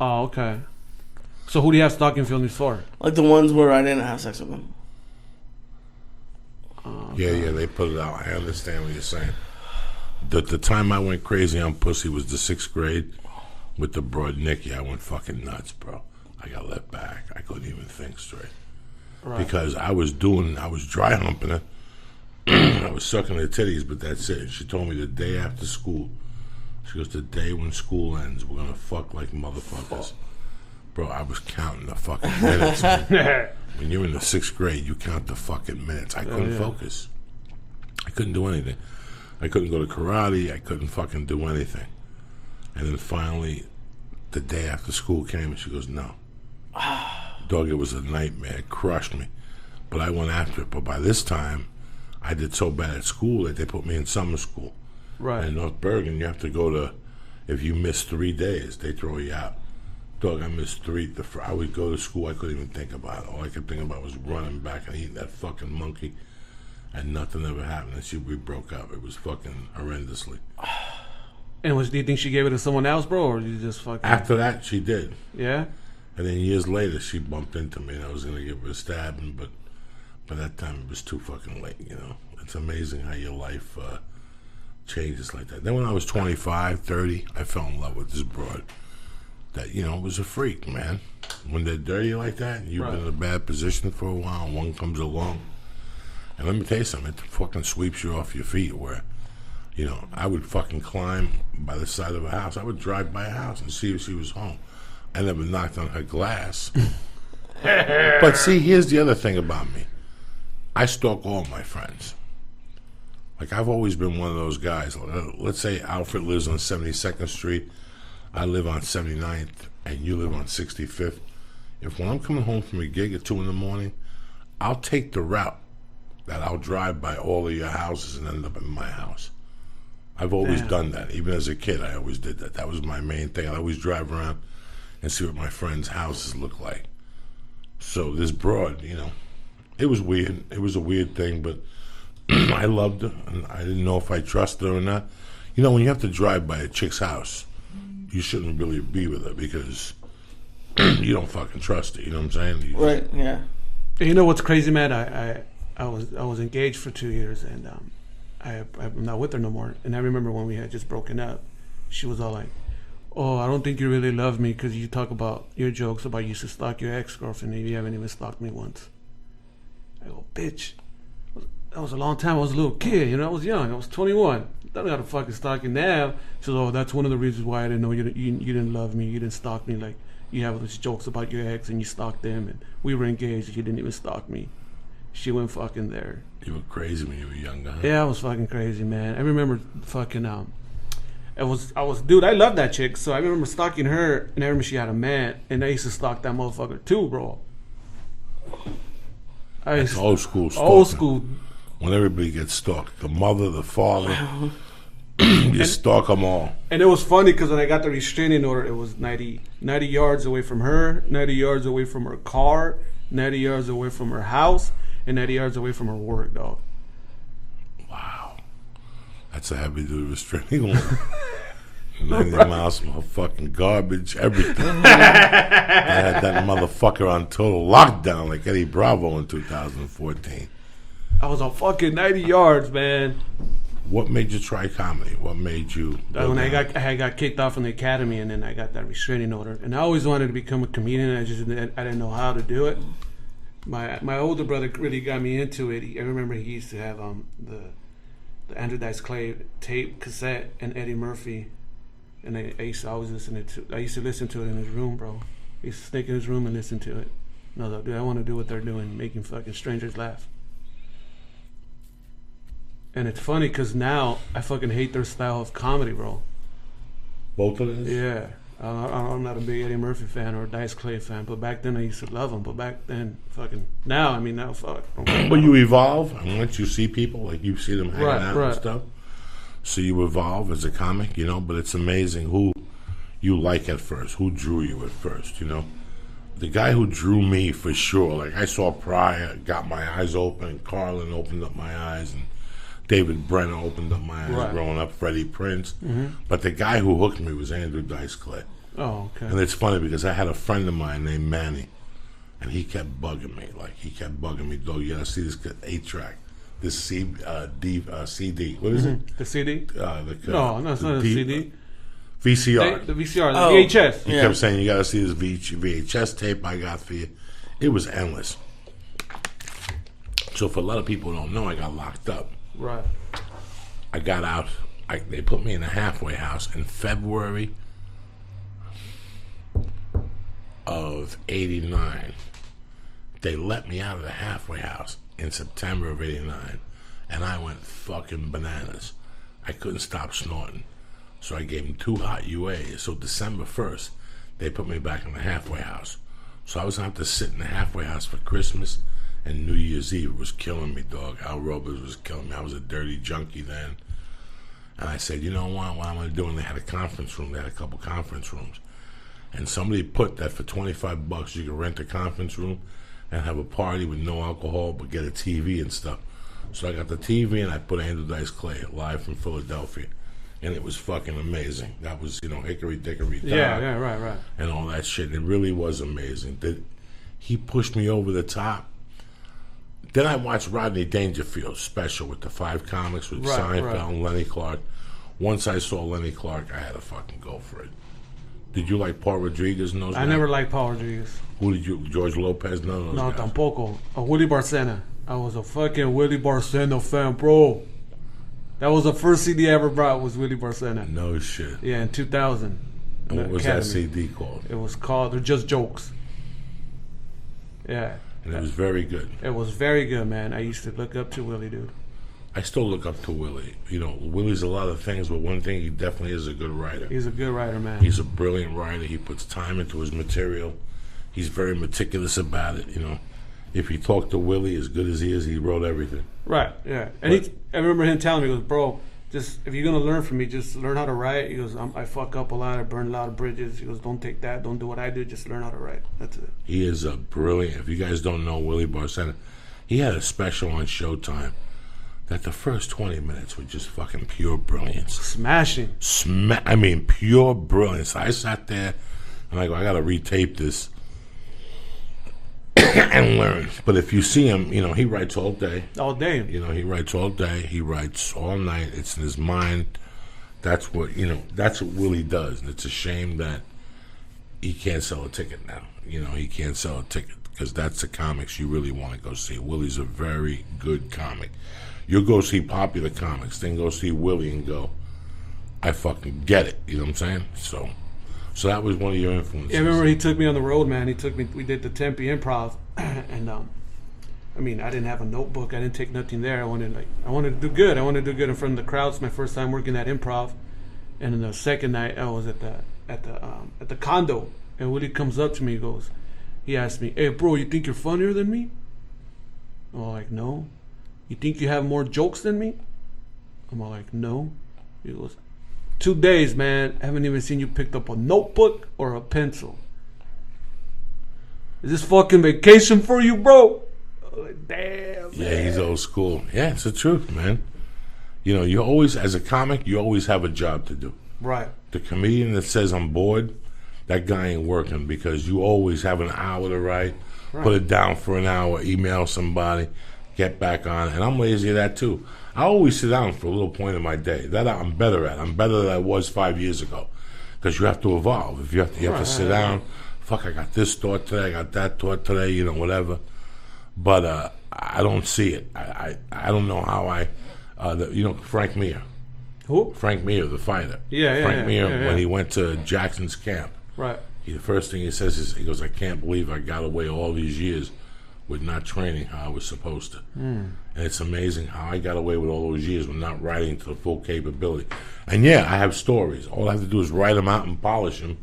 Oh, okay. So who do you have stalking feelings for? Like the ones where I didn't have sex with them. Yeah, they put it out. I understand what you're saying. The time I went crazy on pussy was the 6th grade with the broad Nikki. I went fucking nuts, bro. I got let back. I couldn't even think straight. Right. Because I was dry humping her. I was sucking her titties, but that's it. She told me the day after school, she goes, the day when school ends, we're going to fuck like motherfuckers. Bro, I was counting the fucking minutes. Man. When you're in the 6th grade, you count the fucking minutes. I couldn't focus. I couldn't do anything. I couldn't go to karate. I couldn't fucking do anything. And then finally, the day after school came, and she goes, no. Dog, it was a nightmare. It crushed me. But I went after it. But by this time, I did so bad at school that they put me in summer school. Right. And in North Bergen, you have to go to, if you miss 3 days, they throw you out. Dog, I missed 3. I would go to school, I couldn't even think about it. All I kept thinking about was running back and eating that fucking monkey. And nothing ever happened. And we broke up. It was fucking horrendously. And do you think she gave it to someone else, bro, or you just fucking? After that, she did. Yeah. And then years later, she bumped into me, and I was going to give her a stab, but by that time, it was too fucking late, you know. It's amazing how your life changes like that. Then when I was 25, 30, I fell in love with this broad that, was a freak, man. When they're dirty like that, and you've been in a bad position for a while, and one comes along, and let me tell you something, it fucking sweeps you off your feet where, I would fucking climb by the side of a house. I would drive by a house and see if she was home. I never knocked on her glass. But see, here's the other thing about me. I stalk all my friends. Like, I've always been one of those guys. Let's say Alfred lives on 72nd Street. I live on 79th, and you live on 65th. If when I'm coming home from a gig at 2 in the morning, I'll take the route that I'll drive by all of your houses and end up in my house. I've always done that. Even as a kid, I always did that. That was my main thing. I'd always drive around and see what my friends' houses look like. So this broad, it was weird. It was a weird thing, but I loved her, and I didn't know if I trusted her or not. When you have to drive by a chick's house, you shouldn't really be with her because you don't fucking trust her. You know what I'm saying? Right? Yeah. You know what's crazy, man? I was engaged for 2 years, and I'm not with her no more. And I remember when we had just broken up, she was all like, "Oh, I don't think you really love me because you talk about your jokes about you used to stalk your ex-girlfriend and you haven't even stalked me once." I go, "Bitch, that was a long time. I was a little kid, I was young. I was 21. I don't got to fucking stalk you now." She says, "Oh, that's one of the reasons why I didn't know you didn't love me. You didn't stalk me. Like, you have all these jokes about your ex and you stalked them, and we were engaged and you didn't even stalk me." She went fucking there. You were crazy when you were younger, huh? Yeah, I was fucking crazy, man. I remember fucking dude, I love that chick, so I remember stalking her, and I remember she had a man, and I used to stalk that motherfucker too, bro. It's old school stalking. Old school. When everybody gets stalked, the mother, the father, you stalk them all. And it was funny because when I got the restraining order, it was 90 yards away from her, 90 yards away from her car, 90 yards away from her house, and 90 yards away from her work, dog. Wow. That's a heavy duty restraining order. 90 miles from her fucking garbage, everything. I had that motherfucker on total lockdown like Eddie Bravo in 2014. I was on fucking 90 yards, man. What made you try comedy? What made you? When I got kicked off from the academy, and then I got that restraining order. And I always wanted to become a comedian. I didn't know how to do it. My older brother really got me into it. I remember he used to have the Andrew Dice Clay tape cassette and Eddie Murphy, and I used to always listen to it in his room, bro. I used to sneak in his room and listen to it. And I was like, dude, I want to do what they're doing, making fucking strangers laugh. And it's funny because now I fucking hate their style of comedy, bro. Both of them? Yeah. I'm not a big Eddie Murphy fan or a Dice Clay fan, but back then I used to love them. But back then, now fuck. But you evolve, and once you see people, like you see them hanging out and stuff, so you evolve as a comic, but it's amazing who you like at first, who drew you at first, The guy who drew me for sure, like I saw Pryor, got my eyes open, and Carlin opened up my eyes, and David Brenner opened up my eyes growing up, Freddie Prinze. Mm-hmm. But the guy who hooked me was Andrew Dice Clay. Oh, okay. And it's funny because I had a friend of mine named Manny, and he kept bugging me. Dog, you gotta see this 8-track, this CD. What is it? The CD? No, it's not a CD. VCR. The VCR, the VHS. He kept saying, you gotta see this VHS tape I got for you. It was endless. So for a lot of people who don't know, I got locked up. Right. I got out. They put me in a halfway house in February of '89. They let me out of the halfway house in September of '89, and I went fucking bananas. I couldn't stop snorting, so I gave them 2 hot UAs. So December 1st, they put me back in the halfway house. So I was going to have to sit in the halfway house for Christmas and New Year's Eve. It was killing me, dog. Al Robles was killing me. I was a dirty junkie then. And I said, you know what am I going to do? And they had a conference room. They had a couple conference rooms. And somebody put that for $25 you could rent a conference room and have a party with no alcohol but get a TV and stuff. So I got the TV and I put Andrew Dice Clay live from Philadelphia. And it was fucking amazing. That was, Hickory Dickory Dock. Yeah, right. And all that shit. It really was amazing. He pushed me over the top. Then I watched Rodney Dangerfield's special with the 5 comics with Right, Seinfeld right. and Lenny Clark. Once I saw Lenny Clark, I had to fucking go for it. Did you like Paul Rodriguez and those I guys? never liked Paul Rodriguez. Who did you? George Lopez? None of those No, guys. tampoco. Willie Barcena. I was a fucking Willie Barcena fan, bro. That was the first CD I ever brought was Willie Barcena. No shit. Yeah, in 2000. And what the was Academy. that CD called? It was called They're Just Jokes. Yeah. And it was very good. It was very good, man. I used to look up to Willie, dude. I still look up to Willie. You know, Willie's a lot of things, but one thing, he definitely is a good writer. He's a good writer, man. He's a brilliant writer. He puts time into his material. He's very meticulous about it, you know. If you talk to Willie, as good as he is, he wrote everything. Right, yeah. And I remember him telling me, he goes, bro, just if you're going to learn from me, just learn how to write. He goes, I fuck up a lot. I burn a lot of bridges. He goes, don't take that. Don't do what I do. Just learn how to write. That's it. He is a brilliant. If you guys don't know Willie Barcena, he had a special on Showtime that the first 20 minutes were just fucking pure brilliance. Smashing. I mean, pure brilliance. I sat there and I go, I got to retape this and learn. But if you see him, you know, he writes all day. All day. You know, he writes all day. He writes all night. It's in his mind. That's what, you know, that's what Willie does. And it's a shame that he can't sell a ticket now. You know, he can't sell a ticket because that's the comics you really want to go see. Willie's a very good comic. You'll go see popular comics, then go see Willie and go, I fucking get it. You know what I'm saying? So that was one of your influences. Yeah, I remember he took me on the road, man. He took me. We did the Tempe Improv, and I mean, I didn't have a notebook. I didn't take nothing there. I wanted to do good. I wanted to do good in front of the crowds. My first time working at Improv, and then the second night I was at the condo, and Willie comes up to me. He asked me, "Hey, bro, you think you're funnier than me?" I'm all like, "No." "You think you have more jokes than me?" I'm all like, "No." He goes, 2 days, man. I haven't even seen you picked up a notebook or a pencil. Is this fucking vacation for you, bro? I'm like, damn, Yeah, man. he's old school. Yeah, it's the truth, man. You know, you always, as a comic, you always have a job to do. Right. The comedian that says I'm bored, that guy ain't working because you always have an hour to write, put it down for an hour, email somebody, get back on. And I'm lazy at that too. I always sit down for a little point in my day. That I'm better at. I'm better than I was 5 years ago because you have to evolve. If you have to sit down. Fuck, I got this thought today. I got that thought today. You know, whatever. But I don't see it. I don't know how you know, Frank Mir. Who? Frank Mir, the fighter. Yeah, Frank Mir, yeah. when he went to Jackson's camp, Right. the first thing he says is, he goes, I can't believe I got away all these years with not training how I was supposed to. And it's amazing how I got away with all those years with not writing to the full capability. And yeah, I have stories. All I have to do is write them out and polish them,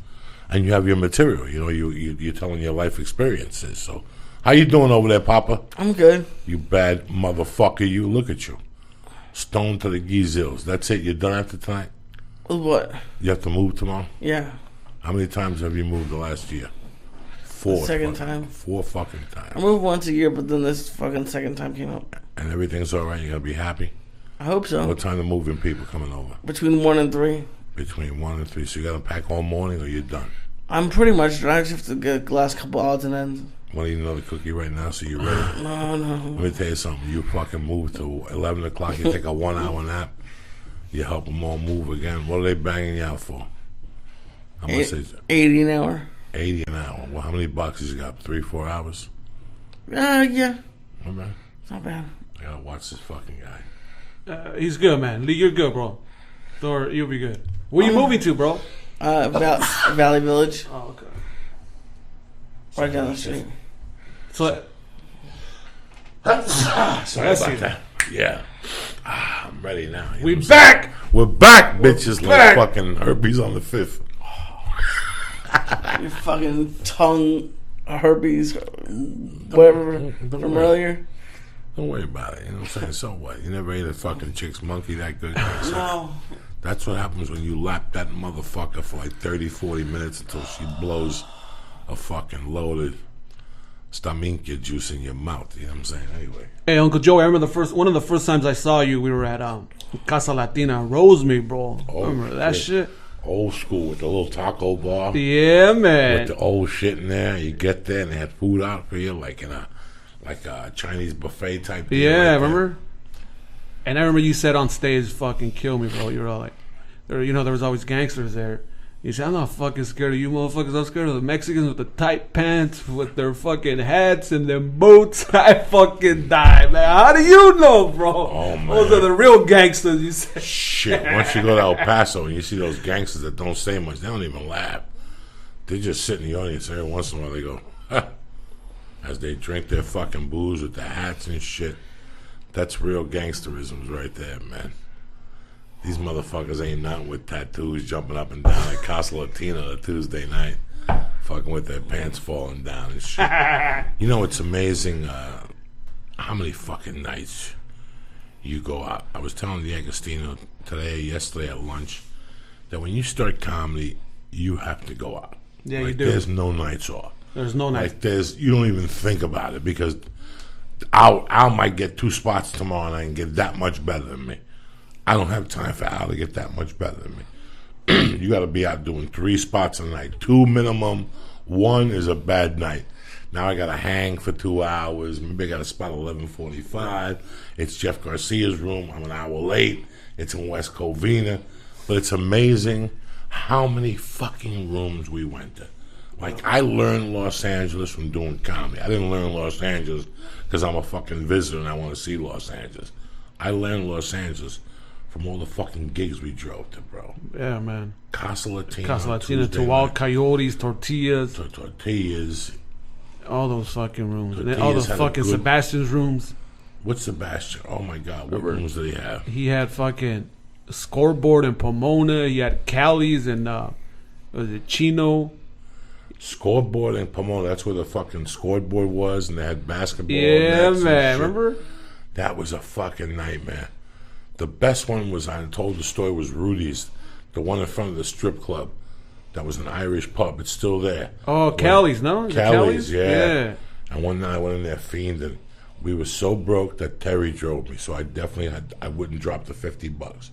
and you have your material. You know, you're telling your life experiences. So, how you doing over there, Papa? I'm good. You bad motherfucker, you. Look at you. Stoned to the geezils. That's it. You're done after tonight? With what? You have to move tomorrow? Yeah. How many times have you moved the last year? 4. Second fucking- time. 4 fucking times. I move once a year, but then this fucking second time came up. And everything's all right? You're going to be happy? I hope so. What time the moving people coming over? Between 1 and 3. Between 1 and 3. So you got to pack all morning or you're done? I'm pretty much done. I just have to get the last couple odds and ends. Want to eat another cookie right now so you're ready? No. Let me tell you something. You fucking move to 11 o'clock. You take a 1 hour nap. You help them all move again. What are they banging you out for? How much is it? 80 an hour. 80 an hour. Well, how many boxes you got? 3-4 hours? Yeah. Okay. It's not bad. I gotta watch this fucking guy. He's good, man. Lee, you're good, bro. Thor, you'll be good. Where you moving to, bro? Valley Village. Oh, okay. Right down the street. So, Sorry Bless about you. that. Yeah. I'm ready now. You know we what I'm back. saying? We're back, bitches. back. Like fucking herpes on the 5th. Your fucking tongue herpes, whatever, from earlier. Don't worry about it. You know what I'm saying? So what? You never ate a fucking chick's monkey that good? No. That's what happens when you lap that motherfucker for like 30, 40 minutes until she blows a fucking loaded staminka juice in your mouth. You know what I'm saying? Anyway. Hey, Uncle Joe, I remember one of the first times I saw you, we were at Casa Latina Rosemead, bro. Remember that shit? Old school with the little taco bar. Yeah, man. With the old shit in there. You get there and they had food out for you like in a like a Chinese buffet type deal. Yeah, right there. remember? And I remember you said on stage, "Fucking kill me, bro." You were all like, there was always gangsters there. You said, "I'm not fucking scared of you motherfuckers. I'm scared of the Mexicans with the tight pants, with their fucking hats and their boots." I fucking died, man. How do you know, bro? Oh, man. Those are the real gangsters, you said. Shit, once you go to El Paso and you see those gangsters that don't say much, they don't even laugh. They just sit in the audience. Every once in a while they go, ha, as they drink their fucking booze with their hats and shit. That's real gangsterism right there, man. These motherfuckers ain't nothing with tattoos jumping up and down at Casa Latina a Tuesday night, fucking with their pants falling down and shit. You know, it's amazing how many fucking nights you go out. I was telling the Agostino yesterday at lunch, that when you start comedy, you have to go out. Yeah, like, you do. There's no nights off. There's no night. Like you don't even think about it, because Al might get 2 spots tomorrow night and get that much better than me. I don't have time for Al to get that much better than me. You got to be out doing 3 spots a night, 2 minimum. 1 is a bad night. Now I got to hang for 2 hours. Maybe I got to spot 11:45. It's Jeff Garcia's room. I'm an hour late. It's in West Covina. But it's amazing how many fucking rooms we went to. Like, I learned Los Angeles from doing comedy. I didn't learn Los Angeles because I'm a fucking visitor and I want to see Los Angeles. I learned Los Angeles from all the fucking gigs we drove to, bro. Yeah, man. Casa Latina. Casa Latina, to Wild Coyotes, Tortillas. Tortillas. All those fucking rooms. And then all Tortillas the had a fucking good- Sebastian's rooms. What's Sebastian? Oh my God, what rooms did he have? He had fucking Scoreboard in Pomona. He had Cali's and was it Chino? Scoreboard in Pomona. That's where the fucking scoreboard was, and they had basketball. Yeah, nets and man. shit. Remember? That was a fucking nightmare. The best one was, I told the story, was Rudy's, the one in front of the strip club. That was an Irish pub. It's still there. Oh, Cali's, no? Is it Cali's, yeah. Yeah. And one night I went in there fiending. We were so broke that Terry drove me, so I wouldn't drop the $50.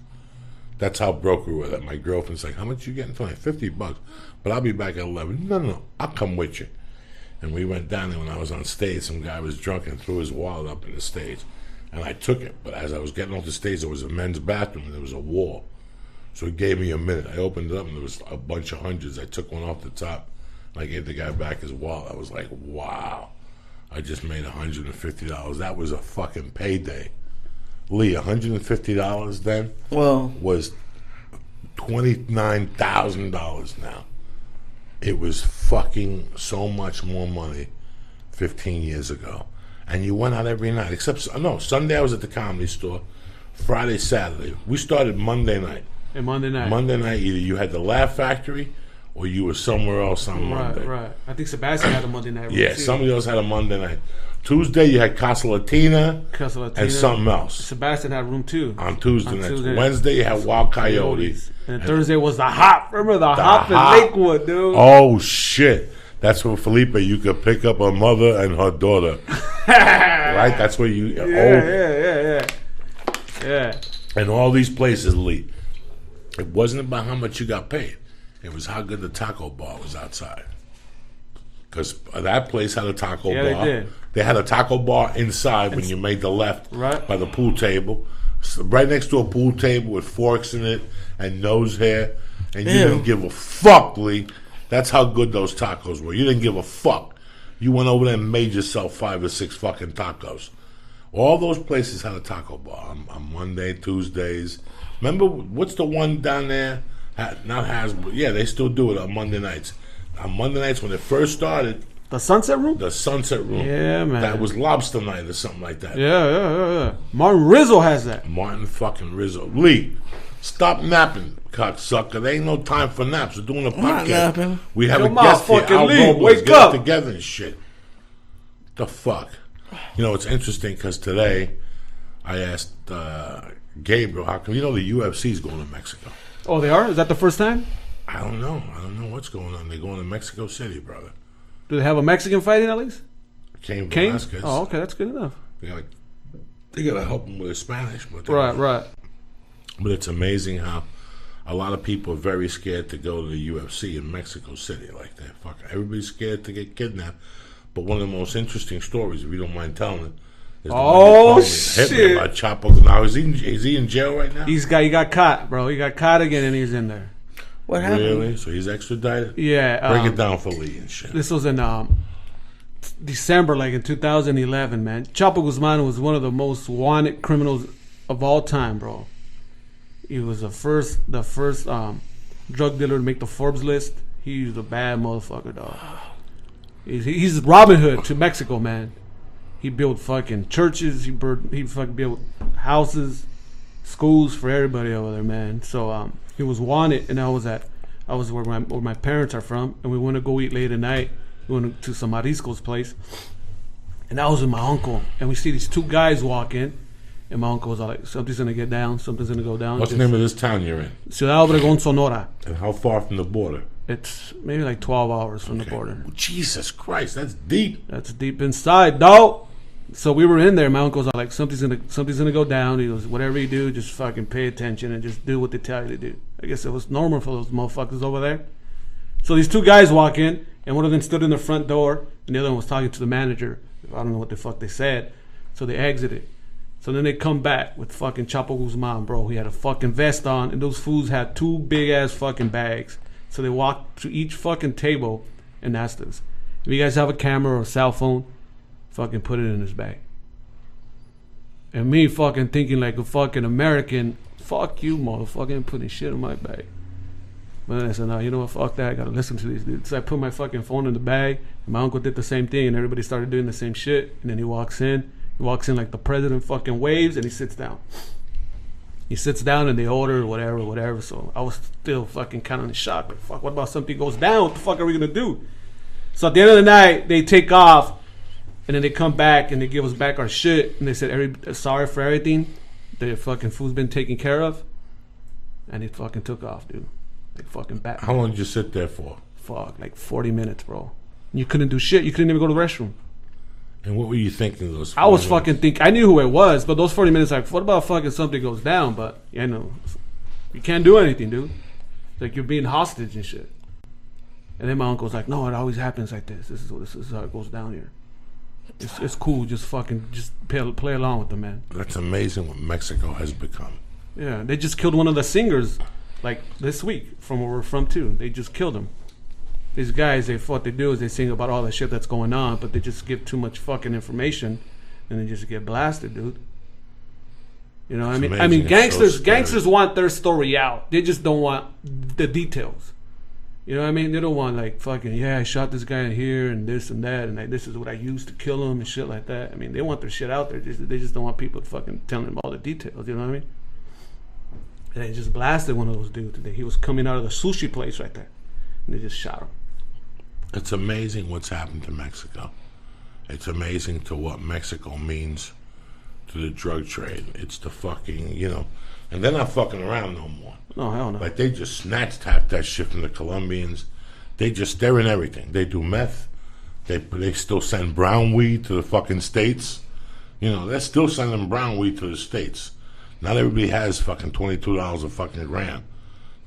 That's how broke we were. That my girlfriend's like, "How much you getting tonight?" $50. But I'll be back at 11. No, I'll come with you. And we went down there. When I was on stage, some guy was drunk and threw his wallet up in the stage, and I took it. But as I was getting off the stage, there was a men's bathroom and there was a wall. So he gave me a minute. I opened it up and there was a bunch of hundreds. I took one off the top and I gave the guy back his wallet. I was like, wow, I just made $150. That was a fucking payday. Lee, $150 then was $29,000 now. It was fucking so much more money 15 years ago. And you went out every night. Sunday I was at the Comedy Store. Friday, Saturday. We started Monday night. And Monday night. Monday night, either you had the Laugh Factory or you were somewhere else on Monday. Right. I think Sebastian had a Monday night. Yeah, somebody else had a Monday night. Tuesday, you had Casa Latina, and something else. Sebastian had room too. On Tuesday nights. Wednesday, you had Wild Coyotes. And Thursday was the Hop. Remember the Hop in Lakewood, dude? Oh, shit. That's where Felipe, you could pick up her mother and her daughter. Right? That's where you... Yeah. And all these places, Lee. It wasn't about how much you got paid. It was how good the taco bar was outside. Because that place had a taco bar. They did. They had a taco bar inside when you made the left by the pool table. So right next to a pool table with forks in it and nose hair. And you didn't give a fuck, Lee. That's how good those tacos were. You didn't give a fuck. You went over there and made yourself 5 or 6 fucking tacos. All those places had a taco bar on Monday, Tuesdays. Remember, what's the one down there? Not Hasbro. Yeah, they still do it on Monday nights. On Monday nights when it first started. The Sunset Room? The Sunset Room. Yeah, man. That was Lobster Night or something like that. Yeah. Martin Rizzo has that. Martin fucking Rizzo. Lee, stop napping, cocksucker. There ain't no time for naps. We're doing a podcast. I'm not napping. We have Come a guest on, here. fucking Al Lee, Robles. wake Get up. together and shit. The fuck? You know, it's interesting because today I asked Gabriel, how come, the UFC's going to Mexico? Oh, they are? Is that the first time? I don't know what's going on. They're going to Mexico City, brother. Do they have a Mexican fighting at least? Cain Cain? Velasquez. Oh, okay, that's good enough. They gotta help him with his Spanish. But Right. But it's amazing how a lot of people are very scared to go to the UFC in Mexico City like that. Fuck, everybody's scared to get kidnapped. But one of the most interesting stories, if you don't mind telling it, is the Oh, one you told me, hit me about Chapo. Now, is he in jail right now? He got caught, bro. He got caught again, and he's in there. What happened? Really? So he's extradited? Yeah. Break it down for Lee and shit. This was in December, like in 2011, man. Chapo Guzman was one of the most wanted criminals of all time, bro. He was the first drug dealer to make the Forbes list. He was a bad motherfucker, dog. He's Robin Hood to Mexico, man. He built fucking churches. He fucking built houses, schools for everybody over there, man. So he was wanted, and I was where my parents are from, and we went to go eat late at night. We went to some mariscos place, and I was with my uncle, and we see these two guys walk in, and my uncle was like, "Something's gonna get down. Something's gonna go down." What's the name of this town you're in? Ciudad Obregón, Sonora. And how far from the border? It's maybe like 12 hours from the border. Jesus Christ, that's deep. That's deep inside, dog. So we were in there. My uncle's like, something's gonna go down. He goes, whatever you do, just fucking pay attention and just do what they tell you to do. I guess it was normal for those motherfuckers over there. So these two guys walk in, and one of them stood in the front door, and the other one was talking to the manager. I don't know what the fuck they said. So they exited. So then they come back with fucking Chapo Guzman, bro. He had a fucking vest on, and those fools had two big ass fucking bags. So they walked to each fucking table and asked us, if you guys have a camera or a cell phone, fucking put it in his bag. And me fucking thinking like a fucking American, fuck you, motherfucker, putting shit in my bag. But then I said, no, you know what, fuck that, I gotta listen to these dudes. So I put my fucking phone in the bag, and my uncle did the same thing, and everybody started doing the same shit. And then he walks in like the president fucking waves, and he sits down. He sits down and they order whatever. So I was still fucking kind of in shock. Like, fuck, what about something goes down? What the fuck are we gonna do? So at the end of the night, they take off, and then they come back and they give us back our shit, and they said, sorry for everything. The fucking food's been taken care of, and they fucking took off, dude. Like fucking back. How long did you sit there for? Fuck, like 40 minutes, bro. You couldn't do shit. You couldn't even go to the restroom. And what were you thinking of those 40 I was minutes? fucking thinking, I knew who it was, but those 40 minutes, like, what about fucking something goes down? But, you know, you can't do anything, dude. It's like you're being hostage and shit. And then my uncle's like, no, it always happens like this. This is how it goes down here. It's cool. Just play along with them, man. That's amazing what Mexico has become. Yeah, they just killed one of the singers, like, this week, from where we're from, too. They just killed him. These guys, what they do is they sing about all the shit that's going on, but they just give too much fucking information, and they just get blasted, dude. You know what I mean? I mean, gangsters want their story out. They just don't want the details. You know what I mean? They don't want, like, fucking, yeah, I shot this guy in here and this and that, and this is what I used to kill him and shit like that. I mean, they want their shit out there. They just don't want people fucking telling them all the details. You know what I mean? And they just blasted one of those dudes today. He was coming out of the sushi place right there, and they just shot him. It's amazing what's happened to Mexico. It's amazing to what Mexico means to the drug trade. It's the fucking, you know, and they're not fucking around no more. No, hell no. Like, they just snatch-tap that shit from the Colombians. They're in everything. They do meth. They still send brown weed to the fucking States. You know, they're still sending brown weed to the States. Not everybody has fucking $22 a fucking gram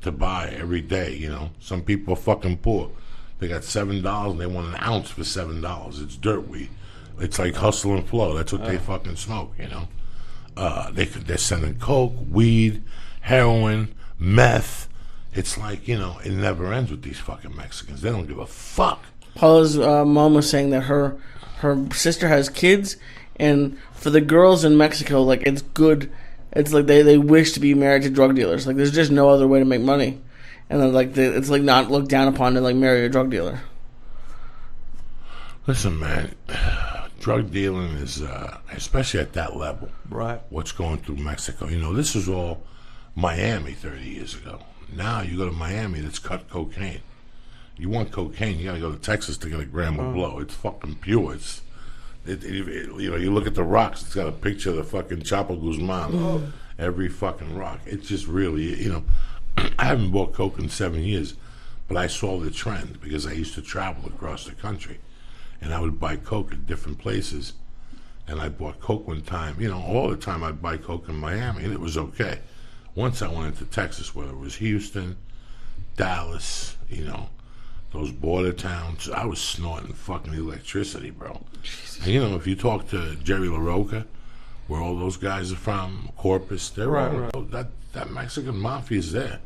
to buy every day, you know. Some people are fucking poor. They got $7 and they want an ounce for $7. It's dirt weed. It's like hustle and flow. That's what they fucking smoke, you know. They're sending coke, weed, heroin, meth. It's like, you know, it never ends with these fucking Mexicans. They don't give a fuck. Paula's mom was saying that her sister has kids, and for the girls in Mexico, like, it's good. It's like they wish to be married to drug dealers. Like, there's just no other way to make money. And then, like, it's like not looked down upon to, like, marry a drug dealer. Listen, man, drug dealing is, especially at that level, Right. what's going through Mexico. You know, this is all Miami 30 years ago. Now you go to Miami, that's cut cocaine. You want cocaine, you got to go to Texas to get a gram of blow. It's fucking pure. You know, you look at the rocks, it's got a picture of the fucking Chapo Guzman. Every fucking rock. It's just really, you know, I haven't bought coke in 7 years, but I saw the trend because I used to travel across the country, and I would buy coke at different places. And I bought coke one time, you know, all the time I'd buy coke in Miami, and it was okay. Once I went into Texas, whether it was Houston, Dallas, you know, those border towns, I was snorting fucking electricity, bro. And, you know, if you talk to Jerry LaRocca, where all those guys are from, Corpus, they're all, that Mexican mafia is there.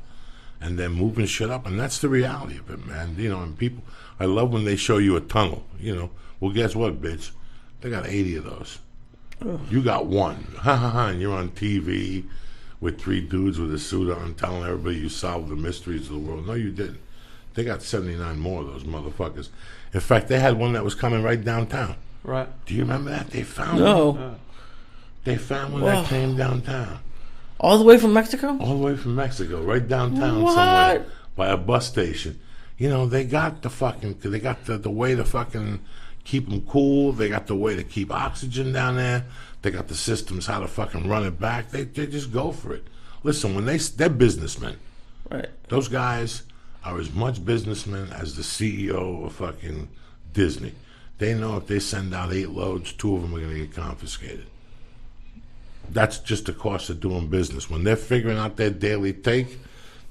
And they're moving shit up, and that's the reality of it, man. You know, and people, I love when they show you a tunnel, you know. Well, guess what, bitch? They got 80 of those. You got one. Ha ha ha, and you're on TV with 3 dudes with a suit on telling everybody you solved the mysteries of the world. No, you didn't. They got 79 more of those motherfuckers. In fact, they had one that was coming right downtown. Right. Do you remember that? They found No. They found one that came downtown. All the way from Mexico? All the way from Mexico, right downtown What? somewhere by a bus station. You know, they got the way to fucking keep them cool. They got the way to keep oxygen down there. They got the systems how to fucking run it back. They just go for it. Listen, when they're businessmen. Right. Those guys are as much businessmen as the CEO of fucking Disney. They know if they send out 8 loads, 2 of them are going to get confiscated. That's just the cost of doing business. When they're figuring out their daily take,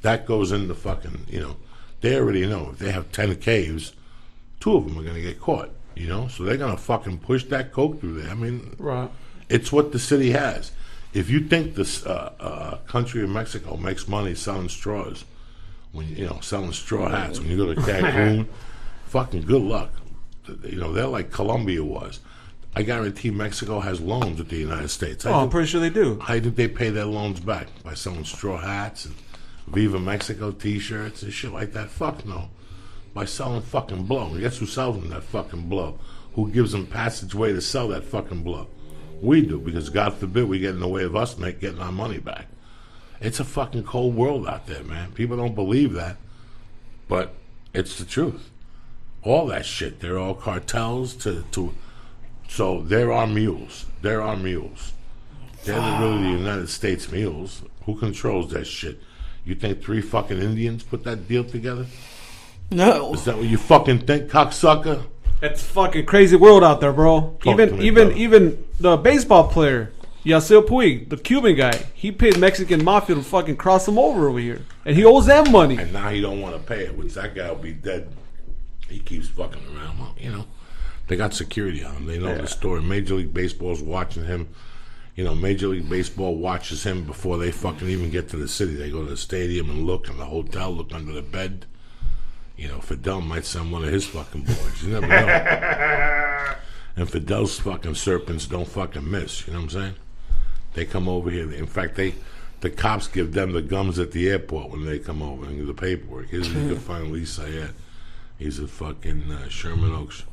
that goes into fucking, you know, they already know if they have 10 caves, 2 of them are going to get caught, you know? So they're going to fucking push that coke through there. I mean, Right. it's what the city has. If you think this country of Mexico makes money selling straws, selling straw hats when you go to Cancun, fucking good luck. You know, they're like Colombia was. I guarantee Mexico has loans with the United States. I'm pretty sure they do. I think they pay their loans back by selling straw hats and Viva Mexico T-shirts and shit like that. Fuck no. By selling fucking blow. Guess who sells them that fucking blow? Who gives them passageway to sell that fucking blow? We do, because God forbid we get in the way of us getting our money back. It's a fucking cold world out there, man. People don't believe that, but it's the truth. All that shit, they're all cartels so they're our mules. They're our mules. They're really the United States mules. Who controls that shit? You think 3 fucking Indians put that deal together? No. Is that what you fucking think, cocksucker? It's fucking crazy world out there, bro. Even the baseball player, Yasiel Puig, the Cuban guy, he paid Mexican mafia to fucking cross him over here, and he owes them money. And now he don't want to pay it, which that guy will be dead. He keeps fucking around. Well, you know, they got security on him. They know the story. Major League Baseball's watching him. You know, Major League Baseball watches him before they fucking even get to the city. They go to the stadium and look in the hotel, look under the bed. You know, Fidel might send one of his fucking boys. You never know. And Fidel's fucking serpents don't fucking miss. You know what I'm saying? They come over here. In fact, the cops give them the gums at the airport when they come over and give the paperwork. Here's where you can find Lee Syatt. He's at fucking Sherman Oaks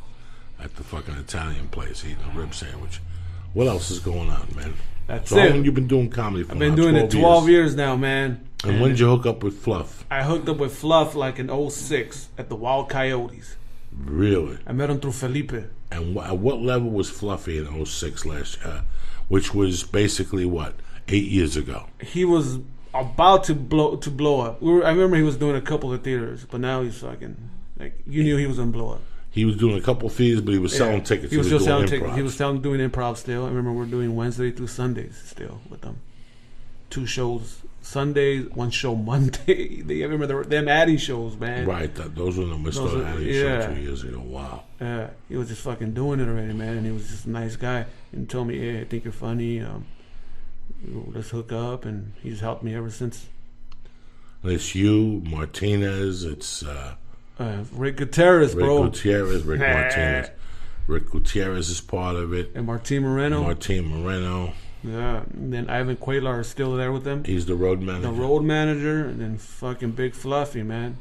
at the fucking Italian place eating a rib sandwich. What else is going on, man? That's so how it. long you been doing comedy for? I've been doing it 12 years now, man. And when did you hook up with Fluff? I hooked up with Fluff like in 06 at the Wild Coyotes. Really? I met him through Felipe. And at what level was Fluffy in 06 last year? Which was basically, what, 8 years ago? He was about to blow up. I remember he was doing a couple of theaters, but now he's fucking, like, you knew he was going to blow up. He was doing a couple of theaters, but he was selling tickets. He was still selling tickets. He was doing improv still. I remember we're doing Wednesday through Sundays still with them. 2 shows Sundays, 1 show Monday. I remember them adding shows, man. Right, those were we started adding shows 2 years ago. Wow. He was just fucking doing it already, man. And he was just a nice guy. And told me, hey, I think you're funny. Let's hook up. And he's helped me ever since. It's you, Martinez. It's Rick Gutierrez, bro. Rick Martinez. Rick Gutierrez is part of it. And Martin Moreno. Yeah, and then Ivan Cuellar is still there with them. He's the road manager. And then fucking Big Fluffy, man.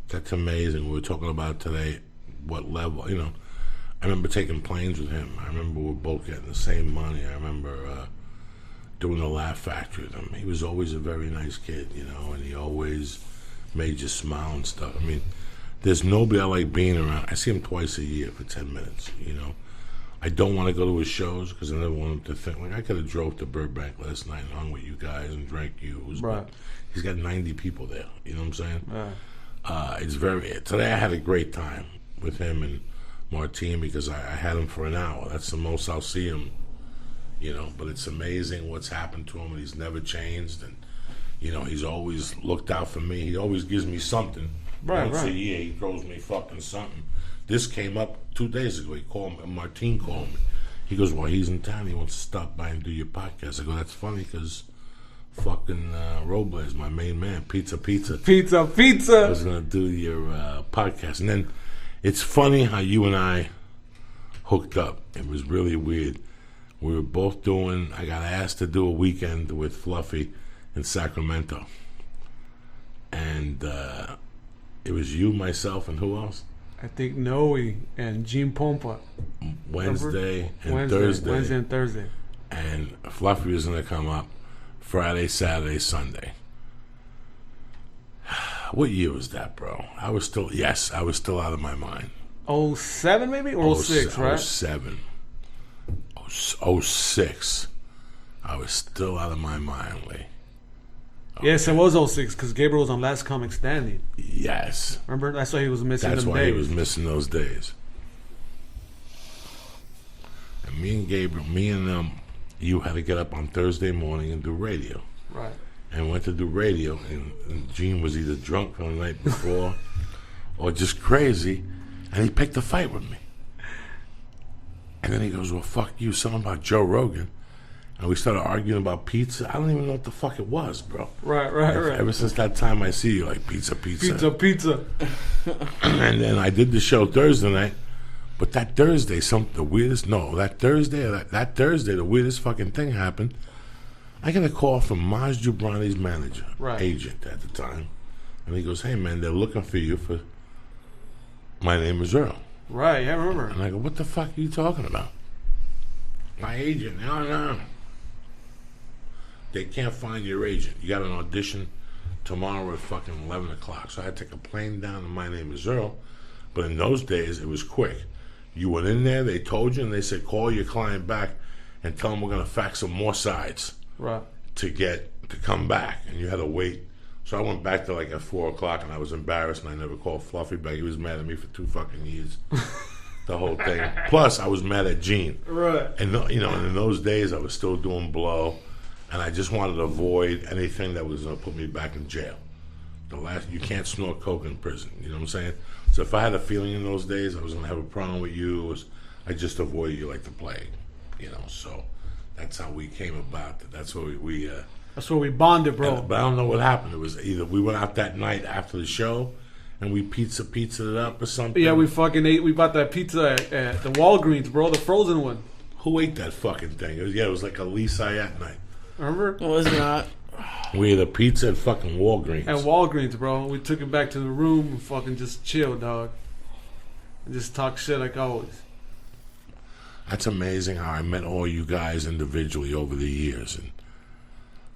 That's amazing. We were talking about today what level, you know. I remember taking planes with him. I remember we were both getting the same money. I remember doing the Laugh Factory with him. He was always a very nice kid, you know, and he always made you smile and stuff. I mean, there's nobody I like being around. I see him twice a year for 10 minutes, you know. I don't want to go to his shows because I never want him to think. Like, I could have drove to Burbank last night and hung with you guys and drank U's. Right. But he's got 90 people there. You know what I'm saying? It's very... Today I had a great time with him and Martine because I had him for an hour. That's the most I'll see him, you know. But it's amazing what's happened to him, and he's never changed. And, you know, he's always looked out for me. He always gives me something. Once a year, he throws me fucking something. This came up 2 days ago. He called me. Martin called me. He goes, well, he's in town. He wants to stop by and do your podcast. I go, that's funny because fucking Robles, my main man, Pizza. Pizza. I was going to do your podcast. And then it's funny how you and I hooked up. It was really weird. We were both I got asked to do a weekend with Fluffy in Sacramento. And it was you, myself, and who else? I think Noe and Gene Pompa. Wednesday and Thursday. Wednesday and Thursday. And Fluffy was going to come up Friday, Saturday, Sunday. What year was that, bro? I was still out of my mind. 07 maybe? Or 06, right? 07. 06. I was still out of my mind, Lee. Okay. Yes, it was 06 because Gabriel was on Last Comic Standing. Yes. Remember? That's why he was missing That's them why days. he was missing those days. And me and Gabriel, you had to get up on Thursday morning and do radio. Right. And went to do radio, and Gene was either drunk from the night before or just crazy, and he picked a fight with me. And then he goes, well, fuck you, something about Joe Rogan. And we started arguing about pizza. I don't even know what the fuck it was, bro. Right. Ever since that time I see you, like, pizza. Pizza. And then I did the show Thursday night, but that Thursday, the weirdest fucking thing happened. I got a call from Maj Jubrani's manager, agent at the time. And he goes, hey, man, they're looking for you for My Name is Earl. Right, yeah, I remember. And I go, what the fuck are you talking about? My agent, no. They can't find your agent. You got an audition tomorrow at fucking 11 o'clock. So I had to take a plane down to My Name is Earl. But in those days, it was quick. You went in there, they told you, and they said, call your client back and tell them we're going to fax some more sides to come back. And you had to wait. So I went back to like at 4 o'clock, and I was embarrassed, and I never called Fluffy back. He was mad at me for 2 fucking years. The whole thing. Plus, I was mad at Gene. Right. And, and in those days, I was still doing blow, and I just wanted to avoid anything that was going to put me back in jail. You can't snort coke in prison. You know what I'm saying? So if I had a feeling in those days I was going to have a problem with you, I just avoided you like the plague. So that's how we came about. That's where we that's where we bonded, bro. But I don't know what happened. It was either we went out that night after the show and we pizza it up or something. Yeah, we fucking ate. We bought that pizza at the Walgreens, bro, the frozen one. Who ate that fucking thing? It was like a Lee Syatt night. Remember? It was not. We had a pizza at fucking Walgreens. At Walgreens, bro. We took it back to the room and fucking just chilled, dog. And just talk shit like always. That's amazing how I met all you guys individually over the years, and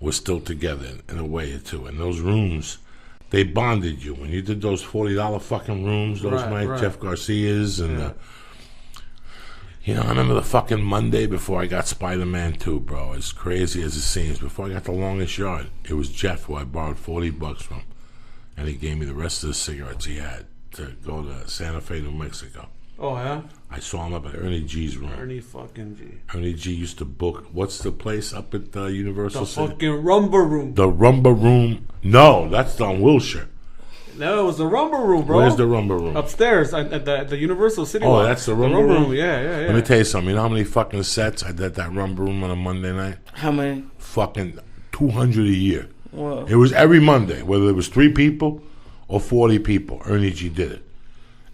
we're still together in a way or two. And those rooms, they bonded you. When you did those $40 fucking rooms, those nights, Jeff Garcia's, and I remember the fucking Monday before I got Spider-Man 2, bro. As crazy as it seems, before I got The Longest Yard, it was Jeff who I borrowed $40 from, and he gave me the rest of the cigarettes he had to go to Santa Fe, New Mexico. Oh, yeah? I saw him up at Ernie G's room. Ernie fucking G. Ernie G used to book, what's the place up at Universal City? The fucking Rumba Room. The Rumba Room. No, that's on Wilshire. No, it was the Rumba Room, bro. Where's the Rumba Room? Upstairs at the Universal City. Oh, that's the Rumba Room? Yeah. Let me tell you something. You know how many fucking sets I did at that Rumba Room on a Monday night? How many? Fucking 200 a year. Whoa. It was every Monday, whether it was 3 people or 40 people. Ernie G did it.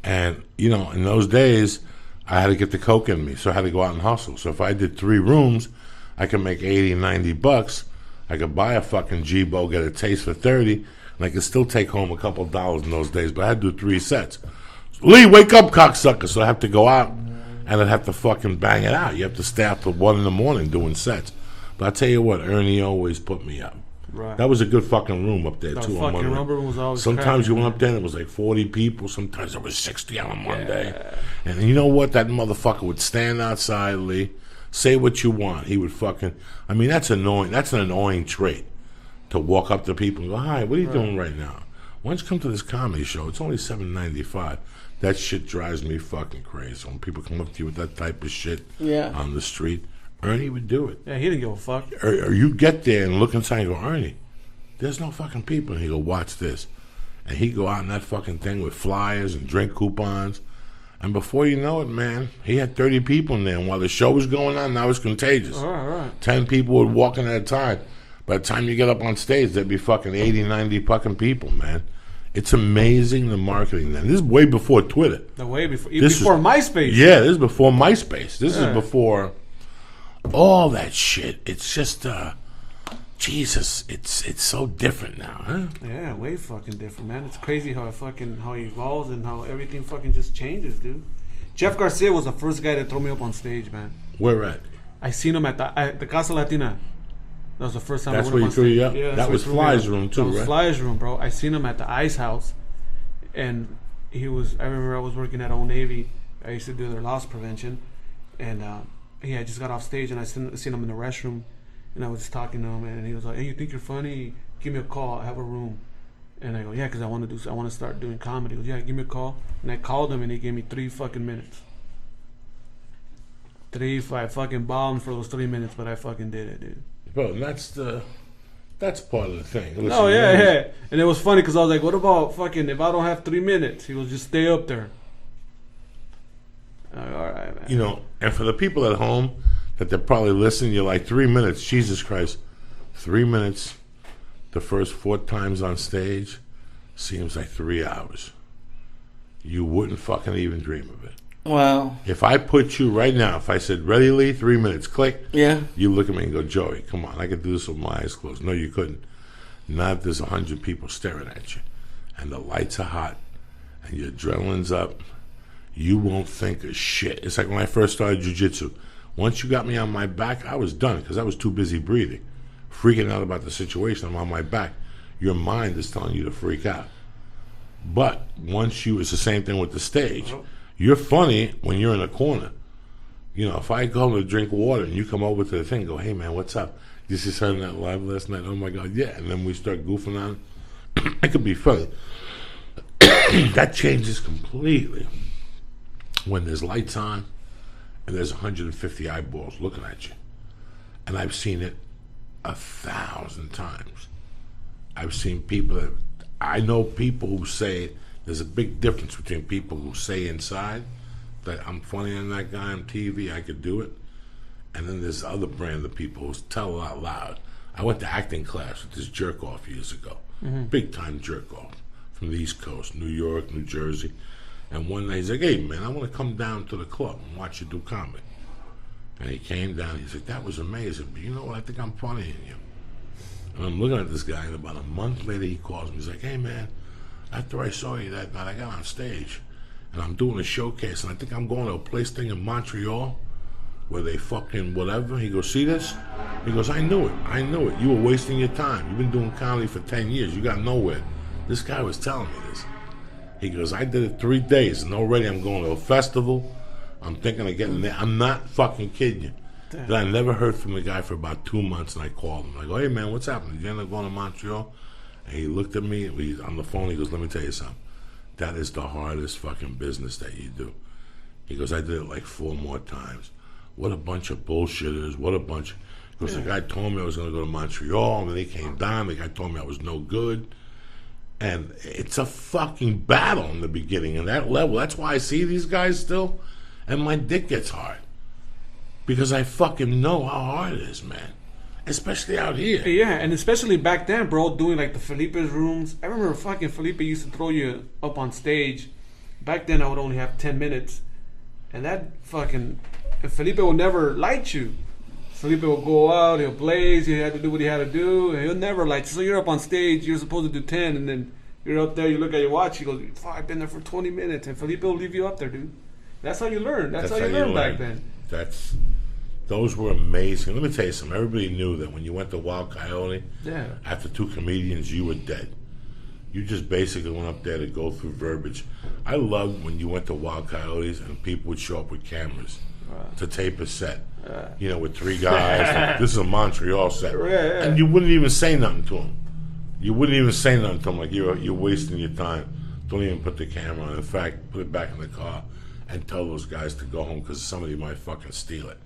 And, in those days, I had to get the coke in me, so I had to go out and hustle. So if I did 3 rooms, I could make $80, $90. I could buy a fucking G-Bo, get a taste for 30, and I could still take home a couple dollars in those days, but I had to do 3 sets. Lee, wake up, cocksucker. So I have to go out, and I'd have to fucking bang it out. You have to stay out till 1 in the morning doing sets. But I tell you what, Ernie always put me up. Right. That was a good fucking room up there, The too. On fucking Monday. Rumba Room was always Sometimes cracking, you went man. up there and it was like 40 people. Sometimes it was 60 on a Monday. And you know what? That motherfucker would stand outside, Lee, say what you want. He would fucking... I mean, that's annoying. That's an annoying trait, to walk up to people and go, hi, what are you doing right now? Why don't you come to this comedy show? It's only $7.95. That shit drives me fucking crazy. When people come up to you with that type of shit on the street, Ernie would do it. Yeah, he didn't give a fuck. Or you get there and look inside and go, Ernie, there's no fucking people. And he go, watch this. And he'd go out in that fucking thing with flyers and drink coupons. And before you know it, man, he had 30 people in there. And while the show was going on, now it's contagious. All right. 10 people would walk in at a time. By the time you get up on stage, there'd be fucking 80, 90 fucking people, man. It's amazing the marketing then. This is way before Twitter. Before MySpace. Yeah, this is before MySpace. This is before all that shit. It's just, Jesus, it's so different now, huh? Yeah, way fucking different, man. It's crazy how he evolves and how everything fucking just changes, dude. Jeff Garcia was the first guy that threw me up on stage, man. Where at? I seen him at the Casa Latina. That was the first time That's I where went you up on threw stage. you up? Yeah, that was Fly's room too, that was right? Fly's room, bro. I seen him at the Ice House, and I remember I was working at Old Navy. I used to do their loss prevention, and I just got off stage, and I seen him in the restroom, and I was just talking to him, and he was like, "Hey, you think you're funny? Give me a call. I have a room." And I go, "Yeah, because I want to start doing comedy." He goes, "Yeah, give me a call." And I called him, and he gave me 3 fucking minutes. I fucking bombed for those 3 minutes, but I fucking did it, dude. Bro, that's part of the thing. Listen, Oh, yeah. And it was funny because I was like, what about fucking, if I don't have 3 minutes? He will just stay up there. All right, man. You know, and for the people at home that they're probably listening, you're like, 3 minutes, Jesus Christ. 3 minutes the first 4 times on stage seems like 3 hours. You wouldn't fucking even dream of it. Wow. If I put you right now, if I said, ready, Lee, 3 minutes, click. Yeah. You look at me and go, Joey, come on, I could do this with my eyes closed. No, you couldn't. Not if there's 100 people staring at you. And the lights are hot. And your adrenaline's up. You won't think of shit. It's like when I first started jiu-jitsu. Once you got me on my back, I was done because I was too busy breathing. Freaking out about the situation. I'm on my back. Your mind is telling you to freak out. But once it's the same thing with the stage. You're funny when you're in a corner. You know, if I go to drink water and you come over to the thing and go, hey, man, what's up? You see Saturday Night Live last night? Oh, my God, yeah. And then we start goofing on it. It could be funny. That changes completely when there's lights on and there's 150 eyeballs looking at you. And I've seen it 1,000 times. I've seen I know people who say there's a big difference between people who say inside that I'm funny on that guy on TV, I could do it. And then there's other brand of people who tell out loud. I went to acting class with this jerk-off years ago. Big-time jerk-off from the East Coast, New York, New Jersey. And one night he's like, hey, man, I want to come down to the club and watch you do comedy. And he came down, he's like, that was amazing, but you know what, I think I'm funny in you. And I'm looking at this guy, and about a month later he calls me, he's like, hey, man, after I saw you that night, I got on stage, and I'm doing a showcase, and I think I'm going to a place thing in Montreal where they fucking whatever. He goes, see this? He goes, I knew it. You were wasting your time. You've been doing comedy for 10 years. You got nowhere. This guy was telling me this. He goes, I did it 3 days, and already I'm going to a festival. I'm thinking of getting there. I'm not fucking kidding you. Then I never heard from the guy for about 2 months, and I called him. I go, hey, man, what's happening? Did you end up going to Montreal? And he looked at me on the phone. He goes, let me tell you something. That is the hardest fucking business that you do. He goes, I did it like 4 more times. What a bunch of bullshitters. He goes, the guy told me I was going to go to Montreal, and then he came down. The guy told me I was no good. And it's a fucking battle in the beginning. And that level, that's why I see these guys still, and my dick gets hard. Because I fucking know how hard it is, man. Especially out here. Yeah, and especially back then, bro, doing like the Felipe's rooms. I remember fucking Felipe used to throw you up on stage. Back then, I would only have 10 minutes. And that fucking... And Felipe will never light you. Felipe will go out, he'll blaze, he had to do what he had to do, and he'll never light you. So you're up on stage, you're supposed to do 10, and then you're up there, you look at your watch, you go, fuck, I've been there for 20 minutes, and Felipe will leave you up there, dude. That's how you learn. That's how you learn back then. Those were amazing. Let me tell you something. Everybody knew that when you went to Wild Coyote, yeah, after 2 comedians, you were dead. You just basically went up there to go through verbiage. I loved when you went to Wild Coyotes and people would show up with cameras to tape a set. You know, with 3 guys. This is a Montreal set. And you wouldn't even say nothing to them. You wouldn't even say nothing to them. Like, you're wasting your time. Don't even put the camera on. In fact, put it back in the car and tell those guys to go home because somebody might fucking steal it.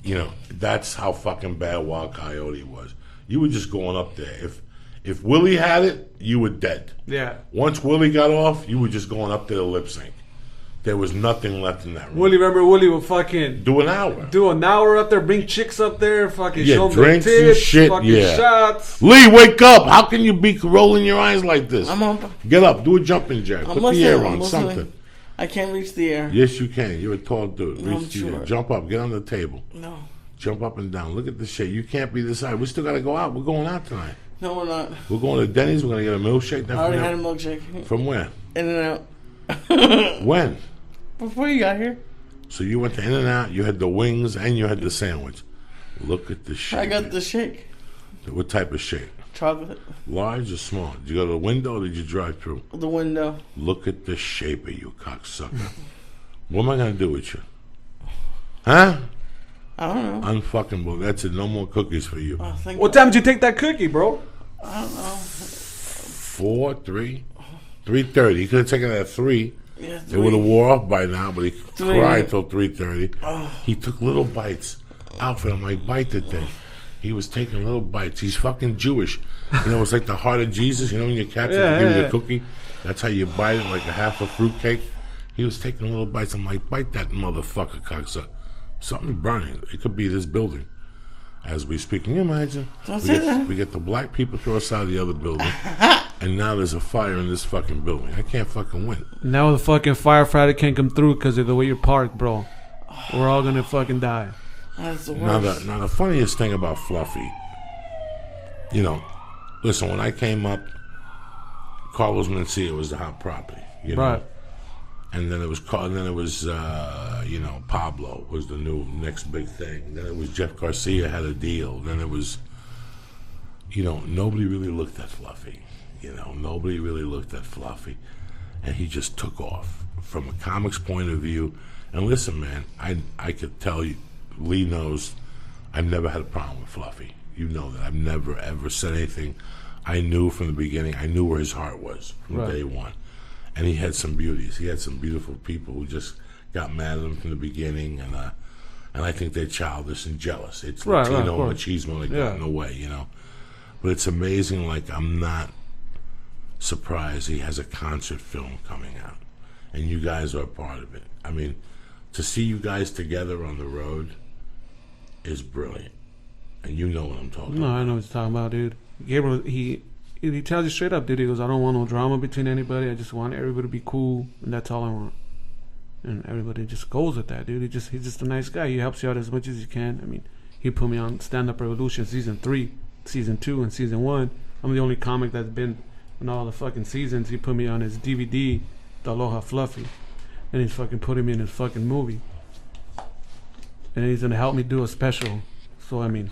You know, that's how fucking bad Wild Coyote was. You were just going up there. If Willie had it, you were dead. Yeah. Once Willie got off, you were just going up there to lip sync. There was nothing left in that room. Willie would fucking do an hour. Do an hour up there, bring chicks up there, fucking show them drinks their tits, and shit, fucking shots. Lee, wake up! How can you be rolling your eyes like this? I'm up. Get up, do a jumping jack, put the air on, something. I can't reach the air. Yes, you can. You're a tall dude. No, reach the air. Jump up, get on the table. No. Jump up and down. Look at the shit. You can't be this high. We still got to go out. We're going out tonight. No, we're not. We're going to Denny's. We're going to get a milkshake. I already had a milkshake. From where? In-N-Out. When? Before you got here. So you went to In-N-Out, you had the wings, and you had the sandwich. Look at the shake. I got the shake. What type of shake? Chocolate. Large or small? Did you go to the window or did you drive through? The window. Look at the shape of you, cocksucker. What am I going to do with you? Huh? I don't know. Unfucking. That's it. No more cookies for you. What time did you take that cookie, bro? I don't know. 4, 3? 3:30. He could have taken it at 3. Yeah, it would have wore off by now, but he 3. cried till 3:30. He took little bites. Alfred, I'm like, bite the thing. He was taking little bites. He's fucking Jewish. You know, it's like the heart of Jesus. You know, when your cat give you a cookie, that's how you bite it, like a half a fruitcake. He was taking little bites. I'm like, bite that motherfucker, cocksucker. Something's burning. It could be this building as we speak. Can you imagine? We get the black people throw us out of the other building, and now there's a fire in this fucking building. I can't fucking win. Now the fucking firefighter can't come through because of the way you're parked, bro. We're all gonna fucking die. That's the worst. Now the funniest thing about Fluffy, you know, listen, when I came up, Carlos Mencia was the hot property, you know. Right. And then it was you know, Pablo was the next big thing. Then it was Jeff Garcia had a deal. Then it was, you know, nobody really looked at Fluffy. You know, nobody really looked at Fluffy. And he just took off from a comics point of view. And listen, man, I could tell you, Lee knows, I've never had a problem with Fluffy. You know that. I've never, ever said anything. I knew from the beginning. I knew where his heart was from day one. And he had some beauties. He had some beautiful people who just got mad at him from the beginning, and I think they're childish and jealous. It's Latino machismo that got in the way, you know. But it's amazing. Like, I'm not surprised he has a concert film coming out, and you guys are a part of it. I mean, to see you guys together on the road is brilliant, and you know what I'm talking about. No, I know what you're talking about, dude. Gabriel, he tells you straight up, dude. He goes, I don't want no drama between anybody. I just want everybody to be cool, and that's all I want. And everybody just goes with that, dude. He's just a nice guy. He helps you out as much as he can. I mean, he put me on Stand Up Revolution season 3, season 2, and season 1. I'm the only comic that's been in all the fucking seasons. He put me on his DVD, The Aloha Fluffy, and he's fucking putting me in his fucking movie. And he's gonna help me do a special. So I mean,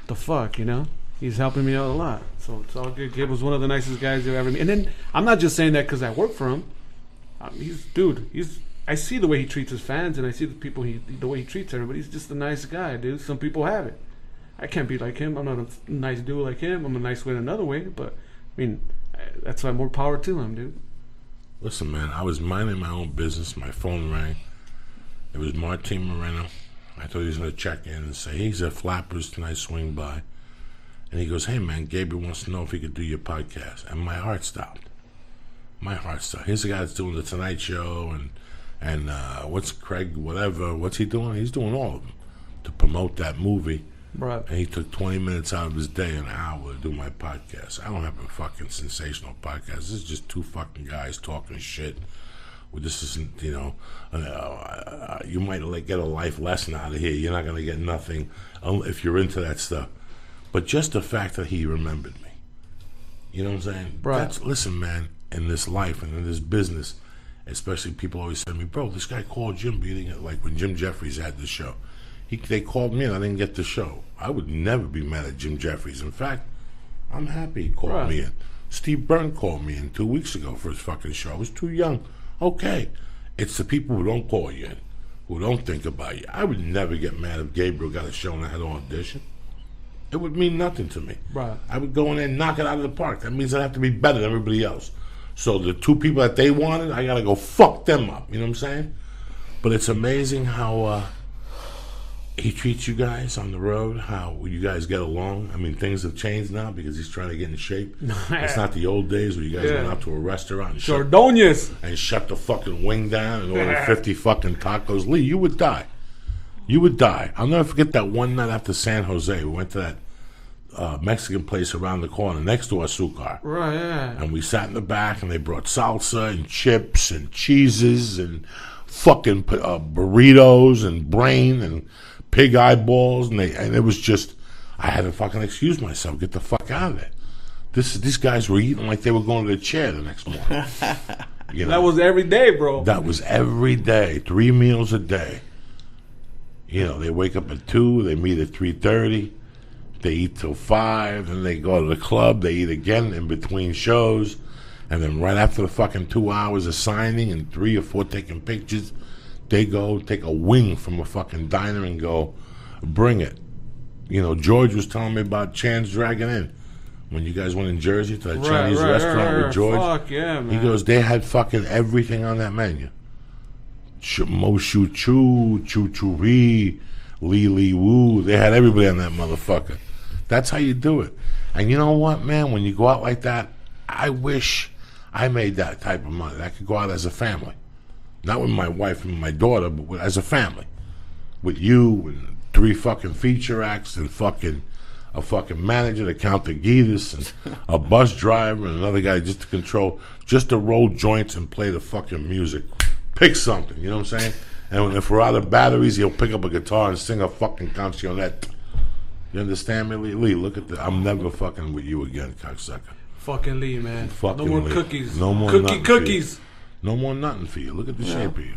the fuck, you know? He's helping me out a lot. So it's all good. Gabe was one of the nicest guys you ever met. And then I'm not just saying that because I work for him. I see the way he treats his fans, and I see the way he treats everybody. He's just a nice guy, dude. Some people have it. I can't be like him. I'm not a nice dude like him. I'm a nice way in another way. But I mean, that's why more power to him, dude. Listen, man, I was minding my own business. My phone rang. It was Martin Moreno. I thought he was going to check in and say, he's at Flappers tonight, swing by. And he goes, hey, man, Gabriel wants to know if he could do your podcast. And my heart stopped. Here's the guy that's doing the Tonight Show and what's Craig, whatever. What's he doing? He's doing all of them to promote that movie. Right. And he took 20 minutes out of his day, an hour, to do my podcast. I don't have a fucking sensational podcast. This is just two fucking guys talking shit. Well, this isn't, you know, you might get a life lesson out of here. You're not going to get nothing if you're into that stuff. But just the fact that he remembered me, you know what I'm saying? Right. Listen, man, in this life and in this business, especially people always say to me, bro, this guy called Jim, but you didn't get, like when Jim Jeffries had the show. They called me and I didn't get the show. I would never be mad at Jim Jeffries. In fact, I'm happy he called me in. Steve Byrne called me in 2 weeks ago for his fucking show. I was too young. Okay. It's the people who don't call you in, who don't think about you. I would never get mad if Gabriel got a show and I had to audition. It would mean nothing to me. Right. I would go in there and knock it out of the park. That means I have to be better than everybody else. So the two people that they wanted, I got to go fuck them up. You know what I'm saying? But it's amazing how, he treats you guys on the road, how you guys get along? I mean, things have changed now because he's trying to get in shape. It's not the old days where you guys went out to a restaurant and shut the fucking wing down and order 50 fucking tacos. Lee, you would die. You would die. I'll never forget that one night after San Jose. We went to that Mexican place around the corner next to our Azúcar. Right, yeah. And we sat in the back, and they brought salsa and chips and cheeses and fucking burritos and brain and pig eyeballs, and it was just, I had to fucking excuse myself, get the fuck out of there. These guys were eating like they were going to the chair the next morning. You know? That was every day, bro. That was every day, 3 meals a day. You know, they wake up at 2, they meet at 3:30, they eat till 5, then they go to the club, they eat again in between shows, and then right after the fucking 2 hours of signing and 3 or 4 taking pictures, they go take a wing from a fucking diner and go, bring it. You know, George was telling me about Chan's Dragging In. When you guys went in Jersey to that Chinese restaurant with George, fuck yeah, man. he goes, they had fucking everything on that menu. Mo Shu Chu, Chu Chu Ri, Li Li Wu. They had everybody on that motherfucker. That's how you do it. And you know what, man? When you go out like that, I wish I made that type of money. I could go out as a family. Not with my wife and my daughter, but as a family. With you and 3 fucking feature acts and a fucking manager to count the Gitas and a bus driver and another guy just to roll joints and play the fucking music. Pick something, you know what I'm saying? And if we're out of batteries, he'll pick up a guitar and sing a fucking cancionette. You understand me, Lee? Lee, look at that. I'm never fucking with you again, cocksucker. Fucking Lee, man. Fucking no more Lee. cookies. No more cookies. No more nothing for you. Look at the shape of you.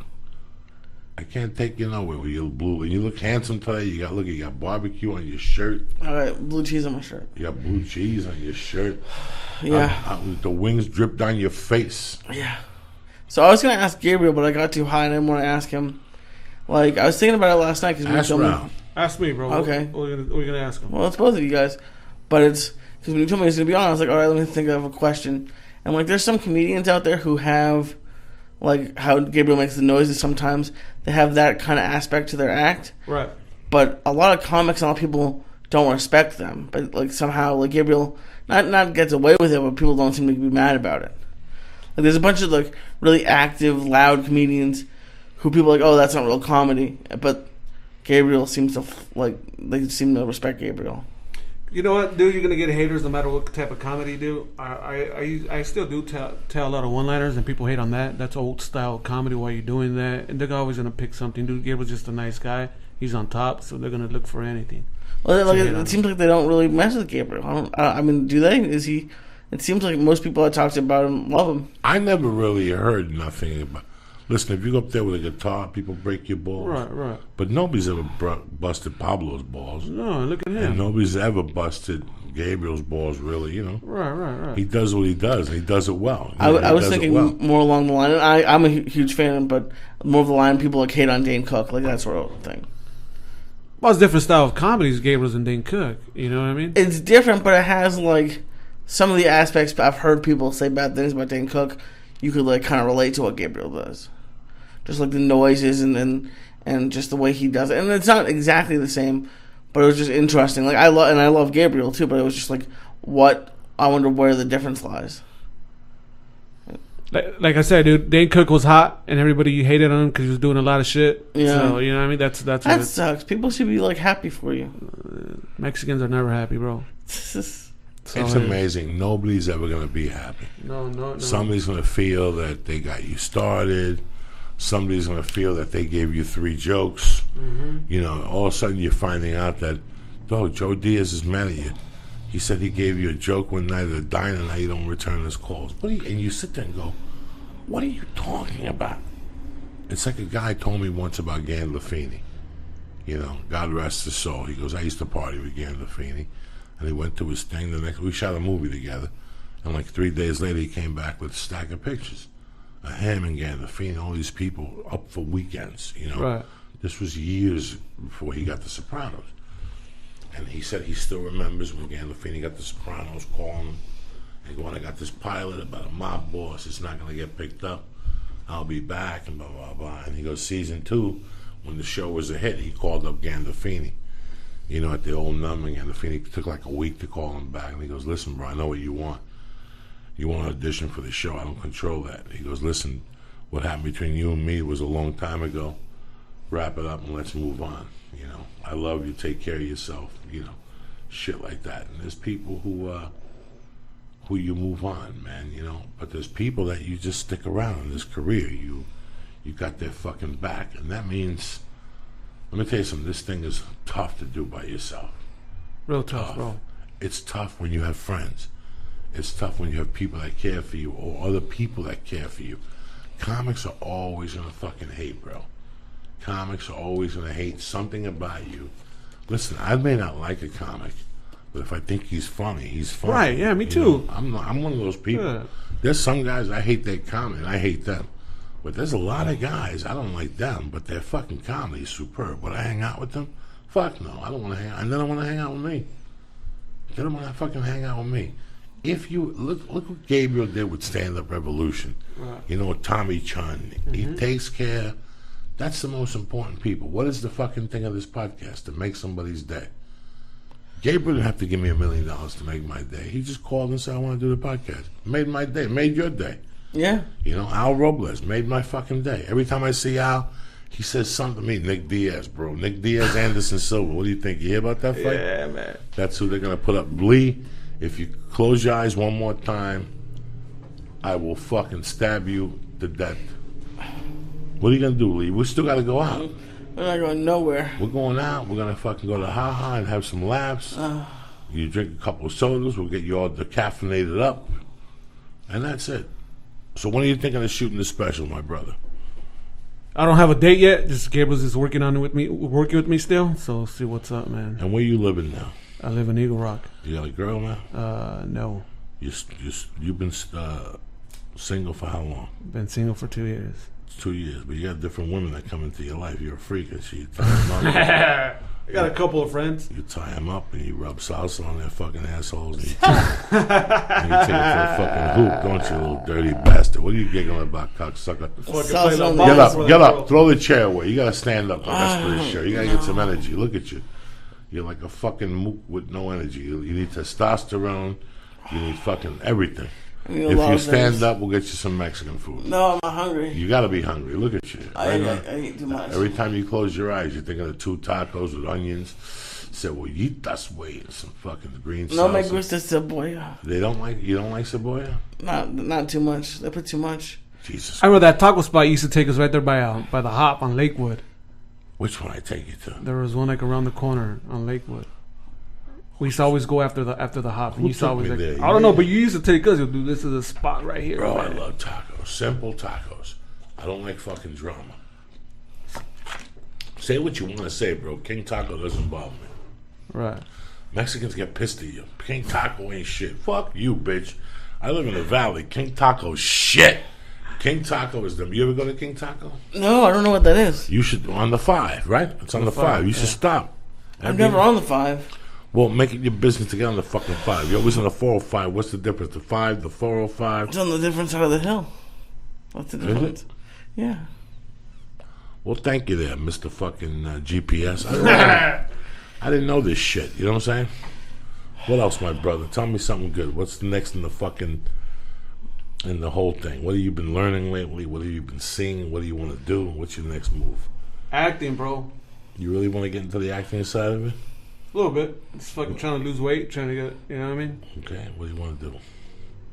I can't take you nowhere with your blue. And you look handsome today. You got barbecue on your shirt. All right, blue cheese on my shirt. You got blue cheese on your shirt. Yeah. The wings drip down your face. Yeah. So I was gonna ask Gabriel, but I got too high and I didn't want to ask him. Like I was thinking about it last night because Ask Ralph. Ask me, bro. Okay. What are you gonna ask him? Well, it's both of you guys, but it's because when you told me it was gonna be on, I was like, all right, let me think of a question. And like, there's some comedians out there who have, like, how Gabriel makes the noises. Sometimes they have that kind of aspect to their act. Right. But a lot of comics and a lot of people don't respect them. But like somehow, like Gabriel, not gets away with it, but people don't seem to be mad about it. Like there's a bunch of like really active, loud comedians who people are like, oh, that's not real comedy. But Gabriel seems to they seem to respect Gabriel. You know what, dude? You're gonna get haters no matter what type of comedy you do. I still do tell a lot of one-liners, and people hate on that. That's old style comedy. Why you doing that? And they're always gonna pick something. Dude, Gabriel's just a nice guy. He's on top, so they're gonna look for anything. Well, like, it seems like they don't really mess with Gabriel. I mean, do they? Is he? It seems like most people I talked about him love him. I never really heard nothing about. Listen, if you go up there with a guitar, people break your balls. Right. But nobody's ever busted Pablo's balls. No, look at him. And nobody's ever busted Gabriel's balls, really, you know. Right. He does what he does, and he does it well. I was thinking more along the line, and I'm a huge fan, but more of the line people like hate on Dane Cook, like that sort of thing. Well, it's a different style of comedies, Gabriel's and Dane Cook. You know what I mean? It's different, but it has, like, some of the aspects I've heard people say bad things about Dane Cook, you could, like, kind of relate to what Gabriel does. Just, like, the noises and just the way he does it. And it's not exactly the same, but it was just interesting. Like, I love Gabriel, too, but it was just, like, I wonder where the difference lies. Like I said, dude, Dane Cook was hot, and everybody hated on him because he was doing a lot of shit. Yeah. So, you know what I mean? That sucks. People should be, like, happy for you. Mexicans are never happy, bro. It's amazing. Nobody's ever going to be happy. No. Somebody's going to feel that they got you started. Somebody's going to feel that they gave you 3 jokes. Mm-hmm. You know, all of a sudden you're finding out that, Joe Diaz is mad at you. He said he gave you a joke one night at a diner, now you don't return his calls. And you sit there and go, what are you talking about? It's like a guy told me once about Gandolfini. You know, God rest his soul. He goes, I used to party with Gandolfini. And he went to his thing. We shot a movie together. And like 3 days later, he came back with a stack of pictures of him and Gandolfini, all these people up for weekends, you know. Right. This was years before he got The Sopranos. And he said he still remembers when Gandolfini got The Sopranos calling him and going, I got this pilot about a mob boss. It's not going to get picked up. I'll be back and blah, blah, blah. And he goes, season 2, when the show was a hit, he called up Gandolfini. You know, at the old numbing, Gandolfini took like a week to call him back, and he goes, "Listen, bro, I know what you want. You want an audition for the show. I don't control that." He goes, "Listen, what happened between you and me was a long time ago. Wrap it up and let's move on. You know, I love you. Take care of yourself. You know, shit like that." And there's people who you move on, man. You know, but there's people that you just stick around in this career. You got their fucking back, and that means, let me tell you something. This thing is tough to do by yourself. Real tough, bro. It's tough when you have friends. It's tough when you have people that care for you or other people that care for you. Comics are always gonna fucking hate, bro. Comics are always gonna hate something about you. Listen, I may not like a comic, but if I think he's funny, he's funny. Right, yeah, me too. Know, I'm one of those people. Yeah. There's some guys I hate their comedy, and I hate them. But there's a lot of guys, I don't like them, but their fucking comedy is superb. Would I hang out with them? Fuck no, I don't want to hang out. And they don't want to hang out with me. They don't want to fucking hang out with me. If you, look what Gabriel did with Stand Up Revolution. Right. You know, with Tommy Chun. He takes care. That's the most important people. What is the fucking thing of this podcast? To make somebody's day. Gabriel didn't have to give me $1 million to make my day. He just called and said, "I want to do the podcast." Made my day. Made your day. Yeah. You know, Al Robles made my fucking day. Every time I see Al, he says something to me. Nick Diaz, bro. Nick Diaz, Anderson Silva. What do you think? You hear about that fight? Yeah, man. That's who they're going to put up. Lee, if you close your eyes one more time, I will fucking stab you to death. What are you going to do, Lee? We still got to go out. We're not going nowhere. We're going out. We're going to fucking go to Ha Ha and have some laughs. You drink a couple of sodas. We'll get you all decaffeinated up. And that's it. So when are you thinking of shooting the special, my brother? I don't have a date yet. Just Gabriel's just working with me still. So see what's up, man. And where you living now? I live in Eagle Rock. You got a girl now? No. You've been single for how long? Been single for 2 years. 2 years, but you got different women that come into your life. You're a freak, and you tie them up. I got a couple of friends. You tie them up and you rub salsa on their fucking assholes, and you take them for a fucking hoop, don't you, little dirty bastard? What are you giggling about, cocksucker? Get up, throw the chair away. You gotta stand up like that's for this show. You gotta get some energy. Look at you. You're like a fucking mook with no energy. You need testosterone. You need fucking everything. If you stand up, we'll get you some Mexican food. No, I'm not hungry. You gotta be hungry. Look at you. I eat too much. Every time you close your eyes, you're thinking of 2 tacos with onions. Cebollitas, way, and some fucking green salsa. No me gusta cebolla. They don't like, you don't like cebolla? Not too much. They put too much. Jesus. I remember that taco spot used to take us right there by the Hop on Lakewood. Which one I take you to? There was one like around the corner on Lakewood. We used to always go after the Hop. And Who you used to took always me like, there? I don't know, but you used to take us. Dude, this is a spot right here. Bro, man. I love tacos. Simple tacos. I don't like fucking drama. Say what you want to say, bro. King Taco doesn't bother me. Right. Mexicans get pissed at you. King Taco ain't shit. Fuck you, bitch. I live in the valley. King Taco shit. King Taco is them. You ever go to King Taco? No, I don't know what that is. You should, on the 5, right? It's on the 5. You should stop. I'm never on the 5. Well, make it your business to get on the fucking 5. You're always on the 405. What's the difference? The 5, the 405? It's on the different side of the hill. What's the difference? Yeah. Well, thank you there, Mr. fucking GPS. I didn't know this shit. You know what I'm saying? What else, my brother? Tell me something good. What's the next in the fucking, in the whole thing? What have you been learning lately? What have you been seeing? What do you want to do? What's your next move? Acting, bro. You really want to get into the acting side of it? A little bit. Just fucking trying to lose weight, trying to get, you know what I mean? Okay, what do you want to do?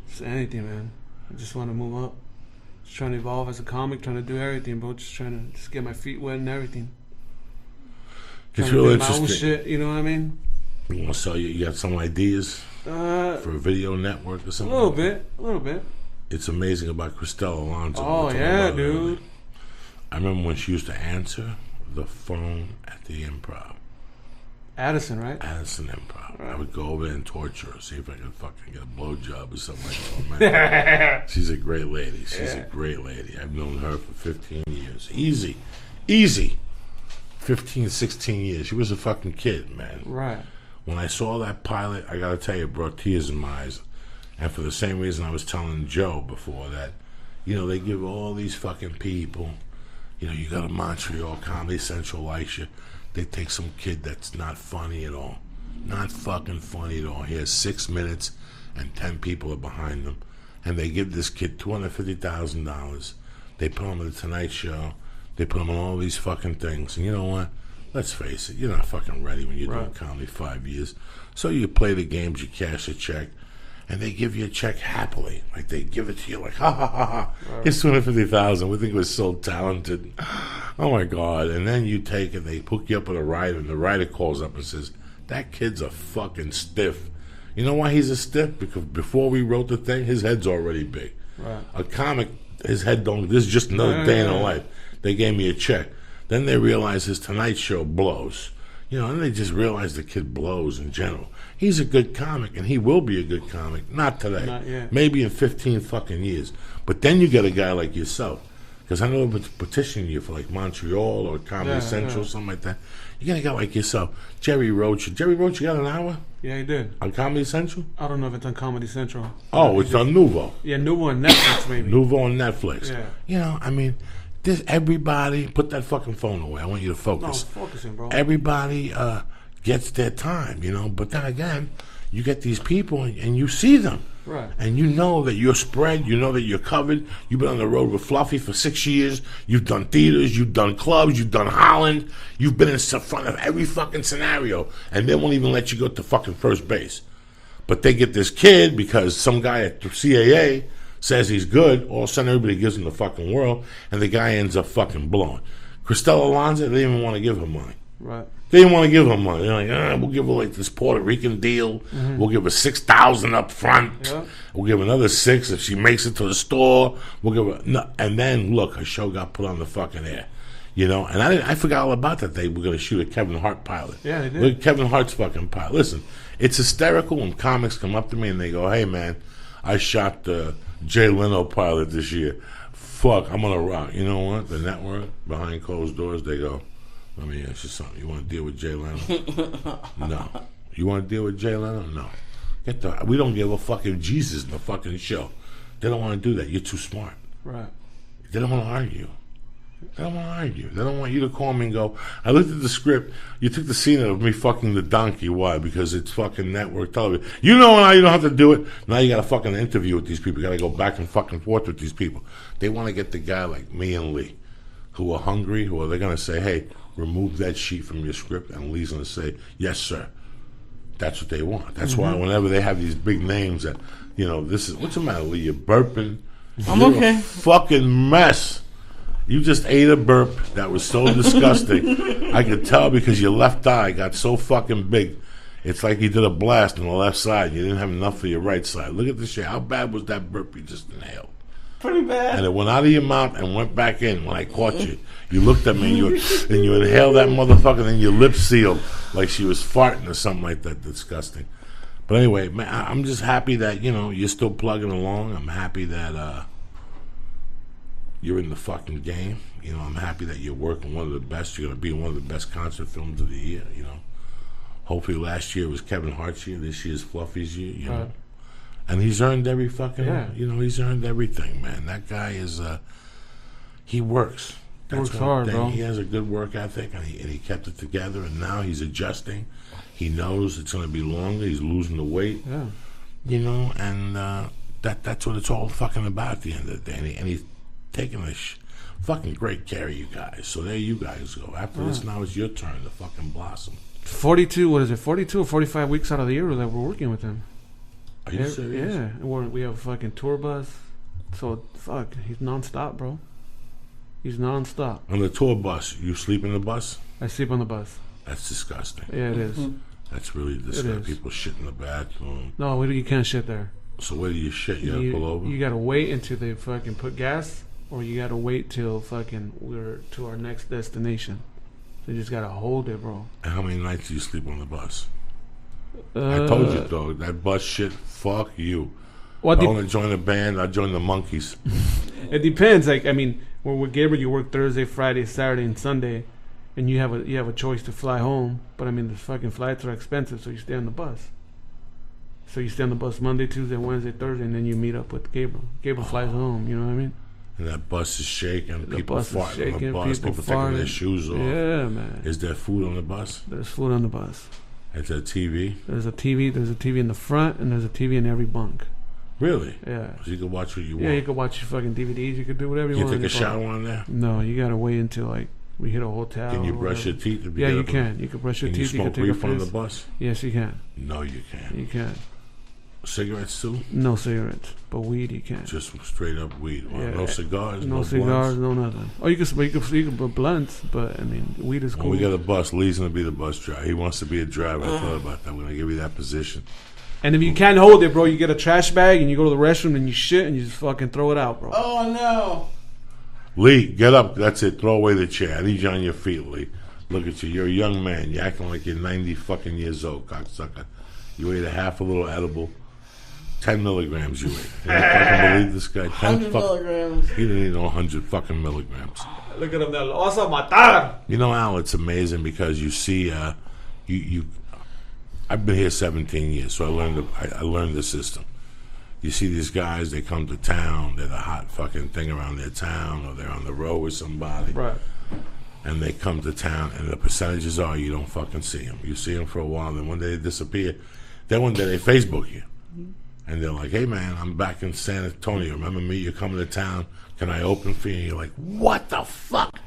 Just anything, man. I just want to move up. Just trying to evolve as a comic, trying to do everything, bro. Just trying to get my feet wet and everything. It's real my own interesting. shit, you know what I mean? You want to sell you got some ideas for a video network or something? A little bit. It's amazing about Christelle Alonso. Oh, yeah, dude. I remember when she used to answer the phone at the Improv. Addison, right? Addison Improv. I would go over there and torture her, see if I could fucking get a blowjob or something like that. She's a great lady. She's a great lady. I've known her for 15 years. Easy. 15, 16 years. She was a fucking kid, man. Right. When I saw that pilot, I gotta tell you, it brought tears in my eyes. And for the same reason I was telling Joe before that, you know, they give all these fucking people, You go to Montreal, Comedy Central likes you. They take some kid that's not funny at all. Not fucking funny at all. He has 6 minutes and 10 people are behind him. And they give this kid $250,000. They put him on the Tonight Show. They put him on all these fucking things. And you know what? Let's face it, you're not fucking ready when you're doing comedy 5 years. So you play the games, you cash a check, and they give you a check happily. Like they give it to you like, ha ha ha ha. Here's $250,000. We think we're so talented. Oh my God. And then you take it, they hook you up with a writer, and the writer calls up and says, that kid's a fucking stiff. You know why he's a stiff? Because before we wrote the thing, his head's already big. Right. A comic, his head don't, this is just another day in the life. They gave me a check. Then they realize his Tonight Show blows. And they just realize the kid blows in general. He's a good comic, and he will be a good comic. Not today. Not yet. Maybe in 15 fucking years. But then you get a guy like yourself. Because I know they're petitioning you for like Montreal or Comedy Central, something like that. You got a guy like yourself. Jerry Roach. Jerry Roach, you got an hour? Yeah, he did. On Comedy Central? I don't know if it's on Comedy Central. Oh, it's on Nuvo. Yeah, Nuvo on Netflix, maybe. Nuvo on Netflix. Yeah. This everybody, put that fucking phone away. I want you to focus. No, focusing, bro. Everybody gets their time, But then again, you get these people and you see them. Right. And you know that you're spread. You know that you're covered. You've been on the road with Fluffy for 6 years. You've done theaters. You've done clubs. You've done Holland. You've been in front of every fucking scenario. And they won't even let you go to fucking first base. But they get this kid because some guy at the CAA says he's good. All of a sudden, everybody gives him the fucking world. And the guy ends up fucking blowing. Cristela Alonso, they didn't even want to give her money. Right. They didn't want to give her money. They're like, we'll give her like this Puerto Rican deal. Mm-hmm. We'll give her $6,000 up front. Yeah. We'll give her another $6,000 if she makes it to the store. We'll give her no. And then look, her show got put on the fucking air. And I forgot all about that. They were going to shoot a Kevin Hart pilot. Yeah, they did. Look, Kevin Hart's fucking pilot. Listen, it's hysterical when comics come up to me and they go, "Hey man, I shot the Jay Leno pilot this year. Fuck, I'm gonna rock." You know what? The network behind closed doors, they go, "Let me ask you something. You want to deal with Jay Leno?" No. You want to deal with Jay Leno? No. We don't give a fucking Jesus in the fucking show. They don't want to do that. You're too smart. Right. They don't want to argue. They don't want to argue. They don't want you to call me and go, "I looked at the script. You took the scene of me fucking the donkey. Why? Because it's fucking network television. You know now you don't have to do it. Now you got to fucking interview with these people. You got to go back and fucking forth with these people." They want to get the guy like me and Lee, who are hungry, who are they're going to say, "Hey, remove that sheet from your script," and Lee's going to say, "Yes, sir." That's what they want. That's why whenever they have these big names that, this is, what's the matter, Lee? You're burping. I'm You're okay. A fucking mess. You just ate a burp that was so disgusting. I could tell because your left eye got so fucking big. It's like you did a blast on the left side. You didn't have enough for your right side. Look at this shit. How bad was that burp you just inhaled? Pretty bad. And it went out of your mouth and went back in when I caught you. You looked at me and you inhaled that motherfucker and then your lips sealed like she was farting or something like that. Disgusting. But anyway, man, I'm just happy that, you're still plugging along. I'm happy that you're in the fucking game. I'm happy that you're working one of the best. You're going to be in one of the best concert films of the year, Hopefully last year was Kevin Hart's year. This year's Fluffy's year, you know. And he's earned every fucking, he's earned everything, man. That guy is, he works. Works hard, bro. He has a good work ethic, and he kept it together, and now he's adjusting. He knows it's going to be longer. He's losing the weight, and that's what it's all fucking about at the end of the day. And he's taking a fucking great care of you guys. So there you guys go. After this, now it's your turn to fucking blossom. 42 or 45 weeks out of the year that we're working with him. Are you serious? Yeah. We have a fucking tour bus. So, fuck, he's nonstop, bro. He's nonstop. On the tour bus, you sleep in the bus? I sleep on the bus. That's disgusting. Yeah, it is. That's really disgusting. People shit in the bathroom. No, you can't shit there. So where do you shit? You gotta pull over? You gotta wait until they fucking put gas, or you gotta wait till fucking we're to our next destination. So you just gotta hold it, bro. And how many nights do you sleep on the bus? I told you, dog. That bus shit, fuck you. Well, I want to join a band, I join the Monkeys. It depends. Like, I mean, with Gabriel, you work Thursday, Friday, Saturday, and Sunday, and you have a choice to fly home. But I mean, the fucking flights are expensive, so you stay on the bus. So you stay on the bus Monday, Tuesday, Wednesday, Thursday, and then you meet up with Gabriel. Gabriel flies home. You know what I mean? And that bus is shaking. The People bus is farting on the shaking, bus. people People taking their farting. shoes off. Yeah, man. Is there food on the bus? There's food on the bus. Is there TV? There's a TV. There's a TV in the front, and there's a TV in every bunk. Really? Yeah. So you can watch what you want. Yeah, you can watch your fucking DVDs. You can do whatever you You want. take a on your shower phone. on there? No, you gotta wait until like we hit a hotel. Can you or brush whatever. your teeth? To be Yeah, get you up can. You can brush your Can you teeth. You smoke can take a reefer on the piss. bus? Yes, you can. No, you can't. You can. Cigarettes too? No cigarettes, but weed you can. Just straight up weed. Well, Yeah. no cigars, No no cigars, blunts? no nothing. Oh, you can put blunts, but I mean, weed is cool. When we got a bus, Lee's going to be the bus driver. He wants to be a driver. I thought about that. We're going to give you that position. And if you can't hold it, bro, you get a trash bag and you go to the restroom and you shit and you just fucking throw it out, bro. Oh no! Lee, get up. That's it. Throw away the chair. I need you on your feet, Lee. Look at you. You're a young man. You're acting like you're 90 fucking years old, cocksucker. You ate a half a little edible. 10 milligrams you ate. You fucking believe this guy? 100 milligrams. He didn't eat no 100 fucking milligrams. Look at him now. Vas a matar. You know, Al, it's amazing because you see, I've been here 17 years, so I learned the system. You see these guys, they come to town, they're the hot fucking thing around their town, or they're on the road with somebody, Right. and they come to town, and the percentages are you don't fucking see them. You see them for a while, then one day they disappear. Then one day they Facebook you. And they're like, hey, man, I'm back in San Antonio. Remember me? You're coming to town. Can I open for you? And you're like, what the fuck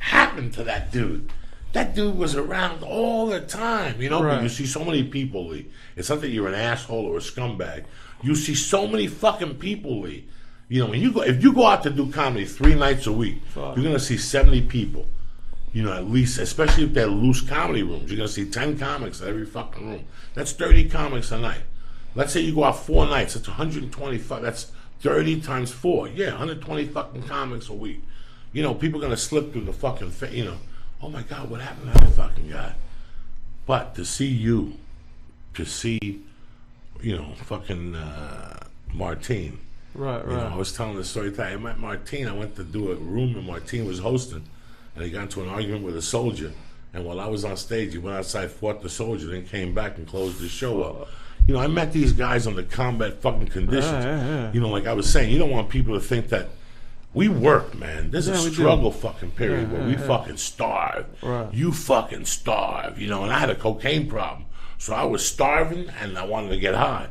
happened to that dude? That dude was around all the time, you know? Right. But you see so many people, Lee. It's not that you're an asshole or a scumbag. You see so many fucking people, Lee. You know, if you go out to do comedy 3 nights a week, Fuck. you're going to see 70 people. You know, at least, especially if they're loose comedy rooms. You're going to see 10 comics in every fucking room. That's 30 comics a night. Let's say you go out 4 nights. That's 125. That's 30 times 4. Yeah, 120 fucking comics a week. You know, people are going to slip through the fucking, you know, oh my God, what happened to that fucking guy? But to see you, to see, you know, fucking Martine. Right, You know, I right. was telling the story that I met Martine. I went to do a room and Martine was hosting. And he got into an argument with a soldier. And while I was on stage, he went outside, fought the soldier, then came back and closed the show up. You know, I met these guys under combat fucking conditions. Yeah. You know, like I was saying, you don't want people to think that we work, man. There's a Yeah, we do. struggle fucking period where we yeah. fucking starve. Right. You fucking starve, you know, and I had a cocaine problem. So I was starving and I wanted to get high.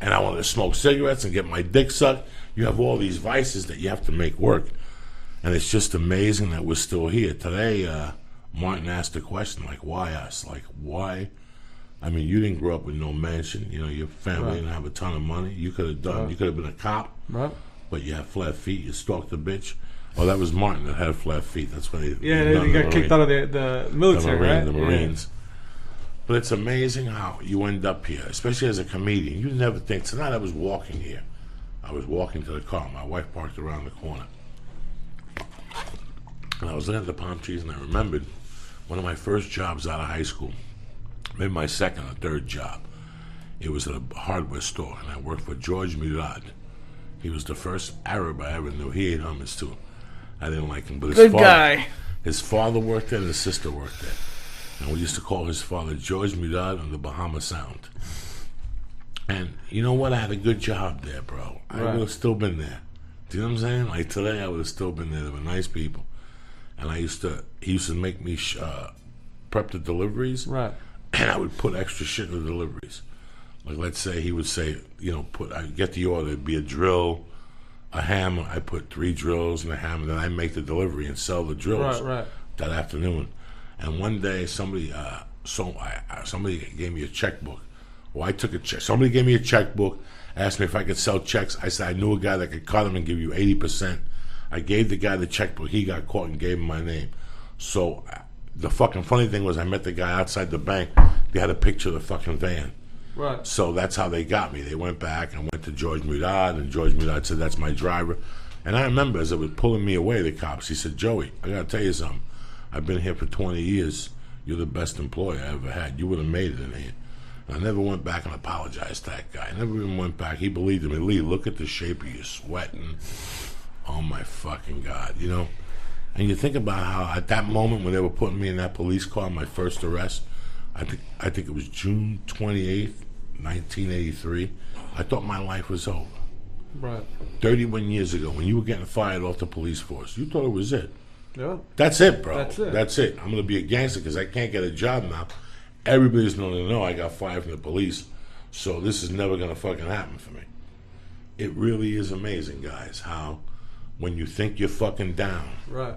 And I wanted to smoke cigarettes and get my dick sucked. You have all these vices that you have to make work. And it's just amazing that we're still here. Today, Martin asked a question like, why us? Like, why? I mean, you didn't grow up with no mansion. You know, your family Right. didn't have a ton of money. You could have done. Right. You could have been a cop, Right. but you had flat feet. You stalked a bitch. Oh, that was Martin that had flat feet. That's when he Yeah, he got kicked out of the military, right? The Marines. But it's amazing how you end up here, especially as a comedian. You never think. Tonight I was walking here. I was walking to the car. My wife parked around the corner. And I was looking at the palm trees, and I remembered one of my first jobs out of high school, maybe my second or third job. It was at a hardware store, and I worked for George Murad. He was the first Arab I ever knew. He ate hummus, too. I didn't like him, but Good guy. His father worked there, and his sister worked there. And we used to call his father George Murad on the Bahama Sound. And you know what? I had a good job there, bro. I Right. would have still been there. Do you know what I'm saying? Like today, I would have still been there. They were nice people. And he used to make me prep the deliveries. Right. And I would put extra shit in the deliveries. Like, let's say he would say, you know, I get the order, it'd be a drill, a hammer. I put 3 drills and a hammer, then I make the delivery and sell the drills Right. that afternoon. And one day, somebody gave me a checkbook. Well, I took a check. Somebody gave me a checkbook, asked me if I could sell checks. I said I knew a guy that could cut them and give you 80%. I gave the guy the checkbook. He got caught and gave him my name. So the fucking funny thing was I met the guy outside the bank. They had a picture of the fucking van. Right. So that's how they got me. They went back and went to George Murad, and George Murad said, that's my driver. And I remember as they were pulling me away, the cops, he said, Joey, I got to tell you something. I've been here for 20 years. You're the best employee I ever had. You would have made it in here. And I never went back and apologized to that guy. I never even went back. He believed in me. Lee, look at the shape of you sweating. Oh, my fucking God, you know? And you think about how at that moment when they were putting me in that police car, my first arrest, I think it was June 28th, 1983, I thought my life was over. Right. 31 years ago, when you were getting fired off the police force, you thought it was it. Yeah. That's it, bro. That's it. I'm going to be a gangster because I can't get a job now. Everybody's going to know I got fired from the police, so this is never going to fucking happen for me. It really is amazing, guys, how when you think you're fucking down, Right.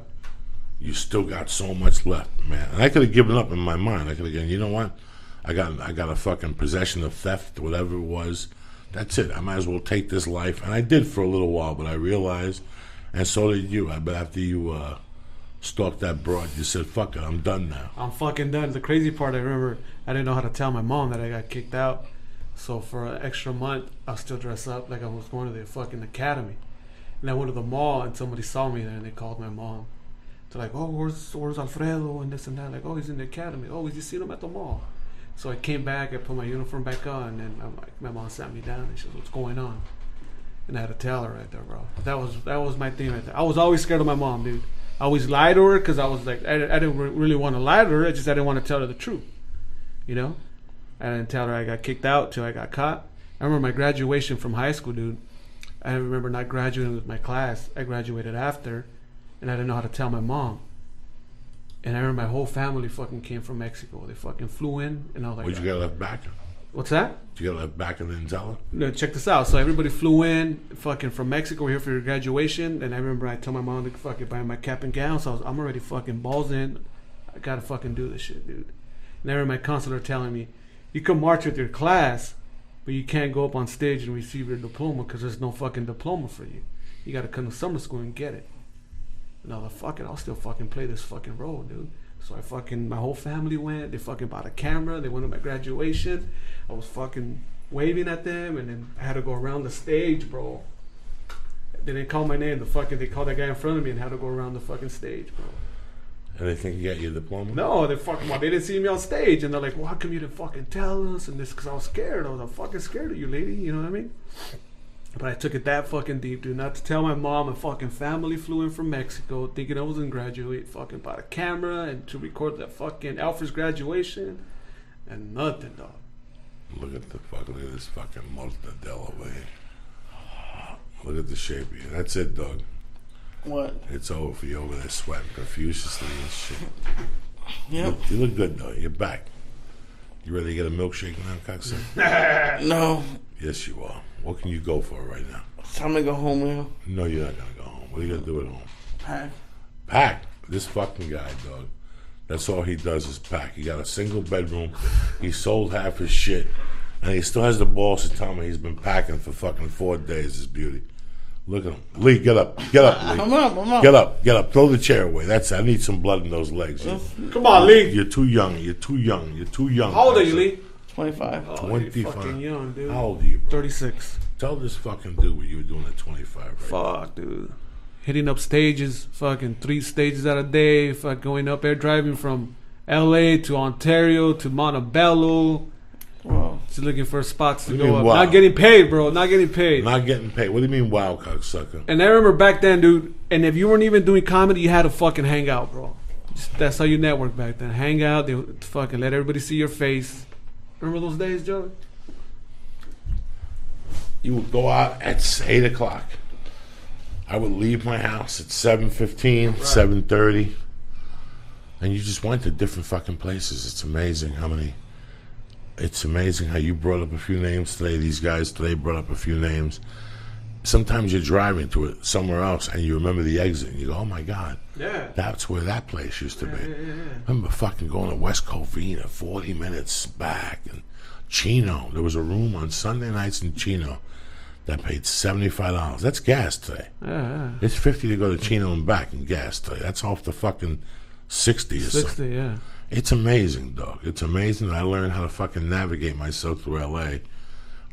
you still got so much left, man. And I could have given up in my mind. I could have gone, you know what? I got a fucking possession of theft, whatever it was. That's it. I might as well take this life. And I did for a little while, but I realized, and so did you. But after you stalked that broad, you said, fuck it, I'm done now. I'm fucking done. The crazy part, I remember, I didn't know how to tell my mom that I got kicked out. So for an extra month, I'll still dress up like I was going to the fucking academy. And I went to the mall, and somebody saw me there, and they called my mom. They're like, oh, where's Alfredo, and this and that. Like, oh, he's in the academy. Oh, you seen him at the mall? So I came back, I put my uniform back on, and I'm like, my mom sat me down, and she said, what's going on? And I had to tell her right there, bro. That was my thing right there. I was always scared of my mom, dude. I always lied to her because I was like, I didn't really want to lie to her. I didn't want to tell her the truth, you know? I didn't tell her I got kicked out till I got caught. I remember my graduation from high school, dude. I remember not graduating with my class. I graduated after, and I didn't know how to tell my mom. And I remember my whole family fucking came from Mexico. They fucking flew in, and I was like, What'd you get left back? what's that? Did you get left back and then tell her? No, check this out. So everybody flew in, fucking from Mexico. We're here for your graduation. And I remember I told my mom to fucking buy my cap and gown. So I'm already fucking balls in. I gotta fucking do this shit, dude. And I remember my counselor telling me, you can march with your class, but you can't go up on stage and receive your diploma because there's no fucking diploma for you. You gotta come to summer school and get it. And I was like, fuck it, I'll still fucking play this fucking role, dude. So my whole family went. They fucking bought a camera. They went to my graduation. I was fucking waving at them, and then I had to go around the stage, bro. They didn't call my name. They called that guy in front of me and had to go around the fucking stage, bro. And they think you got your diploma? No, they didn't see me on stage, and they're like, well, how come you didn't fucking tell us? And this, because I was scared. I'm fucking scared of you, lady. You know what I mean? But I took it that fucking deep, dude. Not to tell my mom, and fucking family flew in from Mexico thinking I was going to graduate. Fucking bought a camera and to record that fucking Alfred's graduation. And nothing, dog. Look at this fucking mortadella over here. Look at the shape of you. That's it, dog. What? It's over for you over there sweating profusely and shit. Yep. You look good, though. You're back. You ready to get a milkshake now, cocksucker? No. Yes, you are. What can you go for right now? It's time to go home now. No, you're not going to go home. What are you going to do at home? Pack. Pack. This fucking guy, dog. That's all he does is pack. He got a single bedroom. He sold half his shit. And he still has the balls to tell me he's been packing for fucking 4 days. His beauty. Look at him. Lee, get up. Get up, Lee. I'm up. Get up. Throw the chair away. That's it. I need some blood in those legs. Come on, Lee. You're too young. How old are you, Lee? 25. Oh, 25. you're fucking young, dude. How old are you, bro? 36. Tell this fucking dude what you were doing at 25, right? Fuck, dude. Hitting up stages, fucking 3 stages out a day, fuck going up there, driving from LA to Ontario to Montebello. Wow. Just looking for spots to You go mean up. wow? Not getting paid, bro. Not getting paid. Not getting paid. What do you mean, wow, cocksucker? And I remember back then, dude, and if you weren't even doing comedy, you had to fucking hang out, bro. That's how you network back then. Hang out, they would fucking let everybody see your face. Remember those days, Joe? You would go out at 8 o'clock. I would leave my house at 7:15, 7:30. And you just went to different fucking places. It's amazing how you brought up a few names today. These guys today brought up a few names. Sometimes you're driving to it somewhere else and you remember the exit and you go, oh my God. Yeah. That's where that place used to be. Yeah. I remember fucking going to West Covina, 40 minutes back, and Chino. There was a room on Sunday nights in Chino that paid $75. That's gas today. Yeah. It's $50 to go to Chino and back in gas today. That's off the fucking 60 or 60, something. yeah. It's amazing, dog. It's amazing. I learned how to fucking navigate myself through L.A.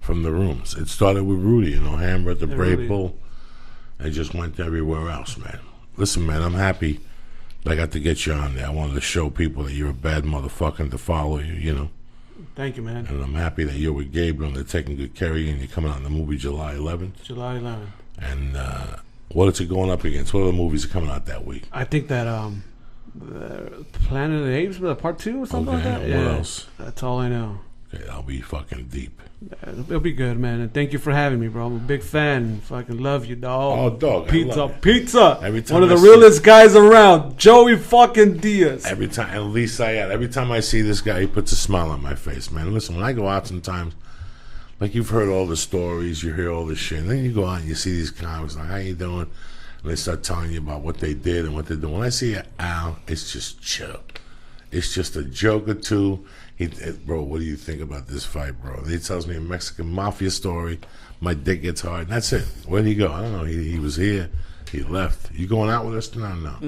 from the rooms. It started with Rudy in Alhambra at the Brave Rudy. Bull. I just went everywhere else, man. Listen, man, I'm happy that I got to get you on there. I wanted to show people that you're a bad motherfucker and to follow you, you know. Thank you, man. And I'm happy that you're with Gabriel and they're taking good care of you and you're coming out in the movie July 11th. July 11th. And what is it going up against? What other movies are coming out that week? I think that Planet of the Apes, Part 2 or something like that. Okay, what else? That's all I know. I'll be fucking deep. It'll be good, man. And thank you for having me, bro. I'm a big fan. Fucking love you, dog. Oh, dog. Pizza. Every time one of the I realest guys around. Joey fucking Diaz. Every time, and Lee Syatt, every time I see this guy, he puts a smile on my face, man. Listen, when I go out sometimes, like you've heard all the stories, you hear all this shit, and then you go out and you see these comics, like, how you doing? And they start telling you about what they did and what they're doing. When I see Al, it's just chill. It's just a joke or two. Bro, what do you think about this fight, bro? He tells me a Mexican mafia story. My dick gets hard. And that's it. Where'd he go? I don't know. He was here. He left. You going out with us tonight? No.